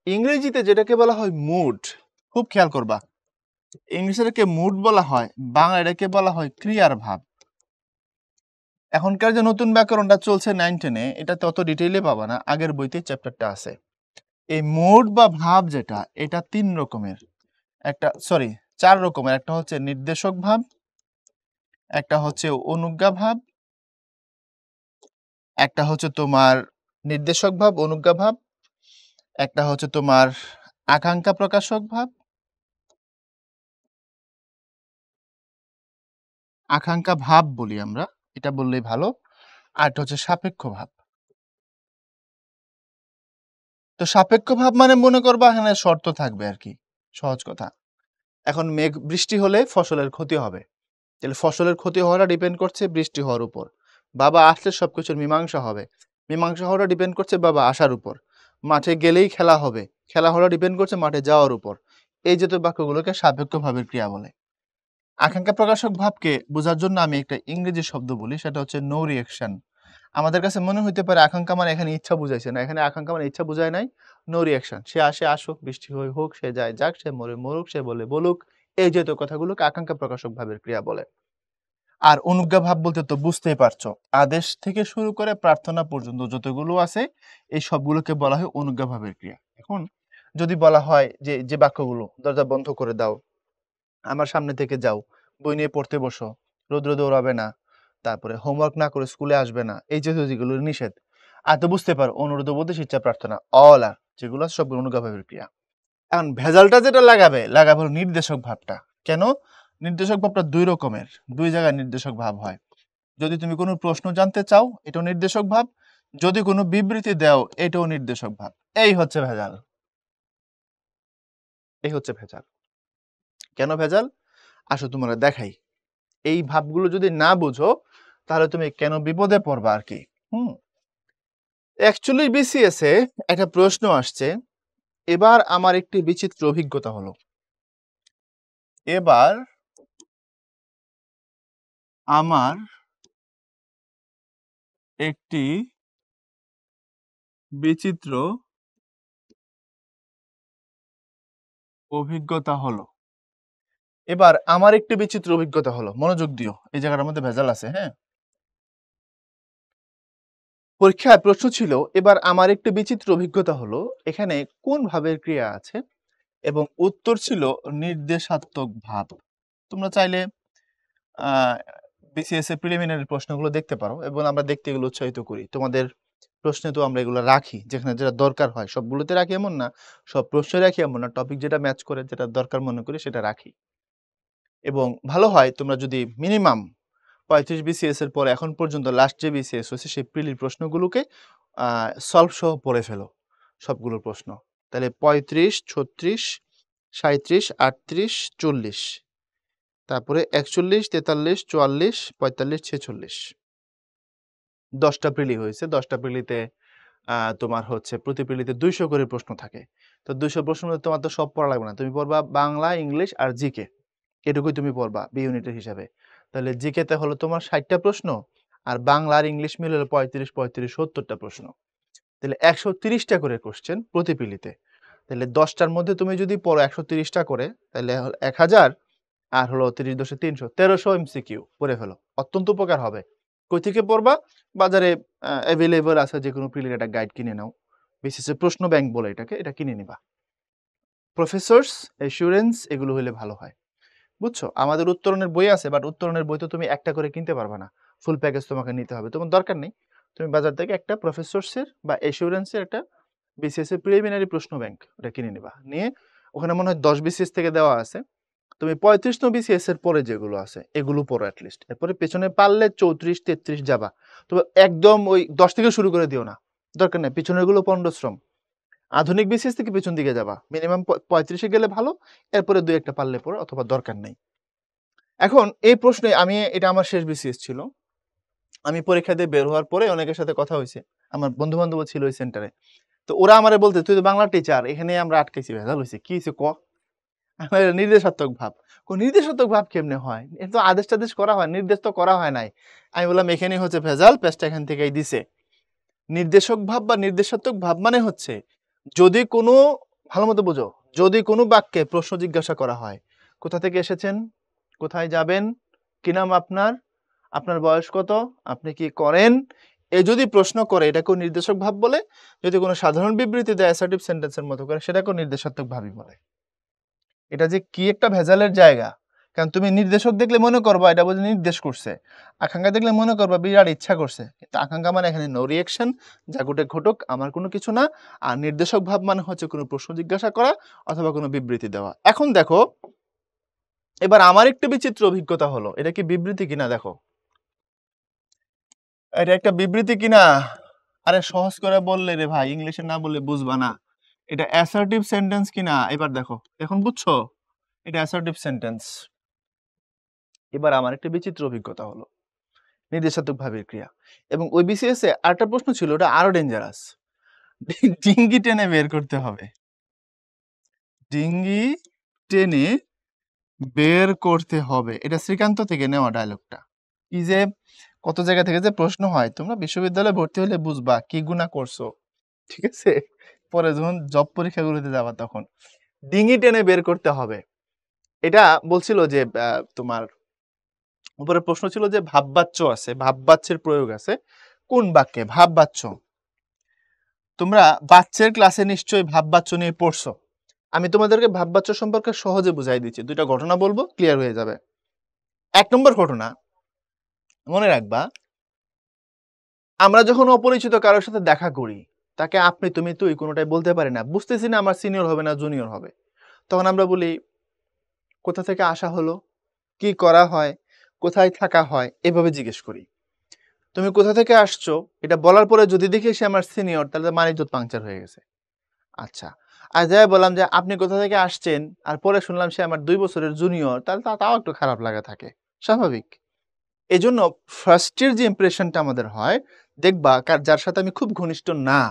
[SPEAKER 1] ইংরেজিতে যেটাকে বলা হয় মুড, খুব খেয়াল করবা, ইংলিশে এটাকে মুড বলা হয়, বাংলা এটাকে বলা হয় ক্রিয়ার ভাব। এখনকার যে নতুন ব্যাকরণটা চলছে 9-10-এ, এটা তত ডিটেইলে পাবা না, আগের বইতে চ্যাপ্টারটা আছে। এই মুড বা ভাব যেটা, এটা 3 রকমের, একটা সরি 4 রকমের। একটা হচ্ছে নির্দেশক ভাব, একটা হচ্ছে অনুজ্ঞা ভাব, একটা হচ্ছে তোমার নির্দেশক ভাব, অনুজ্ঞা ভাব, একটা হচ্ছে তোমার আকাঙ্ক্ষা প্রকাশক ভাব, আকাঙ্ক্ষা ভাব বলি আমরা, এটা বললেই ভালো। আর একটা হচ্ছে সাপেক্ষ ভাব। তো সাপেক্ষ ভাব মানে মনে করবা এখানে শর্ত থাকবে আর কি, সহজ কথা। এখন মেঘ বৃষ্টি হলে ফসলের ক্ষতি হবে, তাহলে ফসলের ক্ষতি হওয়াটা ডিপেন্ড করছে বৃষ্টি হওয়ার উপর। বাবা আসলে সবকিছুর মীমাংসা হবে, মীমাংসা হওয়াটা ডিপেন্ড করছে বাবা আসার উপর। মাঠে গেলেই খেলা হবে, খেলা হওয়াটা ডিপেন্ড করছে মাঠে যাওয়ার উপর। এই জাতীয় বাক্যগুলোকে সাপেক্ষ ভাবের ক্রিয়া বলে। আকাঙ্ক্ষা প্রকাশক ভাবকে বোঝার জন্য আমি একটা ইংরেজি শব্দ বলি, সেটা হচ্ছে নো রিঅ্যাকশন। আমাদের কাছে মনে হইতে পারে আকাঙ্ক্ষা মানে এখানে ইচ্ছা বুঝাইছে, না, এখানে আকাঙ্ক্ষা মানে ইচ্ছা বুঝায় নাই, নো রিঅ্যাকশন। সে আসে আসুক, বৃষ্টি হয়ে হোক, সে যায় যাক, সে মরে মরুক, সে বলে বলুক, এই জাতীয় কথাগুলোকে আকাঙ্ক্ষা প্রকাশক ভাবের ক্রিয়া বলে। আর অনুজ্ঞা ভাব বলতে তো বুঝতেই পারছো, আদেশ থেকে শুরু করে প্রার্থনা পর্যন্ত যতগুলো আছে এই সবগুলোকে বলা হয় অনুজ্ঞা ভাবের ক্রিয়া। এখন যদি বলা হয় যে যে বাক্যগুলো, দরজা বন্ধ করে দাও, আমার সামনে থেকে যাও, বই নিয়ে পড়তে বসো, রোদ্র দৌড়াবে না, তারপরে হোমওয়ার্ক না করে স্কুলে আসবে না, এই যে যেগুলো নিষেধ, আর তো বুঝতে পারো অনুরোধ, উপদেশ, ইচ্ছা, প্রার্থনা, অল আর যেগুলো আছে সবগুলো অনুজ্ঞা ভাবের ক্রিয়া। এখন ভেজালটা যেটা লাগাবে হলো নির্দেশক ভাবটা। কেন? নির্দেশক ভাবটা দুই রকমের, দুই জায়গায় নির্দেশক ভাব হয়। যদি তুমি কোনো প্রশ্ন জানতে চাও এটাও নির্দেশক ভাব, যদি কোনো বিবৃতি দাও এটাও নির্দেশক ভাব। এই হচ্ছে ভেজাল, এই হচ্ছে ভেজাল। কেন ভেজাল? আসো তোমরা দেখাই। এই ভাবগুলো যদি না বুঝো তাহলে তুমি কেন বিপদে পড়বা আর কি। অ্যাকচুয়ালি বিসিএস এ একটা প্রশ্ন আসছে, এবার আমার একটি বিচিত্র অভিজ্ঞতা হলো। এবার আমার একটি বিচিত্র অভিজ্ঞতা হলো। এবার আমার একটি বিচিত্র অভিজ্ঞতা হলো, মনোযোগ দিও, এই জায়গাটার মধ্যে ভেজাল আছে। হ্যাঁ, পরীক্ষায় প্রশ্ন ছিল এবার আমার একটি বিচিত্র অভিজ্ঞতা হলো, এখানে কোন ভাবের ক্রিয়া আছে, এবং উত্তর ছিল নির্দেশাত্মক ভাব। তোমরা চাইলে বিসিএস এর প্রিলিমিনারি প্রশ্নগুলো দেখতে পারো, এবং আমরা দেখতে এগুলো উৎসাহিত করি। তোমাদের প্রশ্নে তো আমরা এগুলো রাখি, যেখানে যেটা দরকার হয় সবগুলোতে রাখি এমন না, সব প্রশ্নে রাখি এমন না, টপিক যেটা ম্যাচ করে যেটা দরকার মনে করি সেটা রাখি। এবং ভালো হয় তোমরা যদি মিনিমাম 35 বিসিএস এর পরে এখন পর্যন্ত লাস্ট যে বিসিএস হয়েছে সেই প্রিলির প্রশ্নগুলোকে সলভ সহ পড়ে ফেলো, সবগুলো প্রশ্ন। তাহলে 35, 36, 37, 38, 40, তারপরে 41, 43, 44, 45, 46, 10টা প্রিলি হয়েছে। 10টা প্রিলিতে তোমার হচ্ছে প্রতি প্রিলিতে 200 করে প্রশ্ন থাকে। তো 200 প্রশ্ন তোমার তো সব পড়া লাগবে না, তুমি পড়বা বাংলা, ইংলিশ আর জিকে, এটুকুই তুমি পড়বা বি ইউনিটের হিসাবে। তাহলে জিকেতে হলো তোমার 60টা প্রশ্ন, আর বাংলা আর ইংলিশ মিলে হলো 35, 35, 70টা প্রশ্ন। তাহলে 130টা করে কোশ্চেন প্রতি পিলিতে। তাহলে 10টার মধ্যে তুমি যদি পড়ো 130টা করে, তাহলে 1000, আর হলো 30 × 300, 1300 এমসিকিউ পড়ে ফেলো, অত্যন্ত উপকার হবে। কই থেকে পড়বা? বাজারে অ্যাভেলেবল আছে যে কোনো প্রিলির একটা গাইড কিনে নাও, বিশেষ প্রশ্ন ব্যাংক বলে এটাকে, এটা কিনে নিবা। প্রফেসরস অ্যাসুরেন্স এগুলো হলে ভালো হয়, বুঝছো? আমাদের উত্তরণের বই আছে, বাট উত্তরণের বই তো তুমি একটা করে কিনতে পারবে না, ফুল প্যাকেজ তোমাকে নিতে হবে। তোমার দরকার নেই, তুমি বাজার থেকে একটা প্রফেসরসের বা অ্যাসুরেন্সের একটা বিসিএস এর প্রিলিমিনারি প্রশ্ন ব্যাংক ওটা কিনে নিবা, নিয়ে ওখানে মনে হয় 10 বিসিএস থেকে দেওয়া আছে, তুমি 35 বিসিএস এর পরে যেগুলো আছে এগুলো পড়ো অ্যাটলিস্ট। এরপরে পেছনে পারলে 34, 33 যাবা, তবে একদম ওই 10 থেকে শুরু করে দিও না, দরকার নেই। পিছনের গুলো পণ্ডশ্রম, আধুনিক বিসিএস থেকে পিছন দিকে যাবা, মিনিমাম 35-এ গেলে ভালো, এরপরে 2-1টা পারলে পড়ো, অথবা দরকার নেই। এখন এই প্রশ্নে আমি, এটা আমার শেষ বিসিএস ছিল, আমি পরীক্ষা দিয়ে বের হওয়ার পরে অনেকের সাথে কথা হয়েছে, আমার বন্ধু বান্ধব ছিল ওই সেন্টারে, তো ওরা আমারে বলতে তুই তো বাংলা টিচার, এখানে আমরা আটকাইছি, ভেজাল হয়েছে, কি হয়েছে ক? নির্দেশাত্মক ভাব। নির্দেশাত্মক ভাব কেমনে হয়? এটা তো আদেশ টাদেশ করা হয়, নির্দেশ তো করা হয় নাই। আমি বললাম এখানে হচ্ছে ভেজাল, পেজটা এখান থেকেই দিছে। নির্দেশক ভাব বা নির্দেশাত্মক ভাব মানে হচ্ছে যদি কোনো, ভালো মতো বোঝো, যদি কোনো বাক্যে প্রশ্ন জিজ্ঞাসা করা হয়, কোথা থেকে এসেছেন, কোথায় যাবেন, কি নাম আপনার, আপনার বয়স কত, আপনি কি করেন, এ যদি প্রশ্ন করে এটাকেও নির্দেশক ভাব বলে। যদি কোনো সাধারণ বিবৃতি দেয় অ্যাসার্টিভ সেন্টেন্সের মতো করে সেটাকেও নির্দেশাত্মক ভাবই বলে। এটা যে কি একটা ভেজালের জায়গা, কারণ তুমি নির্দেশক দেখলে মনে করবা এটা বোধহয় নির্দেশ করছে, আকাঙ্ক্ষা দেখলে মনে করবা বিরাট ইচ্ছা করছে, কিন্তু আকাঙ্ক্ষা মানে এখানে নো রিয়েকশন, যা ঘটে ঘটুক আমার কোনো কিছু না। আর নির্দেশক ভাব মানে হচ্ছে কোনো প্রশ্ন জিজ্ঞাসা করা অথবা কোনো বিবৃতি দেওয়া। এখন দেখো, এবার আমার একটু বিচিত্র অভিজ্ঞতা হলো, এটা কি বিবৃতি কিনা দেখো, এটা একটা বিবৃতি কিনা? আরে সহজ করে বললে রে ভাই, ইংলিশে না বললে বুঝবা না। এটা অ্যাসার্টিভ সেন্টেন্স কিনা এবার দেখো, এখন বুঝছো? এটা অ্যাসার্টিভ সেন্টেন্স। এবার আমার একটা বিচিত্র অভিজ্ঞতা হলো, নির্দেশাত্মক ভাবের ক্রিয়া। এবং ওই বিসিএস এ আরেকটা প্রশ্ন ছিল, ওটা আরো ডেঞ্জারাস, ডিঙ্গি টেনে বের করতে হবে, ডিঙ্গি টেনে বের করতে হবে, এটা শ্রীকান্ত থেকে নেওয়া ডায়লগটা। কি যে কত জায়গা থেকে যে প্রশ্ন হয়, তোমরা বিশ্ববিদ্যালয়ে ভর্তি হলে বুঝবা কি গুণা করছো, ঠিক আছে? পরে যখন জব পরীক্ষাগুলোতে যাবা তখন ডিঙ্গি টেনে বের করতে হবে। এটা বলছিল যে তোমার উপরে প্রশ্ন ছিল যে ভাববাচ্য আছে, ভাববাচ্যের প্রয়োগ আছে কোন বাক্যে? ভাববাচ্য। তোমরা বাচ্চের ক্লাসে নিশ্চয়ই ভাববাচ্য নিয়ে পড়ছো। আমি তোমাদেরকে ভাববাচ্য সম্পর্কে সহজে বুঝাই দিচ্ছি। দুইটা ঘটনা বলবো, ক্লিয়ার হয়ে যাবে। 1 নম্বর ঘটনা, মনে রাখবা, আমরা যখন অপরিচিত কারোর সাথে দেখা করি, তাকে আপনি, তুমি, তুই কোনোটাই বলতে পারি না। বুঝতেছি না আমার সিনিয়র হবে না জুনিয়র হবে। তখন আমরা বলি কোথা থেকে আসা হলো, কি করা হয়, কোথায় থাকা হয়, এভাবে জিজ্ঞেস করি। তুমি কোথা থেকে আসছো এটা বলার পরে যদি দেখি সে আমার সিনিয়র, তাহলে মানে ইজ্জত পাংচার হয়ে গেছে। আচ্ছা, আর যাই বললাম যে আপনি কোথা থেকে আসছেন, আর পরে শুনলাম সে আমার 2 বছরের জুনিয়র, তাহলে তাও একটু খারাপ লাগা থাকে, স্বাভাবিক। এজন্য ফার্স্টের যে ইমপ্রেশনটা আমাদের হয়, দেখবা যার সাথে আমি খুব ঘনিষ্ঠ না,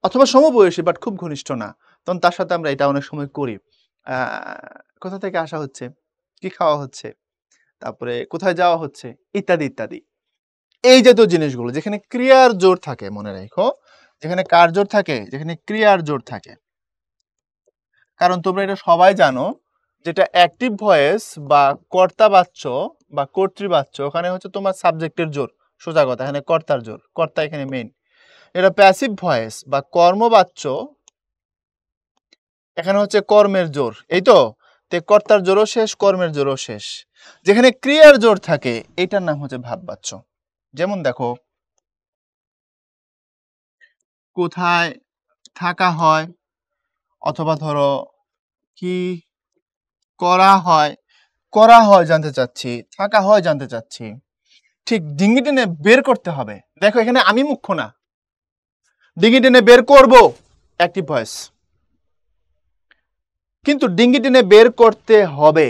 [SPEAKER 1] অথবা সমবয়সী বাট খুব ঘনিষ্ঠ না, তখন তার সাথে আমরা এটা অনেক সময় করি। কোথা থেকে আসা হচ্ছে, কি খাওয়া হচ্ছে, তারপরে কোথায় যাওয়া হচ্ছে, ইত্যাদি ইত্যাদি। এই জাতীয় জিনিসগুলো যেখানে ক্রিয়ার জোর থাকে, মনে রাখো, যেখানে কার জোর থাকে, যেখানে ক্রিয়ার জোর থাকে। কারণ তোমরা এটা সবাই জানো, যেটা অ্যাক্টিভ ভয়েস বা কর্তাবাচ্য বা কর্তৃবাচ্য, ওখানে হচ্ছে তোমার সাবজেক্টের জোর, সোজা কথা, এখানে কর্তার জোর, কর্তা এখানে মেইন। এটা প্যাসিভ ভয়েস বা কর্মবাচ্য, এখানে হচ্ছে কর্মের জোর, এই তো, কর্তার জোরও শেষ, কর্মের জোরও শেষ। যেখানে ক্রিয়ার জোর থাকে এটার নাম হচ্ছে ভাববাচ্য। যেমন দেখো, কোথায় থাকা হয়, অথবা ধরো কি করা হয়, করা হয় জানতে চাচ্ছি, থাকা হয় জানতে চাচ্ছি, ঠিক ডিঙ্গি টেনে বের করতে হবে। দেখো এখানে আমি মুখ্য না, ডিঙ্গি টেনে বের করব অ্যাক্টিভ ভয়েস, কিন্তু ডিঙ্গি টেনে বের করতে হবে,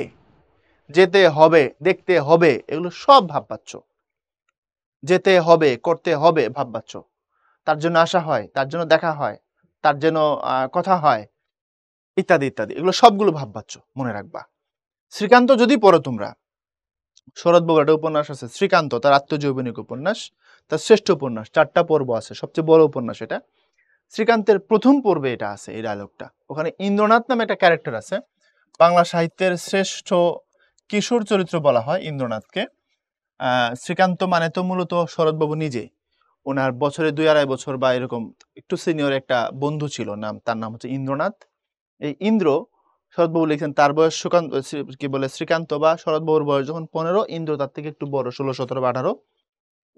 [SPEAKER 1] যেতে হবে, দেখতে হবে, এগুলো সব ভাববাচ্য। যেতে হবে, করতে হবে ভাববাচ্য। তার জন্য আসা হয়, তার জন্য দেখা হয়, তার জন্য কথা হয়, ইত্যাদি ইত্যাদি, এগুলো সবগুলো ভাববাচ্য, মনে রাখবা। শ্রীকান্ত যদি পড়ো তোমরা, শরৎ বাবুর একটা উপন্যাস আছে শ্রীকান্ত, তার আত্মজৈবনিক উপন্যাস, তার শ্রেষ্ঠ উপন্যাস, 4টা পর্ব আছে, সবচেয়ে বড় উপন্যাস এটা। শ্রীকান্তের প্রথম পর্বে এটা আছে, এই ডায়লগটা। ওখানে ইন্দ্রনাথ নামে একটা ক্যারেক্টার আছে, বাংলা সাহিত্যের শ্রেষ্ঠ কিশোর চরিত্র বলা হয় ইন্দ্রনাথকে। শ্রীকান্ত মানে তো মূলত শরৎবাবু নিজে, ওনার বছরে 2-2.5 বছর বা এরকম একটু সিনিয়র একটা বন্ধু ছিল, তার নাম হচ্ছে ইন্দ্রনাথ। এই ইন্দ্র, শরৎবাবু লিখছেন তার বয়স কি বলে শ্রীকান্ত বা শরৎবাবুর বয়স যখন 15, ইন্দ্র তার থেকে একটু বড়, 16, 17 বা 18।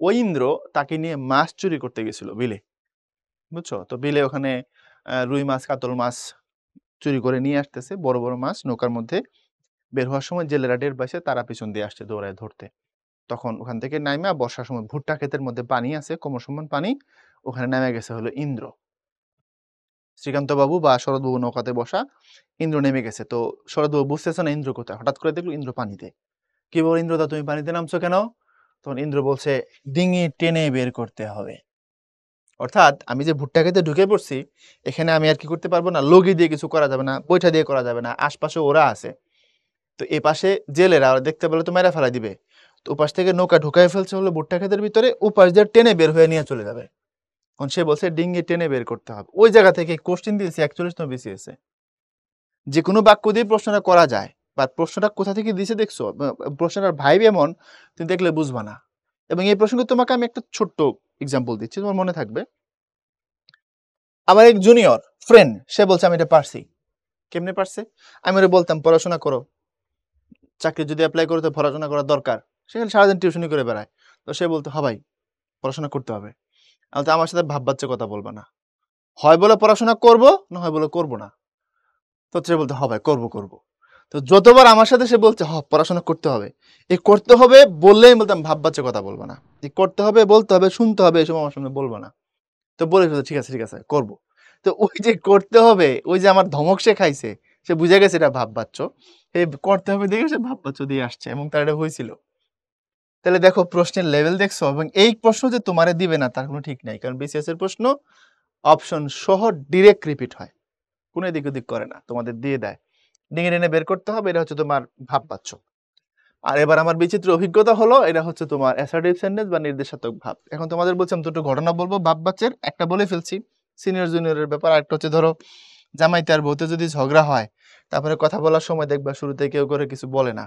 [SPEAKER 1] ওই ইন্দ্র তাকে নিয়ে মাছ চুরি করতে গেছিল বিলে, বুঝছো তো? বিলে ওখানে রুই মাছ, কাতল মাছ চুরি করে নিয়ে আসতেছে, বড় বড় মাছ নৌকার মধ্যে। বের হওয়ার সময় জেলেরা টের পাইছে, তারা পিছন দিয়ে আসছে দৌড়ায় ধরতে। তখন ওখান থেকে নাইমা, বর্ষার সময় ভুট্টা ক্ষেতের মধ্যে পানি আছে, কোমর সমান পানি, ওখানে নেমে গেছে হলো ইন্দ্র। শ্রীকান্ত বাবু বা শরৎবাবু নৌকাতে বসা, ইন্দ্র নেমে গেছে। তো শরৎবাবু বুঝতেছে না ইন্দ্র কোথায়, হঠাৎ করে দেখলো ইন্দ্র পানিতে। কি বল ইন্দ্রদা, তুমি পানিতে নামছো কেন? তখন ইন্দ্র বলছে ডিঙি টেনে বের করতে হবে। অর্থাৎ আমি যে ভুট্টা খেতে ঢুকে পড়ছি, এখানে আমি আর কি করতে পারবো না, লগি দিয়ে কিছু করা যাবে না, বৈঠা দিয়ে করা যাবে না, আশপাশে ওরা আছে। তো এ পাশে জেলেরা, ওরা দেখতে পেলে তো মেরা ফেলা দিবে। তো ওপাশ থেকে নৌকা ঢুকাই ফেলছে হলো ভুট্টা ক্ষেতের ভিতরে, ওপাশ দিয়ে টেনে বের হয়ে নিয়ে চলে যাবে। এখন সে বলছে ডিঙ্গি টেনে বের করতে হবে। ওই জায়গা থেকে কোশ্চেন দিয়েছে 41 নম্বর বিসিএস। যে কোনো বাক্য দিয়ে প্রশ্নটা করা যায়, বা প্রশ্নটা কোথা থেকে দিয়েছে দেখছো, প্রশ্নটার ভাইব এমন, তুমি দেখলে বুঝবা না। এবং এই প্রসঙ্গে তোমাকে আমি একটা ছোট্ট এক্সাম্পল দিচ্ছি, তোমার মনে থাকবে। আমার এক জুনিয়র ফ্রেন্ড, সে বলছে আমি এটা পারছি। কেমনে পারছে? আমি ওরা বলতাম পড়াশোনা করো, চাকরি যদি অ্যাপ্লাই করো তো পড়াশোনা করার দরকার। সেখানে সারাদিন টিউশনি করে বেড়ায়। তো সে বলতো হ্যাঁ ভাই, পড়াশোনা করতে হবে। আমি তো আমার সাথে ভাববাচ্চে কথা বলবা না, হয় বলে পড়াশোনা করব, না হয় বলে করব না। তো সে বলতো হ্যাঁ ভাই করবো করবো। তো যতবার আমার সাথে সে বলছে পড়াশোনা করতে হবে, এই করতে হবে বললেই বলতাম ভাববাচ্চে কথা বলবো না, এই করতে হবে, বলতে হবে, শুনতে হবে, এসব আমার সামনে বলবো না। তো বলে ফেলতো ঠিক আছে ঠিক আছে করবো। তো ওই যে করতে হবে, ওই যে আমার ধমক সে খাইছে, সে বুঝে গেছে এটা ভাববাচ্চ, এই করতে হবে দেখে সে ভাববাচ্চ দিয়ে আসছে, এবং তার এটা হয়েছিল। তাহলে দেখো প্রশ্নের লেভেল দেখছো, এবং এই প্রশ্ন যে তোমারে দিবে না তার কোনো ঠিক নাই, কারণ বিসিএস এর প্রশ্ন অপশন সহ ডিরেক্ট রিপিট হয়, কোনো এদিক ওদিক করে না, তোমাদের দিয়ে দেয়, ডিঙে টেনে বের করতে হবে, এটা হচ্ছে তোমার ভাববাচ্চ। আর এবার আমার বিচিত্র অভিজ্ঞতা হলো, এটা হচ্ছে তোমার অ্যাসার্টিভ সেন্টেন্স বা নির্দেশাত্মক ভাব। এখন তোমাদের বলছিলাম দুটো ঘটনা বলবো ভাববাচ্চের, একটা বলে ফেলছি সিনিয়র জুনিয়রের ব্যাপার, আরেকটা হচ্ছে ধরো জামাইতে আর বউতে যদি ঝগড়া হয়, তারপরে কথা বলার সময় দেখবা শুরুতে কেউ করে কিছু বলে না,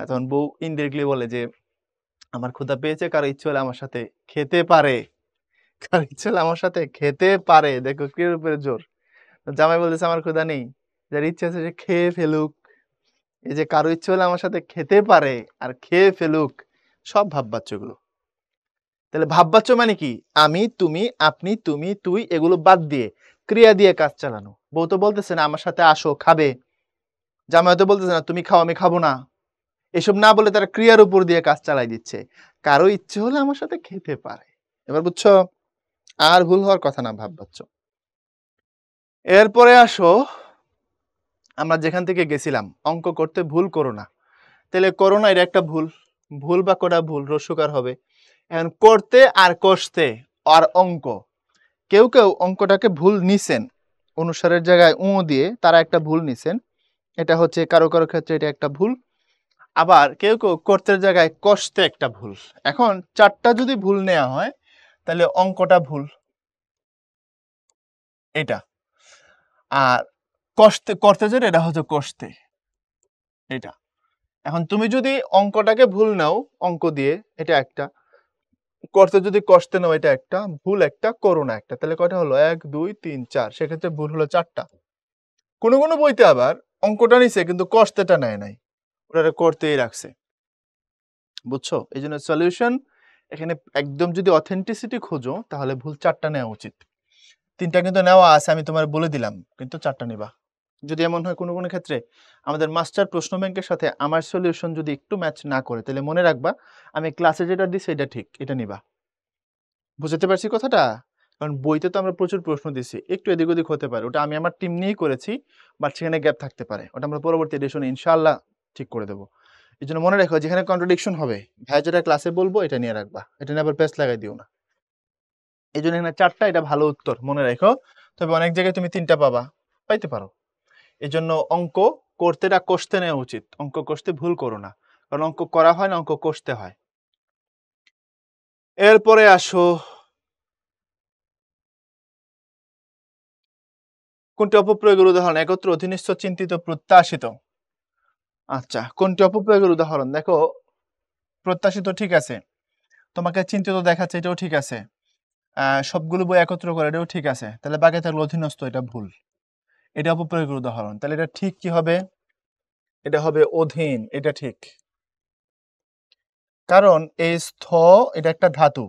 [SPEAKER 1] তখন বউ ইনডিরেক্টলি বলে যে আমার ক্ষুধা পেয়েছে, কারো ইচ্ছে হলে আমার সাথে খেতে পারে। কারো ইচ্ছে হলে আমার সাথে খেতে পারে। দেখো ক্রিয়ার উপরে জোর। জামাই বলতেছে আমার ক্ষুধা নেই, যার ইচ্ছে আছে সে খেয়ে ফেলুক। এই যে কারো ইচ্ছে হলে আমার সাথে খেতে পারে আর খেয়ে ফেলুক, সব ভাববাচ্য এগুলো। তাহলে ভাববাচ্য মানে কি? আমি, তুমি, আপনি, তুমি, তুই, এগুলো বাদ দিয়ে ক্রিয়া দিয়ে কাজ চালানো। বউ তো বলতেছে না আমার সাথে আসো খাবে, জামাই তো বলতেছে না তুমি খাও আমি খাবো না। এসব না বলে তারা ক্রিয়ার উপর দিয়ে কাজ চালাই দিচ্ছে। কারো ইচ্ছে হলে আমার সাথে খেতে পারে। এবার বুঝছো? আর ভুল হওয়ার কথা না ভাববাচ্য। এরপরে আসো, আমরা যেখান থেকে গেছিলাম, অঙ্ক করতে ভুল করো না। তাহলে করো না, এটা একটা ভুল। ভুল বা কোটা ভুল রস্যকার হবে। এখন করতে আর কষতে আর অঙ্ক, কেউ কেউ অঙ্কটাকে ভুল নিছেন, অনুসারের জায়গায় দিয়ে তারা একটা ভুল নিছেন। এটা হচ্ছে কারো কারো ক্ষেত্রে এটা একটা ভুল। আবার কেউ কেউ করতের জায়গায় কষতে একটা ভুল। এখন চারটা যদি ভুল নেওয়া হয় তাহলে অঙ্কটা ভুল এটা। আর কষতে করতে যেটা, এটা হচ্ছে কষতে এটা। এখন তুমি যদি অঙ্কটাকে ভুল নাও অঙ্ক দিয়ে, এটা একটা। করতে যদি কষতে নাও, এটা একটা ভুল, একটা করো না একটা। তাহলে কয়টা হলো? 1 2 3 4। সেক্ষেত্রে ভুল হলো 4টা। কোনো কোনো বইতে আবার অঙ্কটা নিছে কিন্তু কষতেটা নেয় নাই, ওটা করতেই রাখছে। বুঝছো? এই জন্য সলিউশন এখানে একদম যদি অথেন্টিসিটি খোঁজো তাহলে ভুল 4টা নেওয়া উচিত। 3টা কিন্তু নেওয়া আছে, আমি তোমার বলে দিলাম, কিন্তু 4টা নিবা। যদি এমন হয় কোনো কোনো ক্ষেত্রে আমাদের মাস্টার প্রশ্ন ব্যাংকের সাথে আমার সলিউশন যদি একটু ম্যাচ না করে, তাহলে মনে রাখবা আমি ক্লাসে যেটা দিছি এটা ঠিক, এটা নিবা। বুঝতে পারছি কথাটা? কারণ বইতে তো আমরা প্রচুর প্রশ্ন দিছি, একটু এদিক ওদিক হতে পারে, ওটা আমি আমার টিম নিয়েই করেছি, বাট সেখানে গ্যাপ থাকতে পারে, ওটা আমরা পরবর্তী এডিশনে ইনশাআল্লাহ ঠিক করে দেবো। এই জন্য মনে রাখো যেখানে কন্ট্রাডিকশন হবে, ভাই যেটা ক্লাসে বলবো এটা নিয়ে রাখবা, এটা নিয়ে আবার পেস লাগাই দিও না। এই জন্য এখানে 4টা, এটা ভালো উত্তর, মনে রাখো। তবে অনেক জায়গায় তুমি 3টা পাবা, পাইতে পারো। এই জন্য অঙ্ক করতেটা কষতে নেওয়া উচিত, অঙ্ক কষতে ভুল করো না, কারণ অঙ্ক করা হয় না, অঙ্ক কষতে হয়। এরপরে আসো, কোনটি অপপ্রয়োগের উদাহরণ? একত্র, অধীনস্থ, চিন্তিত, প্রত্যাশিত। আচ্ছা, কোনটি অপপ্রয়োগের উদাহরণ? দেখো, প্রত্যাশিত ঠিক আছে, তোমাকে চিন্তিত দেখাচ্ছে, এটাও ঠিক আছে, সবগুলো বই একত্র করে, এটাও ঠিক আছে। তাহলে বাকি থাকলো অধীনস্থ, এটা ভুল, এটা অপপ্রয়োগের উদাহরণ। তাহলে এটা ঠিক কি হবে? এটা হবে অধীন, এটা ঠিক। কারণ এই স্থ, এটা একটা ধাতু,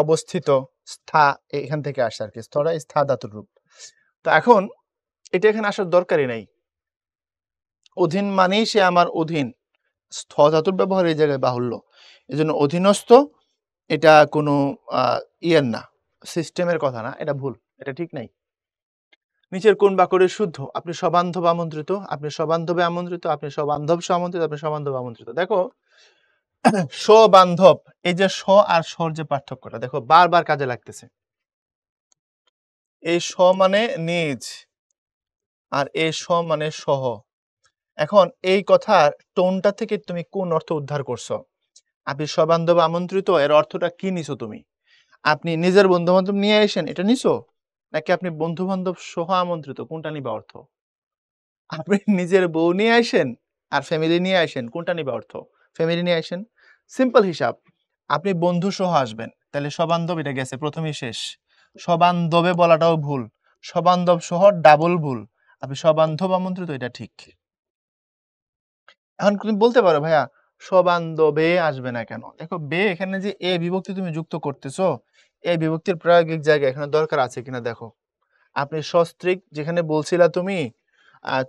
[SPEAKER 1] অবস্থিত, স্থা এখান থেকে আসে আর কি, স্থরা স্থা ধাতুর রূপ। তো এখন এটা এখানে আসার দরকারই নাই। অধীন মানেই সে আমার অধীন, স্থ ধাতুর ব্যবহার এই জায়গায় বাহুল্য। এই জন্য অধীনস্থ এটা কোনো ইয়ের না, সিস্টেমের কথা না, এটা ভুল, এটা ঠিক নাই। নিচের কোন বাক্যটি শুদ্ধ? আপনি সবান্ধব আমন্ত্রিত, আপনি সবান্ধবে আমন্ত্রিত, আপনি সবান্ধব আমন্ত্রিত, আপনি সবান্ধব আমন্ত্রিত। দেখো সবান্ধব, এই যে স আর সর যে পার্থক্যটা দেখো বারবার কাজে লাগতেছে। এই স মানে নিজ, আর এই স মানে সহ। এখন এই কথার টোনটা থেকে তুমি কোন অর্থ উদ্ধার করছো? আপনি সবান্ধব আমন্ত্রিত, এর অর্থটা কি নিছো তুমি? আপনি নিজের বন্ধু বান্ধব নিয়ে আসেন, এটা নিছো? নাকি আপনি বন্ধু বান্ধব সহ আমন্ত্রিত, কোনটা নিবা অর্থ? আপনি নিজের বউ নিয়ে আসেন আর ফ্যামিলি নিয়ে আসেন, কোনটা নিবা অর্থ? ফ্যামিলি নিয়ে আসেন। সিম্পল হিসাব, আপনি বন্ধু সহ আসবেন, তাহলে সবান্ধব এটা গেছে প্রথমেই শেষ। সবান্ধবে বলাটাও ভুল, সবান্ধব সহ ডাবল ভুল। আপনি সবান্ধব আমন্ত্রিত, এটা ঠিক। এখন তুমি বলতে পারো ভাইয়া সবান্ধবে আসবে না কেন? দেখো বে এখানে যে এ বিভক্তি তুমি যুক্ত করতেছো, এই বিভক্তির প্রায়োগিক জায়গা এখানে দরকার আছে কিনা দেখো। আপনি সস্ত্রীক যেখানে বলছিলা তুমি,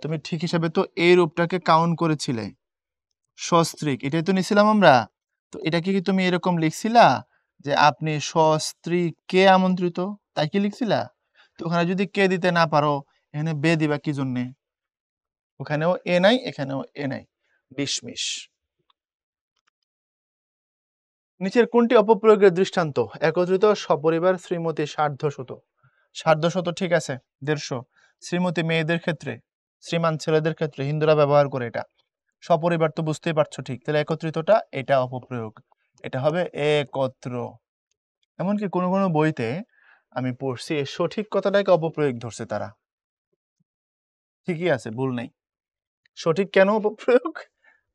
[SPEAKER 1] তুমি ঠিক হিসাবে তো এই রূপটাকে কাউন্ট করেছিলে, সস্ত্রীক এটাই তো নিছিলাম আমরা। তো এটা কি তুমি এরকম লিখছিলা যে আপনি সস্ত্রীককে আমন্ত্রিত, তাই কি লিখছিলা? তো ওখানে যদি কে দিতে না পারো, এখানে বে দিবা কি জন্যে? ওখানেও এ নাই, এখানেও এ নাই, ডিসমিস। নিচের কোনটি অপপ্রয়োগের দৃষ্টান্ত? একত্রিত, সপরিবার, শ্রীমতী, সার্ধশত। সার্ধশত ঠিক আছে, 150। শ্রীমতী মেয়েদের ক্ষেত্রে, শ্রীমান ছেলেদের ক্ষেত্রে হিন্দুরা ব্যবহার করে এটা। সপরিবার তো বুঝতেই পারছো ঠিক, তাহলে একত্রিতটা এটা অপপ্রয়োগ, এটা হবে একত্র। এমনকি কোনো কোনো বইতে আমি পড়ছি সঠিক কথাটাকে অপপ্রয়োগ ধরছে তারা। ঠিকই আছে, ভুল নেই। সঠিক কেন অপপ্রয়োগ?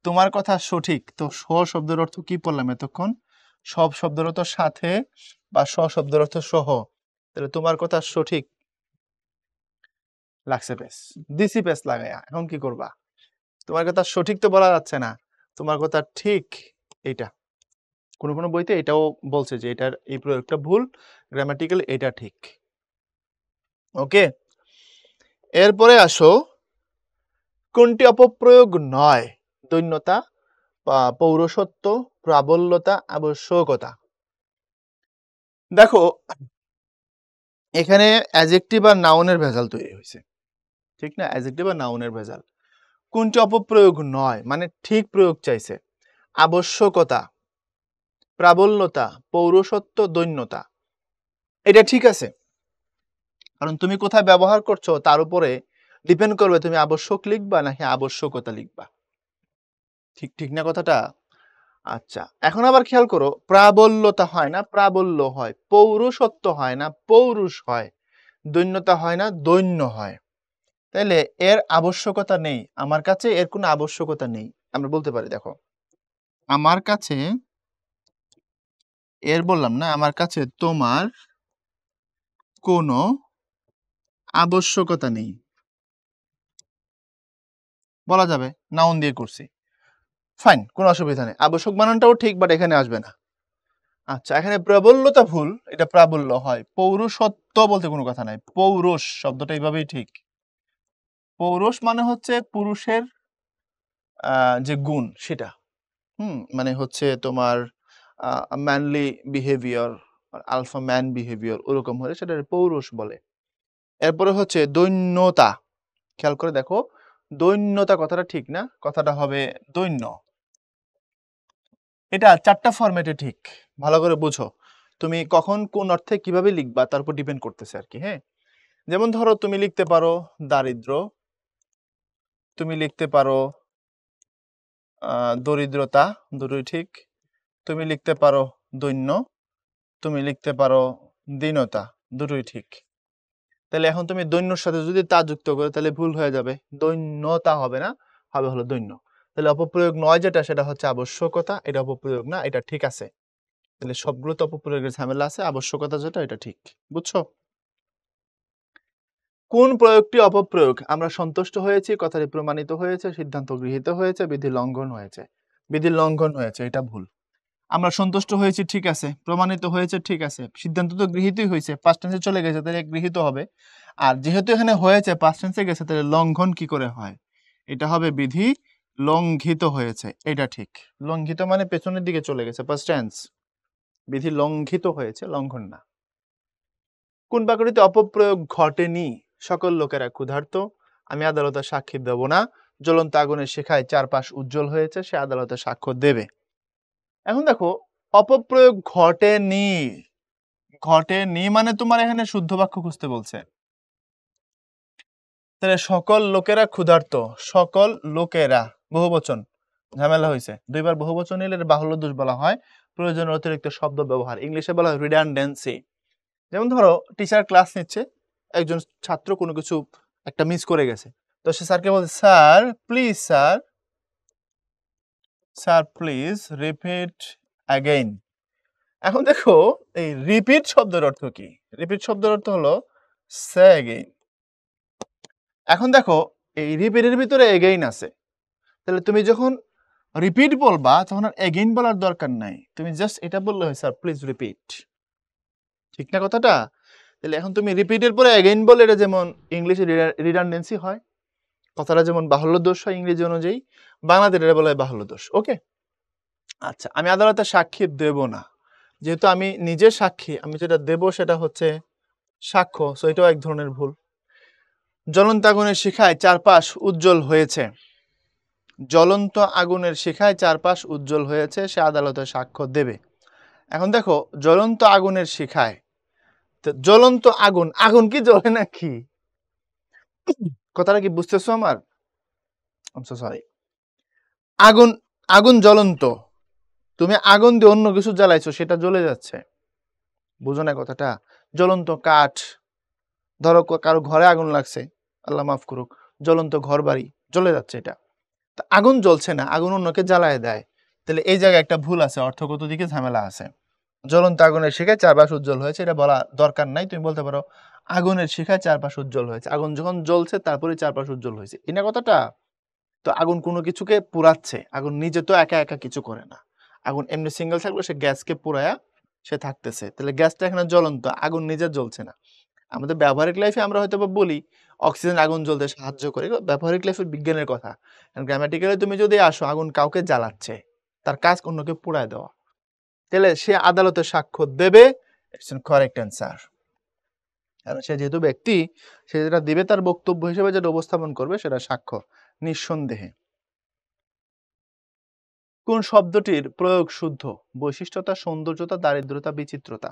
[SPEAKER 1] তোমার কথা সঠিক। তো স শব্দের অর্থ কি পড়লাম এতক্ষণ? সব শব্দের অর্থ সাথে বা স শব্দের অর্থ সহ। তাহলে তোমার কথা সঠিক লাগছে পেস, দিছি পেস লাগায়া। এখন কি করবা? তোমার কথা সঠিক তো বলা যাচ্ছে না, তোমার কথা ঠিক এইটা। কোনো কোনো বইতে এটাও বলছে যে এটার এই প্রয়োগটা ভুল, গ্রামাটিক্যাল এটা ঠিক। ওকে, এরপরে আসো কোনটি অপপ্রয়োগ নয়? দৈন্যতা, পৌরসত্ব, প্রাবল্যতা, আবশ্যকতা। দেখো এখানে অ্যাডজেক্টিভ আর নাউনের ভেজাল তৈরি হয়েছে, ঠিক না? অ্যাডজেক্টিভ আর নাউনের ভেজাল। কোনটি অপপ্রয়োগ নয় মানে ঠিক প্রয়োগ চাইছে? আবশ্যকতা, প্রাবল্যতা, পৌরসত্ব, দৈন্যতা। এটা ঠিক আছে, কারণ তুমি কোথায় ব্যবহার করছো তার উপরে ডিপেন্ড করবে তুমি আবশ্যক লিখবা নাকি আবশ্যকতা লিখবা। ঠিক ঠিক না কথাটা? আচ্ছা, এখন আবার খেয়াল করো, প্রাবল্যতা হয় না প্রাবল্য হয়, পৌরসত্ব হয় না পৌরুষ হয়, দৈন্যতা হয় না দৈন্য হয়। তাইলে এর আবশ্যকতা নেই, আমার কাছে এর কোনো আবশ্যকতা নেই। আমরা বলতে পারি দেখো, আমার কাছে এর বললাম না, আমার কাছে তোমার কোনো আবশ্যকতা নেই বলা যাবে, নাউন দিয়ে করছি, ফাইন, কোনো অসুবিধা নেই। আবশ্যক বানানটাও ঠিক, বাট এখানে আসবে না। আচ্ছা, এখানে প্রাবল্যতা ভুল, এটা প্রাবল্য হয়। পৌরসত্ব বলতে কোনো কথা নাই, পৌরুষ শব্দটা এইভাবেই ঠিক। পৌরুষ মানে হচ্ছে পুরুষের যে গুণ সেটা, মানে হচ্ছে তোমার manly behaviour, alpha man behaviour ওরকম হলে সেটা পৌরুষ বলে। এরপরে হচ্ছে দৈন্যতা, খেয়াল করে দেখো, দৈন্যতা কথাটা ঠিক না, কথাটা হবে দৈন্য। এটা চারটা ফরম্যাটে ঠিক, ভালো করে বুঝো। তুমি কখন কোন অর্থে কিভাবে লিখবা তার উপর ডিপেন্ড করতেছে আর কি। হ্যাঁ, যেমন ধরো তুমি লিখতে পারো দারিদ্র, তুমি লিখতে পারো দরিদ্রতা, দুটোই ঠিক। তুমি লিখতে পারো দৈন্য, তুমি লিখতে পারো দীনতা, দুটোই ঠিক। তাহলে এখন তুমি দৈন্যর সাথে যদি তা যুক্ত করো তাহলে ভুল হয়ে যাবে, দৈন্যতা হবে না, হবে হলো দৈন্য। তাহলে অপপ্রয়োগ নয় যেটা সেটা হচ্ছে আবশ্যকতা, এটা অপপ্রয়োগ না, এটা ঠিক আছে। তাহলে সবগুলোতে অপপ্রয়োগের ঝামেলা আছে, আবশ্যকতা যেটা এটা ঠিক। বুঝছো? কোন প্রয়োগটি অপপ্রয়োগ? আমরা সন্তুষ্ট হয়েছি, কথাটি প্রমাণিত হয়েছে, সিদ্ধান্ত গৃহীত হয়েছে, বিধি লঙ্ঘন হয়েছে। বিধি লঙ্ঘন হয়েছে, এটা ভুল। আমরা সন্তুষ্ট হয়েছি, ঠিক আছে, প্রমাণিত হয়েছে, ঠিক আছে, সিদ্ধান্ত তো গৃহীতই হয়েছে, পাস্ট টেন্সে চলে গেছে তাহলে গৃহীত হবে। আর যেহেতু এখানে হয়েছে পাস্ট টেন্সে গেছে তাহলে লঙ্ঘন কি করে হয়? এটা হবে বিধি লঙ্ঘিত হয়েছে, এটা ঠিক। লঙ্ঘিত মানে পেছনের দিকে চলে গেছে, পাস্ট টেন্স। বিধি লঙ্ঘিত হয়েছে, লঙ্ঘন না। কোন বাক্যটিতে অপপ্রয়োগ ঘটেনি? সকল লোকেরা ক্ষুধার্ত, আমি আদালতে সাক্ষী দেব না, জ্বলন্ত আগুনের শিখায় চারপাশ উজ্জ্বল হয়েছে, সে আদালতে সাক্ষ্য দেবে। এখন দেখো, অপপ্রয়োগ ঘটেনি, ঘটেনি মানে তোমার এখানে শুদ্ধ বাক্য খুঁজতে বলছে। তাহলে সকল লোকেরা ক্ষুধার্ত, সকল লোকেরা বহুবচন, ঝামেলা হয়েছে। দুইবার বহুবচন নিলে বাহুল্য দোষ বলা হয়, প্রয়োজনের অতিরিক্ত শব্দ ব্যবহার, ইংলিশে বলা হয় রিডান্ডেন্সি। যেমন ধরো টিচার ক্লাস নিচ্ছে, একজন ছাত্র কোনো কিছু একটা মিস করে গেছে, তো সে স্যারকে বলছে, sir please, sir sir please repeat again. এখন দেখো এই রিপিট শব্দের অর্থ কি? রিপিট শব্দের অর্থ হলো সে অ্যাগেইন। এখন দেখো এই রিপিটের ভিতরে এগেইন আছে, তাহলে তুমি যখন রিপিট বলবা তখন আর এগেইন বলার দরকার নাই, তুমি জাস্ট এটা বললে হয়, স্যার প্লিজ রিপিট। ঠিক না কথাটা? তাহলে এখন তুমি রিপিটের পরে এগেইন বলে, এটা যেমন ইংলিশে রিডান্ডেন্সি হয়, কথাটা যেমন বাহুল্য দোষ হয় ইংরেজি অনুযায়ী, বাংলাতে এটা বলা হয় বাহুল্য দোষ। ওকে, আচ্ছা, আমি আদালতে সাক্ষী দেব না, যেহেতু আমি নিজে সাক্ষী, আমি যেটা দেব সেটা হচ্ছে সাক্ষ্য, সো এটাও এক ধরনের ভুল। জ্বলন্ত আগুনের শিখায় চারপাশ উজ্জ্বল হয়েছে, জ্বলন্ত আগুনের শিখায় চারপাশ উজ্জ্বল হয়েছে, সে আদালতে সাক্ষ্য দেবে। এখন দেখো জ্বলন্ত আগুনের শিখায়, তো জ্বলন্ত আগুন, আগুন কি জ্বলে নাকি? কথাটা কি বুঝতেছো আমার? সরি, আগুন, আগুন জ্বলন্ত, তুমি আগুন দিয়ে অন্য কিছু জ্বালাইছো সেটা জ্বলে যাচ্ছে, বুঝো না কথাটা? জ্বলন্ত কাঠ, ধরো কারো ঘরে আগুন লাগছে, আল্লাহ মাফ করুক, জ্বলন্ত ঘর বাড়ি জ্বলে যাচ্ছে, এটা। আগুন জ্বলছে না, আগুন অন্যকে জ্বালায় দেয়, তাহলে এই জায়গায় একটা ভুল আছে, অর্থগত দিকে ঝামেলা আছে। জ্বলন্ত আগুনের শিখায় চারপাশ উজ্জ্বল হয়েছে, এটা বলা দরকার নাই, তুমি বলতে পারো আগুনের শিখায় চারপাশ উজ্জ্বল হয়েছে। আগুন যখন জ্বলছে তারপরে চারপাশ উজ্জ্বল হয়েছে, এই না কথাটা। তো আগুন কোনো কিছুকে পুড়াচ্ছে, আগুন নিজে তো একা একা কিছু করে না। আগুন এমনি সিঙ্গেল থাকলে সে গ্যাসকে পুড়ায়া সে থাকতেছে, তাহলে গ্যাসটা এখানে জ্বলন্ত, আগুন নিজে জ্বলছে না। আমাদের ব্যবহারিক লাইফে আমরা হয়তো বলি অক্সিজেন আগুন জ্বলতে সাহায্য করে, ব্যবহারিক লাইফের বিজ্ঞানের কথা। গ্রামাটিক্যালি তুমি যদি আসো, আগুন কাউকে জ্বালাচ্ছে, তার কাজ অন্যকে পোড়ায় দেওয়া, তাহলে সে আদালতে সাক্ষ্য দেবে, ইটস কারেক্ট অ্যান্সার। কারণ সে যেহেতু ব্যক্তি, সে যেটা দিবে তার বক্তব্য হিসেবে যেটা উপস্থাপন করবে সেটা সাক্ষ্য, নিঃসন্দেহে। কোন শব্দটির প্রয়োগ শুদ্ধ? বৈশিষ্ট্যতা, সৌন্দর্যতা, দারিদ্রতা, বিচিত্রতা।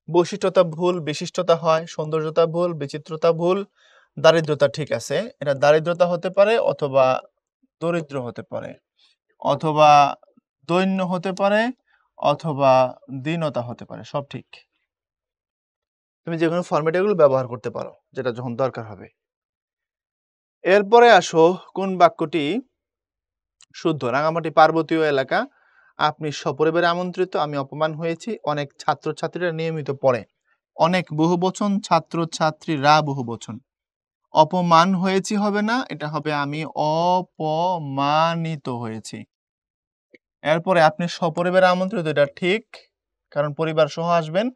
[SPEAKER 1] বৈশিষ্ট্যতা ভুল, বিশিষ্টতা হয়, সৌন্দর্যতা ভুল, বিচিত্রতা ভুল, দারিদ্রতা ঠিক আছে। এটা দারিদ্রতা হতে পারে, অথবা দরিদ্র হতে পারে, অথবা দৈন্য হতে পারে, অথবা দীনতা হতে পারে, সব ঠিক। তুমি যে কোনো ফরম্যাটে এগুলো ব্যবহার করতে পারো, যেটা যখন দরকার হবে। এরপরে আসো, কোন বাক্যটি শুদ্ধ? রাঙামাটি পার্বতীয় এলাকা, আপনি সপরিবারে আমন্ত্রিত, আমি অপমান হয়েছি, অনেক ছাত্রছাত্রীরা নিয়মিত পড়ে। অনেক বহুবচন, ছাত্রছাত্রীরা বহুবচন। অপমান হয়েছি হবে না, এটা হবে আমি অপমানিত হয়েছি। এরপরে আপনি সপরিবারে আমন্ত্রিত, এটা ঠিক, কারণ পরিবার সহ আসবেন।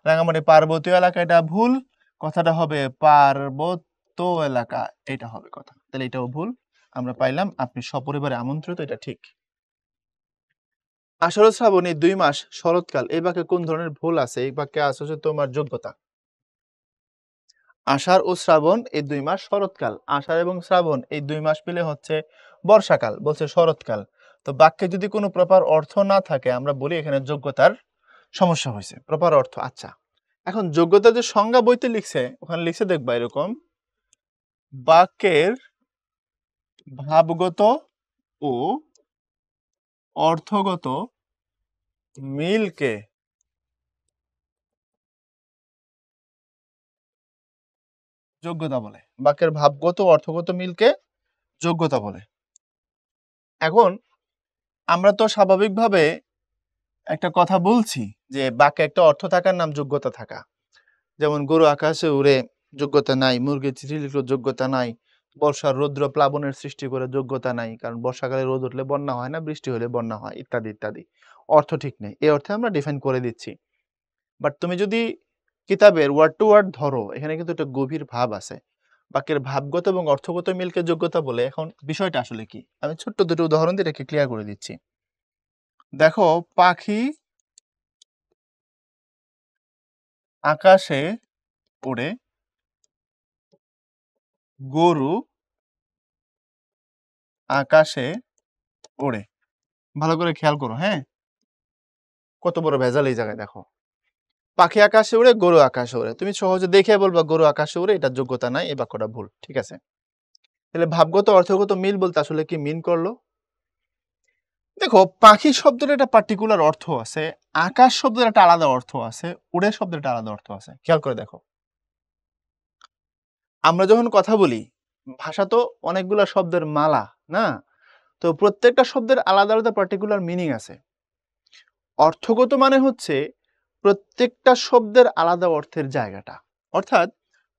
[SPEAKER 1] রাঙামাটি পার্বতীয় এলাকা, এটা ভুল, কথাটা হবে পার্বত্য এলাকা, এটা হবে কথা, তাহলে এটাও ভুল। আমরা পাইলাম আপনি সপরিবারে আমন্ত্রিত, এটা ঠিক। আষাঢ় শ্রাবণ এই 2 মাস শরৎকাল, এই বাক্যে কোন ধরনের ভুল আছে? এই বাক্যে আছে হচ্ছে তোমার যোগ্যতা। আষাঢ় ও শ্রাবণ এই 2 মাস শরৎকাল, আষাঢ় এবং শ্রাবণ এই 2 মাস মিলে হচ্ছে বর্ষাকাল, বলছে শরৎকাল। তো বাক্যে যদি কোনো প্রপার অর্থ না থাকে, আমরা বলি এখানে যোগ্যতার সমস্যা হয়েছে, প্রপার অর্থ। আচ্ছা, এখন যোগ্যতা যে সংজ্ঞা বইতে লিখছে, ওখানে লিখছে দেখবা এরকম, বাক্যের ভাবগত ও অর্থগত মিলকে যোগ্যতা বলে। বাক্যের ভাবগত ও অর্থগত মিলকে যোগ্যতা বলে। এখন আমরা তো স্বাভাবিকভাবে একটা কথা বলছি যে বাক্যে একটা অর্থ থাকার নাম যোগ্যতা থাকা। যেমন গরু আকাশে উড়ে, যোগ্যতা নাই। মুরগি চিঠি লিখলো, যোগ্যতা নাই। বর্ষার রৌদ্র প্লাবনের সৃষ্টি করে, যোগ্যতা নাই, কারণ বর্ষাকালে রোদ উঠলে বন্যা হয় না, বৃষ্টি হলে বন্যা হয়, ইত্যাদি ইত্যাদি। অর্থ ঠিক নেই, এই অর্থে আমরা ডিফাইন করে দিচ্ছি। বাট তুমি যদি কিতাবের ওয়ার্ড টু ওয়ার্ড ধরো, এখানে কিন্তু একটা গভীর ভাব আছে। বাক্যের ভাবগত এবং অর্থগত মিলকে যোগ্যতা বলে। এখন বিষয়টা আসলে কি, আমি ছোট্ট দুটো উদাহরণ দিয়ে এটাকে ক্লিয়ার করে দিচ্ছি। দেখো, পাখি আকাশে ওড়ে, গরু আকাশে ওড়ে। ভালো করে খেয়াল করো, হ্যাঁ, কত বড় ভেজাল এই জায়গায়। দেখো, পাখি আকাশে উড়ে, গরু আকাশে উড়ে, তুমি সহজে দেখে বলবা গরু আকাশে উড়ে, এটা যোগ্যতা নাই, এই বাক্যটা ভুল, ঠিক আছে। তাহলে ভাবগত অর্থগত মিল বলতে আসলে কি মিন করলো? দেখো, পাখি শব্দের একটা পার্টিকুলার অর্থ আছে, আকাশ শব্দের একটা আলাদা অর্থ আছে, উড়ে শব্দের একটা আলাদা অর্থ আছে। খেয়াল করে দেখো, আমরা যখন কথা বলি, ভাষা তো অনেকগুলা শব্দের মালা, না? তো প্রত্যেকটা শব্দের আলাদা আলাদা পার্টিকুলার মিনিং আছে। অর্থগত মানে হচ্ছে প্রত্যেকটা শব্দের আলাদা অর্থের জায়গাটা। অর্থাৎ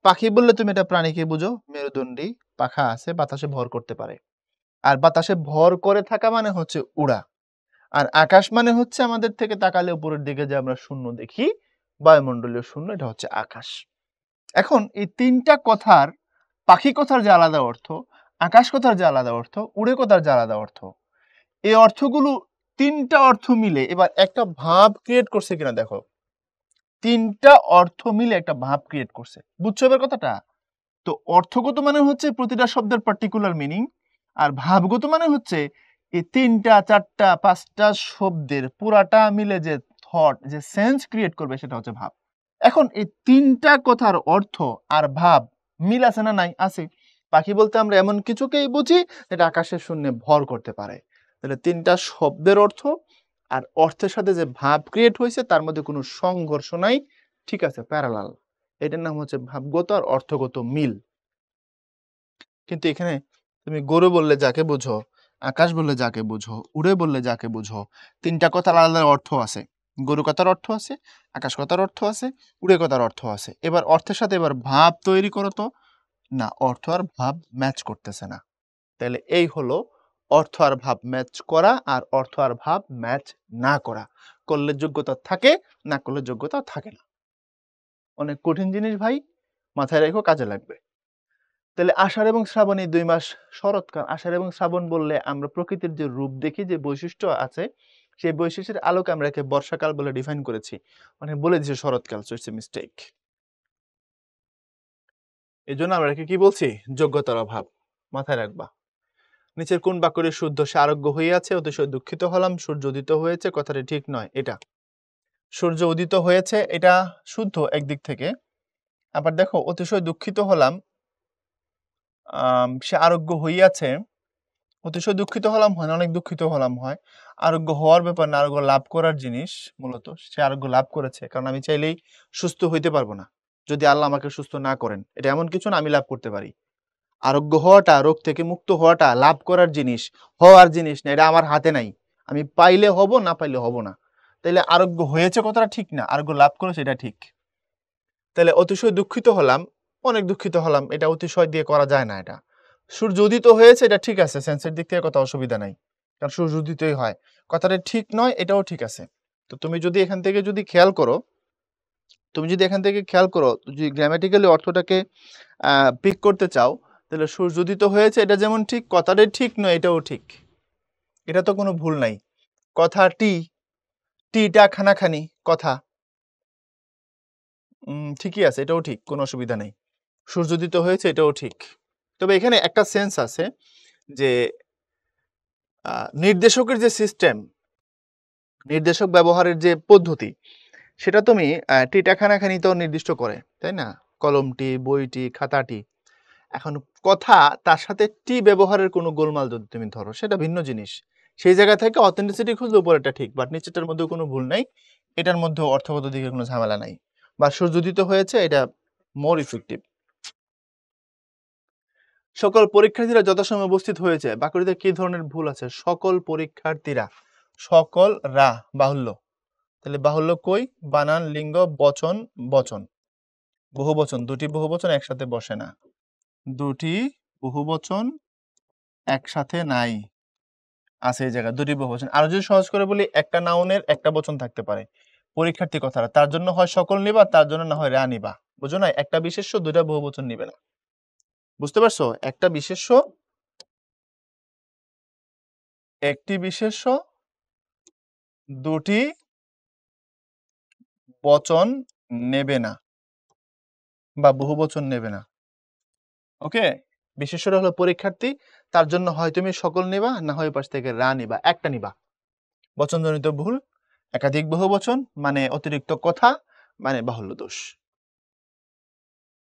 [SPEAKER 1] পাখি বললে তুমি এটা প্রাণীকে বুঝো, মেরুদণ্ডী, পাখা আছে, বাতাসে ভর করতে পারে। আর বাতাসে ভর করে থাকা মানে হচ্ছে উড়া। আর আকাশ মানে হচ্ছে আমাদের থেকে তাকালে উপরের দিকে যে আমরা শূন্য দেখি, বায়ুমণ্ডলীয় শূন্য, এটা হচ্ছে আকাশ। এখন এই তিনটা কথার, পাখি কথার যে আলাদা অর্থ, আকাশ কথার যে আলাদা অর্থ, উড়ে কথার যে আলাদা অর্থ, এই অর্থগুলো তিনটা অর্থ মিলে এবার একটা ভাব ক্রিয়েট করছে কিনা দেখো। তিনটা অর্থ মিলে একটা ভাব ক্রিয়েট করছে, বুঝছো এবার কথাটা? তো অর্থগত মানে হচ্ছে প্রতিটা শব্দের পার্টিকুলার মিনিং, আর ভাবগত মানে হচ্ছে এই তিনটা, চারটা, পাঁচটা শব্দের পুরাটা মিলে যে থট, যে সেন্স ক্রিয়েট করবে, সেটা হচ্ছে ভাব। এখন এই তিনটা কথার অর্থ আর ভাব মিল আছে না নাই? আছে। পাখি বলতে আমরা এমন কিছুকেই বুঝি যেটা আকাশের শূন্যে ভর করতে পারে। তাহলে তিনটা শব্দের অর্থ আর অর্থের সাথে যে ভাব ক্রিয়েট হয়েছে তার মধ্যে কোনো সংঘর্ষ নাই, ঠিক আছে, প্যারালাল। এটার নাম হচ্ছে ভাবগত আর অর্থগত মিল। কিন্তু এখানে তুমি গরু বললে যাকে বুঝো, আকাশ বললে যাকে বুঝো, উড়ে বললে যাকে বুঝো, তিনটা কথার আলাদা অর্থ আছে। গরু কথার অর্থ আছে, আকাশ কথার অর্থ আছে, উড়ে কথার অর্থ আছে। এবার অর্থের সাথে এবার ভাব তৈরি করো তো, না অর্থ আর ভাব ম্যাচ করতেছে না। তাহলে এই হলো অর্থ আর ভাব ম্যাচ করা আর অর্থ আর ভাব ম্যাচ না করা। করলে যোগ্যতা থাকে, না করলে যোগ্যতা থাকে না। অনেক কঠিন জিনিস ভাই, মাথায় রেখো, কাজে লাগবে। তাহলে আষাঢ় এবং শ্রাবণ এই 2 মাস শরৎকাল। আষাঢ় এবং শ্রাবণ বললে আমরা প্রকৃতির যে রূপ দেখি, যে বৈশিষ্ট্য আছে, সেই বৈশিষ্ট্যের আলোকে আমরা একে বর্ষাকাল বলে ডিফাইন করেছি, মানে বলে দিয়েছি শরৎকাল। So it's a mistake. এই জন্য আমরা একে কি বলছি? যোগ্যতার অভাব। মাথায় রাখবা। নিচের কোন বাক্যটি শুদ্ধ? সে আরোগ্য হইয়াছে, অতিশয় দুঃখিত হলাম। সূর্য উদিত হয়েছে, কথাটি ঠিক নয়। এটা সূর্য উদিত হয়েছে, এটা শুদ্ধ একদিক থেকে। আবার দেখো, অতিশয় দুঃখিত হলাম, সে আরোগ্য হইয়াছে। অতিশয় দুঃখিত হলাম হয় না, অনেক দুঃখিত হলাম হয়। আরোগ্য হওয়ার ব্যাপার না, আরোগ্য লাভ করার জিনিস। মূলত সে আরোগ্য লাভ করেছে, কারণ আমি চাইলেই সুস্থ হইতে পারবো না। যদি আল্লাহ আমাকে সুস্থ না করেন, এটা এমন কিছু না আমি লাভ করতে পারি। আরোগ্য হওয়াটা, রোগ থেকে মুক্ত হওয়াটা লাভ করার জিনিস, হওয়ার জিনিস না। এটা আমার হাতে নাই। আমি পাইলে হব, না পাইলে হব না। তাইলে আরোগ্য হয়েছে কথাটা ঠিক না, আরোগ্য লাভ করেছে এটা ঠিক। তাহলে অতিশয় দুঃখিত হলাম, অনেক দুঃখিত হলাম, এটা অতিশয় দিয়ে করা যায় না। এটা সূর্য উদিত হয়েছে, এটা ঠিক আছে, সেন্সের দিক থেকে কথা অসুবিধা নাই, কারণ সূর্য উদিতই হয়। কথাটা ঠিক নয়, এটাও ঠিক আছে। তো তুমি যদি এখান থেকে যদি খেয়াল করো, যদি গ্রামাটিক্যালি অর্থটাকে পিক করতে চাও, তাহলে সূর্য উদিত হয়েছে এটা যেমন ঠিক, কথাটাই ঠিক নয়, এটাও ঠিক। এটা তো কোনো ভুল নাই। কথা টিটা খানাখানি কথা ঠিকই আছে, এটাও ঠিক, কোনো অসুবিধা নেই। সূর্য উদিত হয়েছে, এটাও ঠিক। তবে এখানে একটা সেন্স আছে যে নির্দেশকের যে সিস্টেম, নির্দেশক ব্যবহারের যে পদ্ধতি, সেটা তুমি টিটা খানাখানিতেও নির্দিষ্ট করে, তাই না? কলমটি, বইটি, খাতাটি। এখন কথা, তার সাথে টি ব্যবহারের কোনো গোলমাল যদি তুমি ধরো, সেটা ভিন্ন জিনিস। সেই জায়গা থেকে অথেন্টিসিটি খুঁজলে উপরেটা ঠিক, বাট নিচেটার মধ্যে কোনো ভুল নাই, এটার মধ্যে অর্থগত দিকে কোনো ঝামেলা নাই। বা সূর্যোদিত হয়েছে, এটা মোর ইফেক্টিভ। সকল পরীক্ষার্থীরা যথাসময়ে উপস্থিত হয়েছে, বাক্যটিতে কি ধরনের ভুল আছে? সকল পরীক্ষার্থীরা, সকল রা বাহুল্য, তাহলে বাহুল্য কই? বানান, লিঙ্গ, বচন, বচন, বহুবচন। দুটি বহুবচন একসাথে বসে না, দুটি বহুবচন একসাথে নাই, আছে এই জায়গায় দুটি বহুবচন। আরো যদি সহজ করে বলি, একটা নাউনের একটা বচন থাকতে পারে। পরীক্ষার্থী কথাটা, তার জন্য হয় সকল নিবা, তার জন্য না হয় রা নিবা। বুঝো না? একটা বিশেষ্য দুইটা বহুবচন নিবে না। বুঝতে পারছো? একটা বিশেষ্য, একটি বিশেষ্য, দুটি বচন নেবে না বা বহুবচন নেবে না। ওকে, বিশেষ্যটা হলো পরীক্ষার্থী, তার জন্য হয় তুমি সকল নিবা, না হয় পাশ থেকে রা নিবা, একটা নিবা। বচনজনিত ভুল, একাধিক বহুবচন মানে অতিরিক্ত কথা, মানে বাহুল্য দোষ।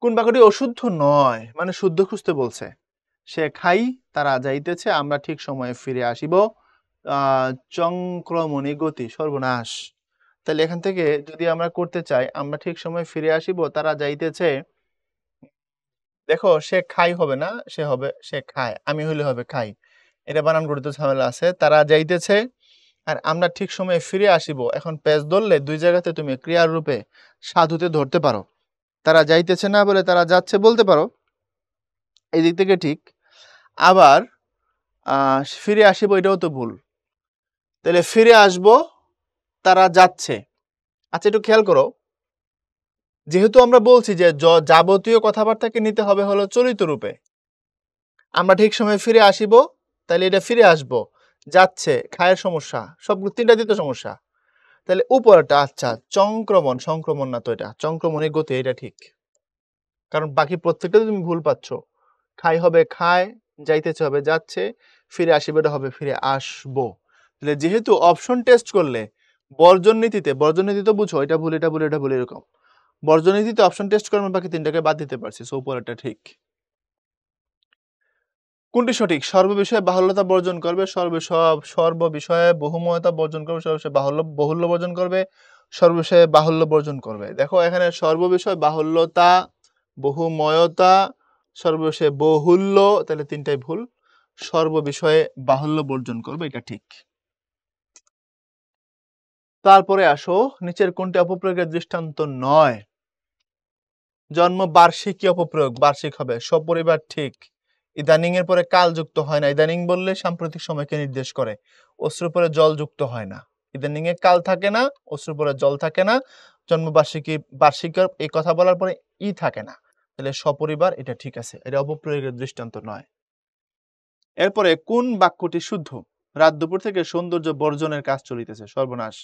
[SPEAKER 1] কোন বাক্যটি অশুদ্ধ নয়, মানে শুদ্ধ খুঁজতে বলছে। সে খাই, তারা যাইতেছে, আমরা ঠিক সময়ে ফিরে আসিব, চংক্রমণী গতি, সর্বনাশ। তাহলে এখান থেকে যদি আমরা করতে চাই, আমরা ঠিক সময়ে ফিরে আসিব, তারা যাইতেছে, দেখো সে খাই হবে না, সে হবে সে খায়, আমি হইলে হবে খাই। এটা বানান গঠিত ঝামেলা আছে। তারা যাইতেছে আর আমরা ঠিক সময়ে ফিরে আসিব, এখন পেজ ধরলে দুই জায়গাতে তুমি ক্রিয়ার রূপে সাধুতে ধরতে পারো। তারা যাইতেছে না বলে তারা যাচ্ছে বলতে পারো, এই দিক থেকে ঠিক। আবার ফিরে আসিব, এটাও তো ভুল। তাহলে ফিরে আসব, তারা যাচ্ছে। আচ্ছা, একটু খেয়াল করো, যেহেতু আমরা বলছি যে যাবতীয় কথাবার্তাকে নিতে হবে হলো চলিত রূপে, আমরা ঠিক সময় ফিরে আসিব, তাহলে এটা ফিরে আসব, যাচ্ছে, খায়ের সমস্যা, সবগুলো তিনটা দিতে সমস্যা। তাহলে উপরটা, আচ্ছা সংক্রমণ না তো, এটা চংক্রমণের গতি, এটা ঠিক, কারণ বাকি প্রত্যেকটা তুমি ভুল পাচ্ছ। খাই হবে খায়, যাইতেছে হবে যাচ্ছে, ফিরে আসিবেটা হবে ফিরে আসবো। তাহলে যেহেতু অপশন টেস্ট করলে বর্জন নীতিতে তো বুঝো, এটা ভুল, এটা ভুল, এটা ভুল, এরকম বর্জন নীতিতে অপশন টেস্ট করে বাকি তিনটাকে বাদ দিতে পারছি, সো উপরেরটা ঠিক। কোনটি সঠিক? সর্ব বিষয়ে বাহুল্যতা বর্জন করবে, সর্ব বিষয়ে বহুময়তা বর্জন করবে, সর্ব বিষয়ে বহুল্য বর্জন করবে, সর্ব বিষয়ে বাহুল্য বর্জন করবে। দেখো এখানে সর্ব বিষয় বাহুল্যতা, বহুময়তা, সর্ব বিষয়ে বহুল্য, তাহলে তিনটাই ভুল। সর্ববিষয়ে বাহুল্য বর্জন করবে, এটা ঠিক। তারপরে আসো, নিচের কোনটি অপপ্রয়োগের দৃষ্টান্ত নয়? জন্ম বার্ষিকী অপপ্রয়োগ, বার্ষিক হবে। সপরিবার ঠিক। ইদানিং এর পরে কাল যুক্ত হয় না। ইদানিং বললে সাম্প্রতিক সময়কে নির্দেশ করে। অশ্রুর পরে জল যুক্ত হয় না। ইদানিং এ কাল থাকে না, অশ্রুর পরে জল থাকে না। জন্মবার্ষিকী বার্ষিকের এই কথা বলার পরে থাকে না। তাহলে সপরিবার এটা ঠিক আছে, এটা অপপ্রয়োগের দৃষ্টান্ত নয়। এরপরে কোন বাক্যটি শুদ্ধ? রাত দুপুর থেকে সৌন্দর্য বর্জনের কাজ চলিতেছে। সর্বনাশ,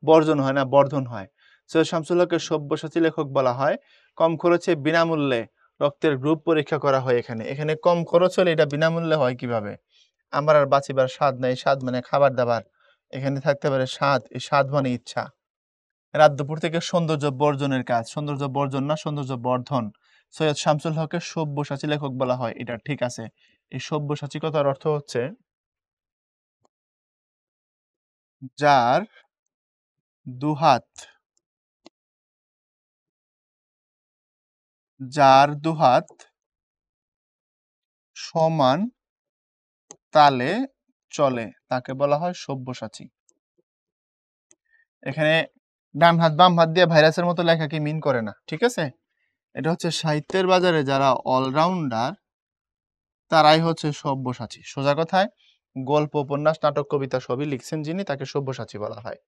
[SPEAKER 1] বর্জন হয় না, বর্ধন হয়। সৈয়দ শামসুল হককে সব্যসাচী লেখক বলা হয়। কম খরচে বিনামূল্যে রক্তের গ্রুপ পরীক্ষা করা হয়। এখানে কম খরচ হলে এটা বিনামূল্যে হয় কিভাবে? আমার আর বাঁচিবার স্বাদ নাই, স্বাদ মানে খাবার দাবার, এখানে থাকতে পারে স্বাদ, এই স্বাদ মানে ইচ্ছা। রাত দুপুর থেকে সৌন্দর্য বর্জনের কাজ, সৌন্দর্য বর্জন না, সৌন্দর্য বর্ধন। সৈয়দ শামসুল হককে সব্যসাচী লেখক বলা হয়, এটা ঠিক আছে। এই সব্যসাচী কথার অর্থ হচ্ছে যার দুহাত, যার দুহাত সমান তালে চলে তাকে বলা হয় সব্যসাচী। এখানে ডান হাত বাম হাত দিয়ে ভাইরাসের মতো লেখা কি মিন করে না, ঠিক আছে? এটা হচ্ছে সাহিত্যের বাজারে যারা অলরাউন্ডার তারাই হচ্ছে সব্যসাচী। সোজা কথায় গল্প, উপন্যাস, নাটক, কবিতা সবই লিখছেন যিনি, তাকে সব্যসাচী বলা হয়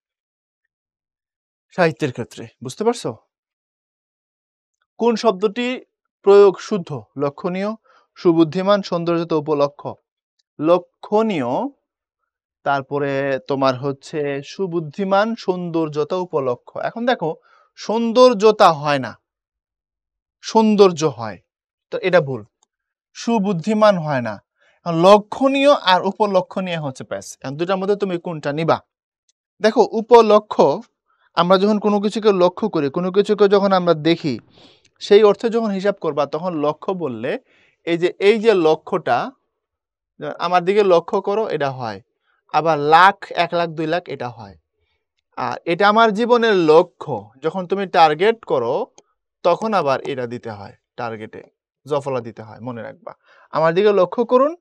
[SPEAKER 1] সাহিত্যের ক্ষেত্রে। বুঝতে পারছো? কোন শব্দটি প্রয়োগ শুদ্ধ? লক্ষণীয়, সুবুদ্ধিমান, সৌন্দর্যত, উপলক্ষ। লক্ষণীয়, তারপরে তোমার হচ্ছে সুবুদ্ধিমান, সৌন্দর্যতা, উপলক্ষ। এখন দেখো, সৌন্দর্যতা হয় না, সৌন্দর্য হয়, তো এটা ভুল। সুবুদ্ধিমান হয় না, লক্ষণীয় আর উপলক্ষণীয় হচ্ছে প্যাস। দুটার মধ্যে তুমি কোনটা নিবা? দেখো, উপলক্ষ আমরা যখন কোনো কিছুকে লক্ষ্য করি, কোনো কিছুকে যখন আমরা দেখি, সেই অর্থে যখন হিসাব করবা তখন লক্ষ্য বললে এই যে লক্ষ্যটা, আমার দিকে লক্ষ্য করো, এটা হয়। আবার লাখ, 1 লাখ, 2 লাখ, এটা হয়। আর এটা আমার জীবনের লক্ষ্য, যখন তুমি টার্গেট করো তখন আবার এটা দিতে হয়, টার্গেটে জফলা দিতে হয়, মনে রাখবা। আমার দিকে লক্ষ্য করুন,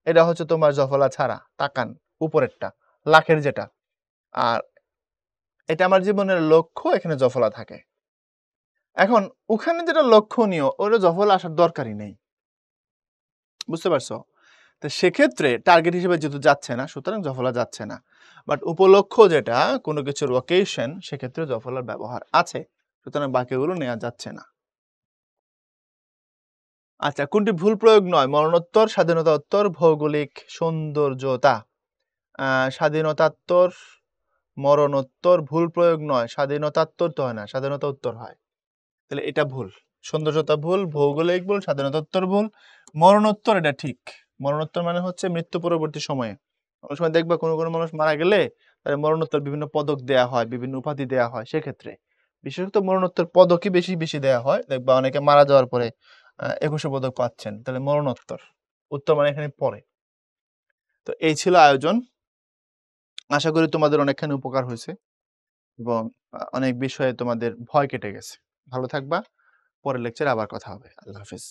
[SPEAKER 1] এটা হচ্ছে তোমার জফলা ছাড়া, তাকান উপরেরটা, লাখের যেটা। আর এটা আমার জীবনের লক্ষ্য, এখানে জফলা থাকে। এখন ওখানে যেটা লক্ষণীয়, ওটা জফলা আসার দরকারই নেই। বুঝতে পারছো? তো সেক্ষেত্রে টার্গেট হিসেবে যেহেতু যাচ্ছে না, সুতরাং জফলা যাচ্ছে না। বাট উপলক্ষ যেটা কোনো কিছুর ওকেশন, সেক্ষেত্রে জফলার ব্যবহার আছে, সুতরাং বাকিগুলো নেওয়া যাচ্ছে না। আচ্ছা, কোনটি ভুল প্রয়োগ নয়? মরণোত্তর, স্বাধীনতাোত্তর, ভৌগোলিক সৌন্দর্যতা। স্বাধীনতাত্তর, মরণোত্তর ভুল প্রয়োগ নয়। স্বাধীনতাত্তর তো হয় না, স্বাধীনতা উত্তর হয়। তাহলে এটা ভুল। সৌন্দর্যতা ভুল, ভৌগোলিক ভুল, স্বাধীনতাত্তর ভুল, মরণোত্তর এটা ঠিক। মরণোত্তর মানে হচ্ছে মৃত্যু পরবর্তী সময়ে। অনেক সময় দেখবা কোনো কোনো মানুষ মারা গেলে তাদের মরণোত্তর বিভিন্ন পদক দেয়া হয়, বিভিন্ন উপাধি দেয়া হয়। সেক্ষেত্রে বিশেষত মরণোত্তর পদকই বেশি বেশি দেয়া হয়। দেখবা অনেকে মারা যাওয়ার পরে 21 পদক পাচ্ছেন, তাহলে মরণোত্তর। উত্তর মানে এখানে পরে। তো এই ছিল আয়োজন। আশা করি তোমাদের অনেকখানি উপকার হয়েছে এবং অনেক বিষয়ে তোমাদের ভয় কেটে গেছে। ভালো থাকবা। পরের লেকচারে আবার কথা হবে। আল্লাহ হাফেজ।